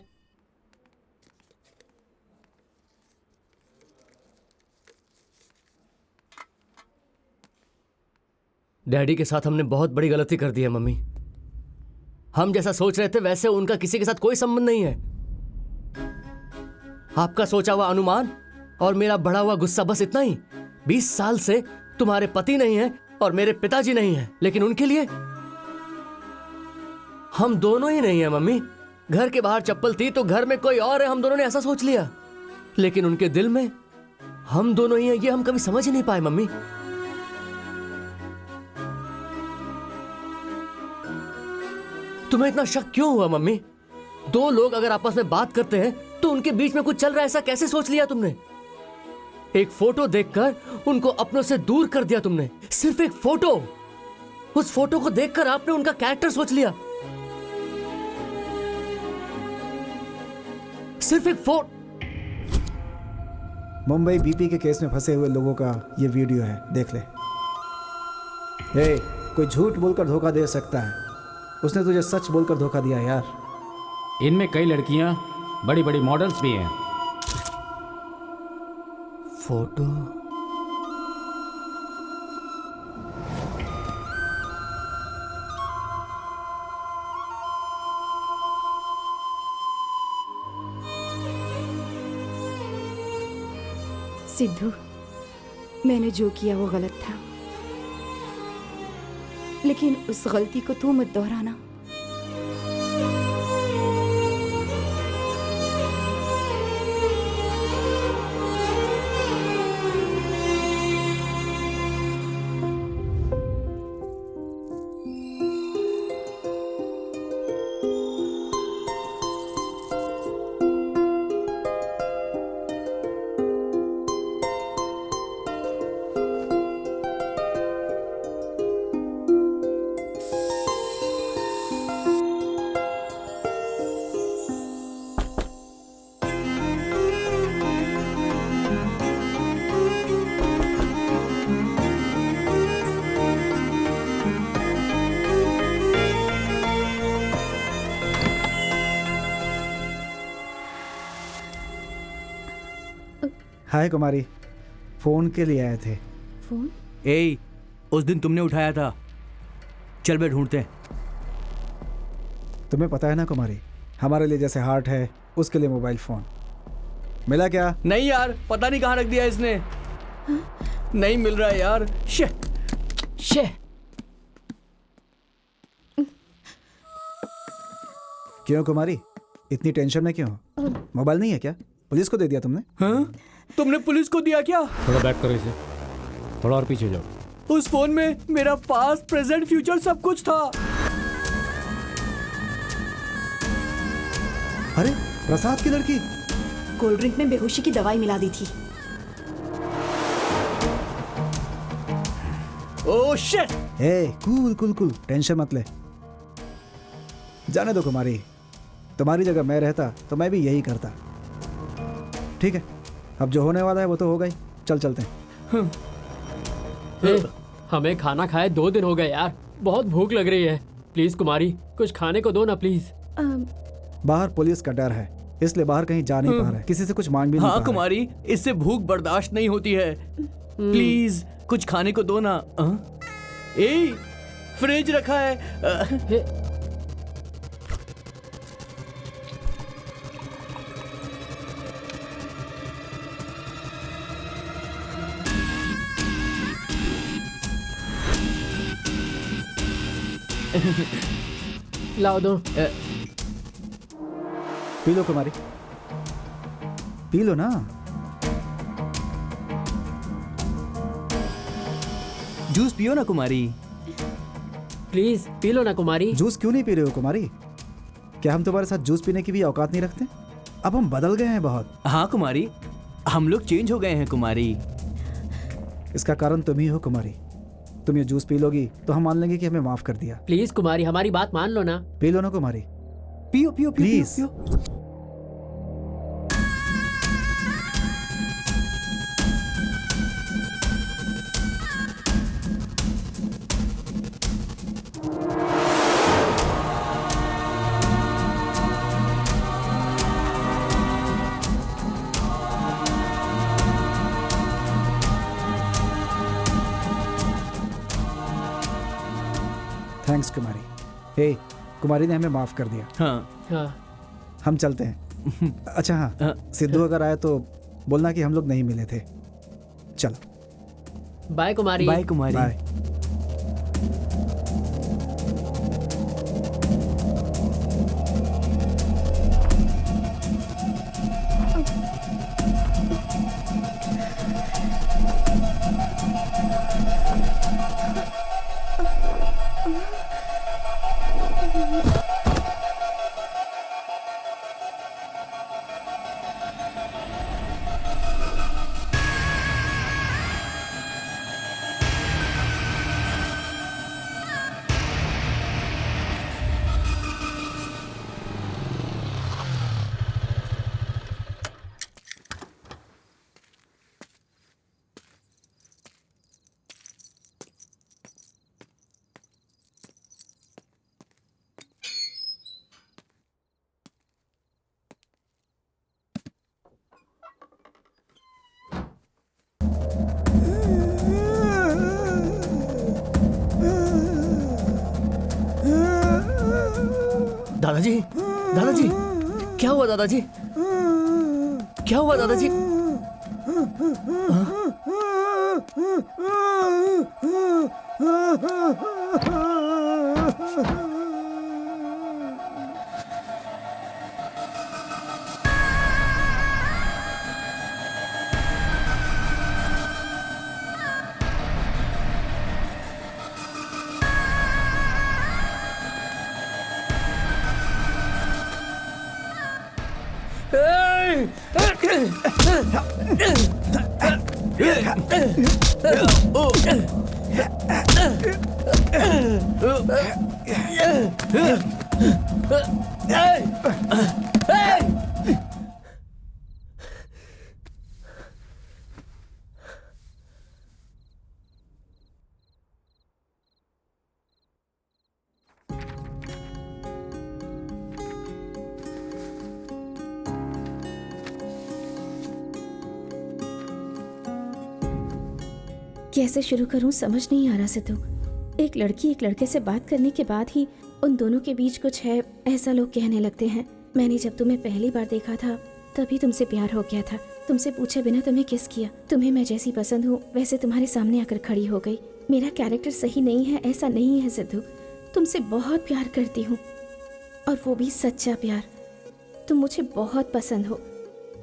[SPEAKER 6] डैडी के साथ हमने बहुत बड़ी गलती कर दी है मम्मी। हम जैसा सोच रहे थे वैसे उनका किसी के साथ कोई संबंध नहीं है। आपका सोचा हुआ अनुमान और मेरा बढ़ा हुआ गुस्सा, बस इतना ही। 20 साल से तुम्हारे पति नहीं है और मेरे पिताजी नहीं है, लेकिन उनके लिए हम दोनों ही नहीं है मम्मी। घर के बाहर चप्पल थी तो घर में कोई और है, हम दोनों ने ऐसा सोच लिया। लेकिन उनके दिल में हम दोनों ही हैं, ये हम कभी समझ ही नहीं पाए मम्मी। तुम्हें इतना शक क्यों हुआ मम्मी? 2 लोग अगर आपस में बात करते हैं तो उनके बीच में कुछ चल रहा है, ऐसा कैसे सोच लिया तुमने? एक फोटो देखकर उनको अपनों से दूर कर दिया तुमने। सिर्फ एक फोटो, उस फोटो को देखकर आपने उनका कैरेक्टर सोच लिया। सिर्फ एक
[SPEAKER 5] मुंबई बीपी के केस में फंसे हुए लोगों का ये वीडियो है, देख ले। कोई झूठ बोलकर धोखा दे सकता है, उसने तुझे सच बोलकर धोखा दिया यार।
[SPEAKER 10] इनमें कई लड़कियां बड़ी बड़ी मॉडल्स भी हैं।
[SPEAKER 6] फोटो
[SPEAKER 8] सिद्धू, मैंने जो किया वो गलत था, लेकिन उस गलती को तू मत दोहराना।
[SPEAKER 5] हाय कुमारी, फोन के लिए आए थे।
[SPEAKER 1] फोन?
[SPEAKER 4] ए, उस दिन तुमने उठाया था। चल बे ढूंढते हैं।
[SPEAKER 5] तुम्हें पता है ना कुमारी, हमारे लिए जैसे हार्ट है उसके लिए मोबाइल फोन। मिला क्या?
[SPEAKER 4] नहीं यार, पता नहीं कहाँ रख दिया इसने। नहीं मिल रहा है यार। शे शे।
[SPEAKER 5] क्यों कुमारी, इतनी टेंशन में क्यों? मोबाइल नहीं है क्या? पुलिस को दे दिया तुमने?
[SPEAKER 4] हाँ? तुमने पुलिस को दिया क्या?
[SPEAKER 10] थोड़ा बैक करो इसे, थोड़ा और पीछे जाओ।
[SPEAKER 4] उस फोन में मेरा पास्ट, प्रेजेंट, फ्यूचर सब कुछ था।
[SPEAKER 5] अरे प्रसाद की लड़की।
[SPEAKER 8] कोल्ड ड्रिंक में बेहोशी की दवाई मिला दी थी।
[SPEAKER 4] Oh shit.
[SPEAKER 5] Cool cool cool, tension मत ले। जाने दो कुमारी, तुम्हारी जगह मैं रहता तो मैं भी यही करता। ठीक है, अब जो होने वाला है वो तो होगा ही। चल चलते हैं।
[SPEAKER 11] हमें खाना खाए 2 दिन हो गए यार, बहुत भूख लग रही है। प्लीज कुमारी, कुछ खाने को दो ना प्लीज।
[SPEAKER 5] बाहर पुलिस का डर है, इसलिए बाहर कहीं जा नहीं पा रहे, किसी से कुछ मांग भी नहीं पा
[SPEAKER 4] हाँ
[SPEAKER 5] रहे।
[SPEAKER 4] कुमारी, इससे भूख बर्दाश्त नहीं होती है। प्लीज कुछ खाने को दो ना। ए, फ्रिज रखा है।
[SPEAKER 11] लाओ दो।
[SPEAKER 5] पी लो कुमारी, पी लो ना।
[SPEAKER 4] जूस पियो ना कुमारी।
[SPEAKER 11] प्लीज पी लो ना कुमारी।
[SPEAKER 5] जूस क्यों नहीं पी रहे हो कुमारी? क्या हम तुम्हारे साथ जूस पीने की भी औकात नहीं रखते? अब हम बदल गए हैं बहुत।
[SPEAKER 4] हाँ कुमारी, हम लोग चेंज हो गए हैं कुमारी।
[SPEAKER 5] इसका कारण तुम ही हो कुमारी। तुम ये जूस पी लोगी तो हम मान लेंगे कि हमें माफ कर दिया।
[SPEAKER 11] प्लीज कुमारी, हमारी बात मान लो ना।
[SPEAKER 5] पी लो ना कुमारी,
[SPEAKER 4] पियो पियो
[SPEAKER 5] प्लीज।
[SPEAKER 4] पियो, पियो।
[SPEAKER 5] थैंक्स कुमारी। हे, कुमारी ने हमें माफ कर दिया।
[SPEAKER 4] हाँ
[SPEAKER 11] हाँ।
[SPEAKER 5] हम चलते हैं। अच्छा हाँ, सिद्धू अगर आए तो बोलना कि हम लोग नहीं मिले थे। चलो
[SPEAKER 11] बाय कुमारी।
[SPEAKER 4] बाय कुमारी।
[SPEAKER 5] बाय।
[SPEAKER 4] दादाजी, दादाजी, क्या हुआ दादाजी? क्या हुआ दादाजी?
[SPEAKER 1] कैसे शुरू करूं समझ नहीं आ रहा सिद्धू। एक लड़की एक लड़के से बात करने के बाद ही उन दोनों के बीच कुछ है ऐसा लोग कहने लगते हैं। मैंने जब तुम्हें पहली बार देखा था तभी तुमसे प्यार हो गया था। तुमसे पूछे बिना तुम्हें किस किया। तुम्हें मैं जैसी पसंद हूँ वैसे तुम्हारे सामने आकर खड़ी हो गई। मेरा कैरेक्टर सही नहीं है ऐसा नहीं है सिद्धू, तुमसे बहुत प्यार करती हूँ और वो भी सच्चा प्यार। तुम मुझे बहुत पसंद हो,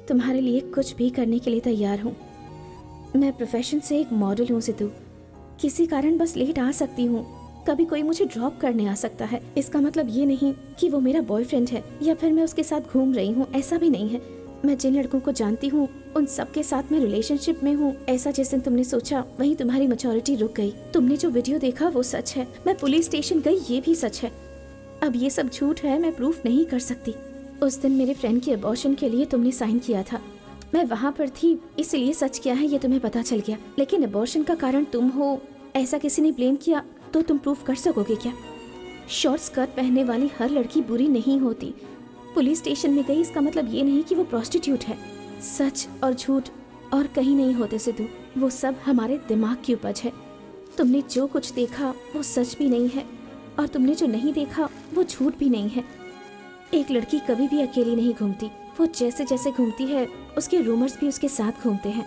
[SPEAKER 1] तुम्हारे लिए कुछ भी करने के लिए तैयार हूँ। मैं प्रोफेशन से एक मॉडल हूँ सिद्धू, किसी कारण बस लेट आ सकती हूँ। कभी कोई मुझे ड्रॉप करने आ सकता है। इसका मतलब ये नहीं कि वो मेरा बॉयफ्रेंड है या फिर मैं उसके साथ घूम रही हूँ, ऐसा भी नहीं है। मैं जिन लड़कों को जानती हूँ उन सब के साथ मैं रिलेशनशिप में हूँ। ऐसा जिस दिन तुमने सोचा वहीं तुम्हारी मैच्योरिटी रुक गई। तुमने जो वीडियो देखा वो सच है, मैं पुलिस स्टेशन गई ये भी सच है। अब ये सब झूठ है, मैं प्रूफ नहीं कर सकती। उस दिन मेरे फ्रेंड के अबॉर्शन के लिए तुमने साइन किया था, मैं वहाँ पर थी इसलिए सच क्या है ये तुम्हें पता चल गया। लेकिन अबॉर्शन का कारण तुम हो ऐसा किसी ने ब्लेम किया तो तुम प्रूफ कर सकोगे क्या? शॉर्ट स्कर्ट पहनने वाली हर लड़की बुरी नहीं होती। पुलिस स्टेशन में गई इसका मतलब ये नहीं कि वो प्रोस्टिट्यूट है। सच और झूठ और कहीं नहीं होते सिद्धू, वो सब हमारे दिमाग की उपज है। तुमने जो कुछ देखा वो सच भी नहीं है और तुमने जो नहीं देखा वो झूठ भी नहीं है। एक लड़की कभी भी अकेली नहीं घूमती, वो जैसे जैसे घूमती है उसके रूमर्स भी उसके साथ घूमते हैं।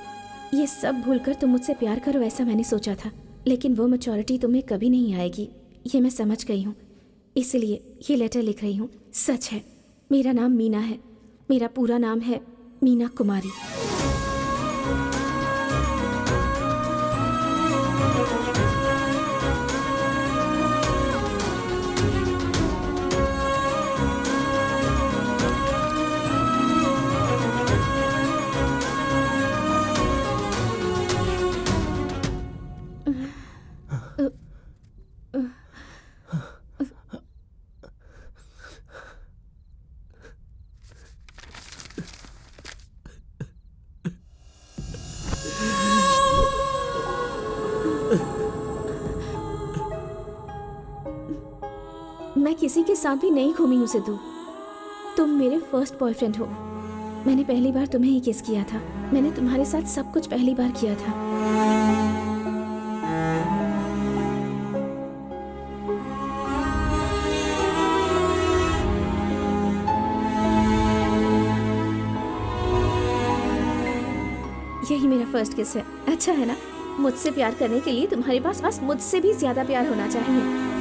[SPEAKER 1] ये सब भूलकर तुम मुझसे प्यार करो ऐसा मैंने सोचा था, लेकिन वो मैच्योरिटी तुम्हें कभी नहीं आएगी ये मैं समझ गई हूँ। इसलिए ये लेटर लिख रही हूँ। सच है, मेरा नाम मीना है, मेरा पूरा नाम है मीना कुमारी। मैं किसी के साथ भी नहीं घूमी हूँ सिद्धू, तुम मेरे फर्स्ट बॉयफ्रेंड हो। मैंने पहली बार तुम्हें ही किस किया था, मैंने तुम्हारे साथ सब कुछ पहली बार किया था। यही मेरा फर्स्ट किस है। अच्छा है ना? मुझसे प्यार करने के लिए तुम्हारे पास बस मुझसे भी ज्यादा प्यार होना चाहिए।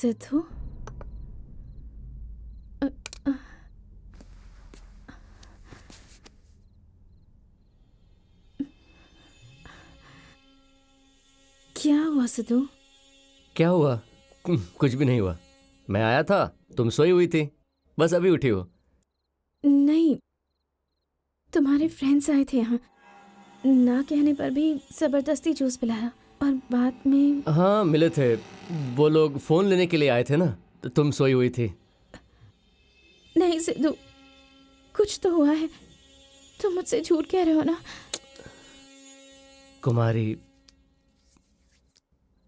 [SPEAKER 1] सिद्धू क्या हुआ सिद्धू?
[SPEAKER 6] क्या हुआ? कुछ भी नहीं हुआ। मैं आया था, तुम सोई हुई थी, बस अभी उठी हो।
[SPEAKER 1] नहीं, तुम्हारे फ्रेंड्स आए थे यहाँ, ना कहने पर भी जबरदस्ती जूस पिलाया और बाद में।
[SPEAKER 6] हाँ मिले थे, वो लोग फोन लेने के लिए आए थे ना, तो तुम सोई हुई थी।
[SPEAKER 1] नहीं सिद्धू, कुछ तो हुआ है, तुम मुझसे झूठ कह रहे हो ना?
[SPEAKER 6] कुमारी,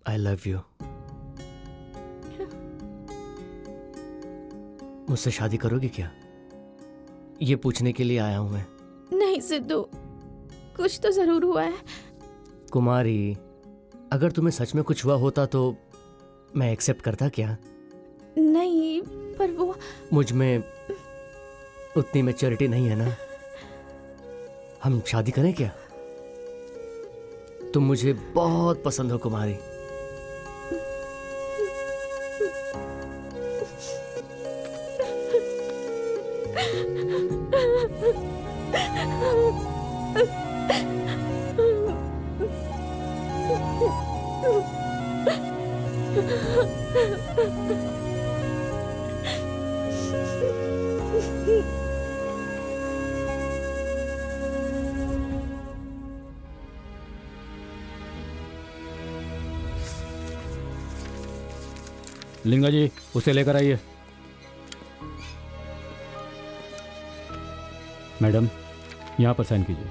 [SPEAKER 6] आई लव यू। मुझसे शादी करोगी क्या? ये पूछने के लिए आया हूं मैं।
[SPEAKER 1] नहीं सिद्धू, कुछ तो जरूर हुआ है।
[SPEAKER 6] कुमारी, अगर तुम्हें सच में कुछ हुआ होता तो मैं एक्सेप्ट करता क्या?
[SPEAKER 1] नहीं, पर वो
[SPEAKER 6] मुझ में उतनी मैच्योरिटी नहीं है ना। हम शादी करें क्या? तुम मुझे बहुत पसंद हो कुमारी।
[SPEAKER 10] लिंगा जी, उसे लेकर आइए। मैडम, यहाँ पर साइन कीजिए।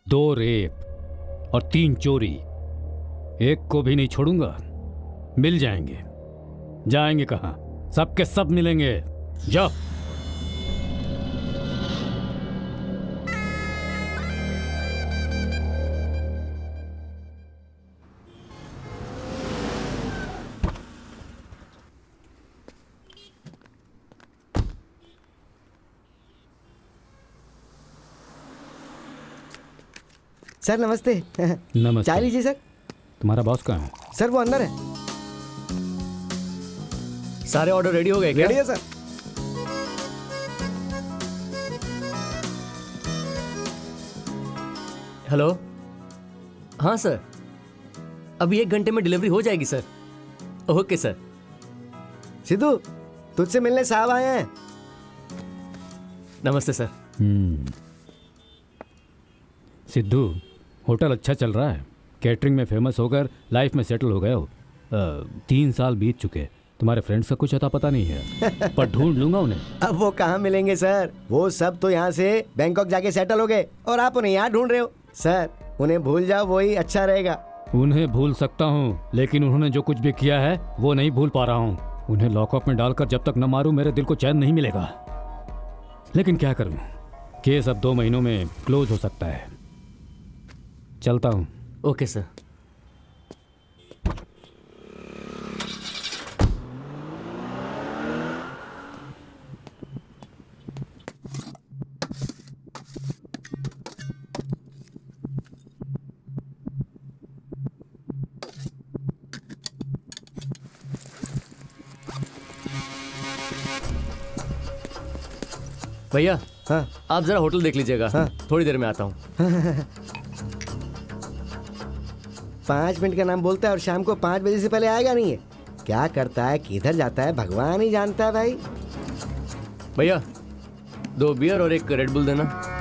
[SPEAKER 10] दो रेप और 3 चोरी, एक को भी नहीं छोड़ूंगा। मिल जाएंगे। जाएंगे कहाँ? सबके सब मिलेंगे। जाओ।
[SPEAKER 9] सर नमस्ते।
[SPEAKER 10] नमस्ते।
[SPEAKER 9] चाय लीजिए सर।
[SPEAKER 10] तुम्हारा बॉस कहाँ है?
[SPEAKER 9] सर वो अंदर है।
[SPEAKER 6] सारे ऑर्डर रेडी हो गए क्या?
[SPEAKER 9] रेडी है सर।
[SPEAKER 6] हेलो, हाँ सर, अभी 1 घंटे में डिलीवरी हो जाएगी सर। Okay sir.
[SPEAKER 9] सिद्धू, तुझसे मिलने साहब आए हैं।
[SPEAKER 6] नमस्ते सर।
[SPEAKER 10] सिद्धू, होटल अच्छा चल रहा है। कैटरिंग में फेमस होकर लाइफ में सेटल हो गए हो। 3 साल बीत चुके, तुम्हारे फ्रेंड्स का कुछ अता पता नहीं है, पर ढूंढ लूंगा उन्हें।
[SPEAKER 9] अब वो कहाँ मिलेंगे सर? वो सब तो यहाँ से बैंकॉक जाके सेटल हो गए और आप उन्हें यहाँ ढूंढ रहे हो। सर उन्हें भूल जाओ, वही अच्छा रहेगा।
[SPEAKER 10] उन्हें भूल सकता हूँ, लेकिन उन्होंने जो कुछ भी किया है वो नहीं भूल पा रहा हूँ। उन्हें लॉकअप में डालकर जब तक न मारूं मेरे दिल को चैन नहीं मिलेगा। लेकिन क्या करूँ, केस अब 2 महीनों में क्लोज हो सकता है। चलता हूँ।
[SPEAKER 6] Okay sir. भैया,
[SPEAKER 9] हाँ
[SPEAKER 6] आप जरा होटल देख लीजिएगा।
[SPEAKER 9] हाँ।
[SPEAKER 6] थोड़ी देर में आता हूँ।
[SPEAKER 9] 5 मिनट का नाम बोलता है और शाम को 5 बजे से पहले आएगा नहीं है। क्या करता है, किधर जाता है, भगवान ही जानता है भाई।
[SPEAKER 6] भैया, 2 बियर और 1 रेड बुल देना।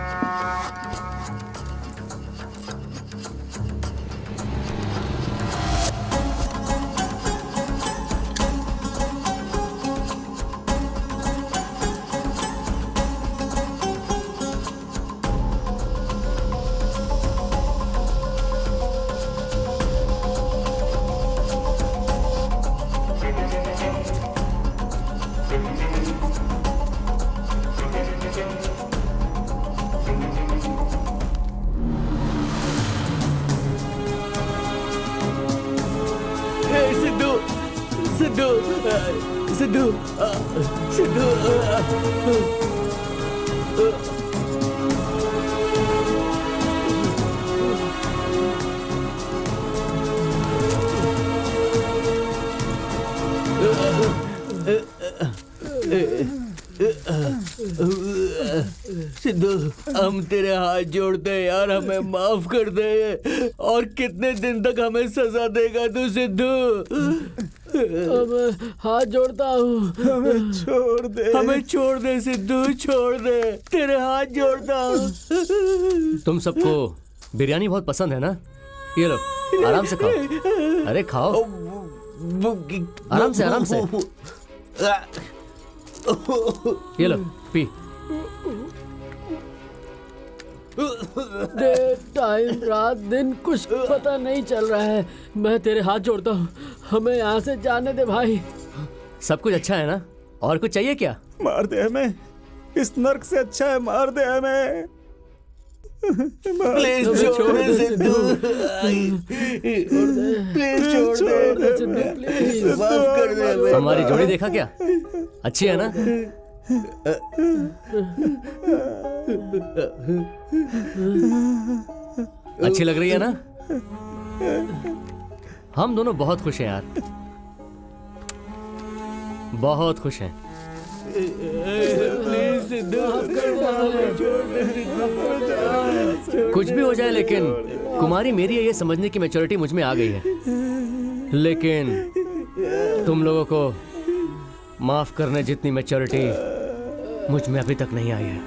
[SPEAKER 2] सिद्धू सिद्धू सिद्धू सिद्धू हम तेरे हाथ जोड़ते हैं यार, हमें माफ कर दे। और कितने दिन तक हमें सजा देगा तू सिद्धू?
[SPEAKER 11] अब हाथ जोड़ता हूँ।
[SPEAKER 5] हमें छोड़ दे,
[SPEAKER 2] हमें छोड़ दे सिद्धू, छोड़ दे, तेरे हाथ जोड़ता हूँ।
[SPEAKER 6] तुम सबको बिरयानी बहुत पसंद है ना? ये लो, आराम से खाओ। अरे खाओ, आराम से आराम से। ये लो, पी।
[SPEAKER 11] टाइम रात दिन कुछ पता नहीं चल रहा है। मैं तेरे हाथ जोड़ता हूँ, हमें यहाँ से जाने दे भाई।
[SPEAKER 6] सब कुछ अच्छा है ना? और कुछ चाहिए क्या?
[SPEAKER 5] मार दे हमें, इस नर्क से अच्छा है मार दे हमें।
[SPEAKER 2] प्लीज छोड़ दे सिद्धू, प्लीज छोड़ दे
[SPEAKER 11] सिद्धू, प्लीज
[SPEAKER 2] माफ कर दे हमें।
[SPEAKER 6] हमारी जोड़ी देखा क्या? अच्छी है ना? अच्छी लग रही है ना? हम दोनों बहुत खुश हैं यार, बहुत खुश हैं। कुछ भी हो जाए, लेकिन कुमारी मेरी है ये समझने की मैच्योरिटी मुझ में आ गई है। लेकिन तुम लोगों को माफ करने जितनी मैच्योरिटी मुझ में अभी तक नहीं आई है।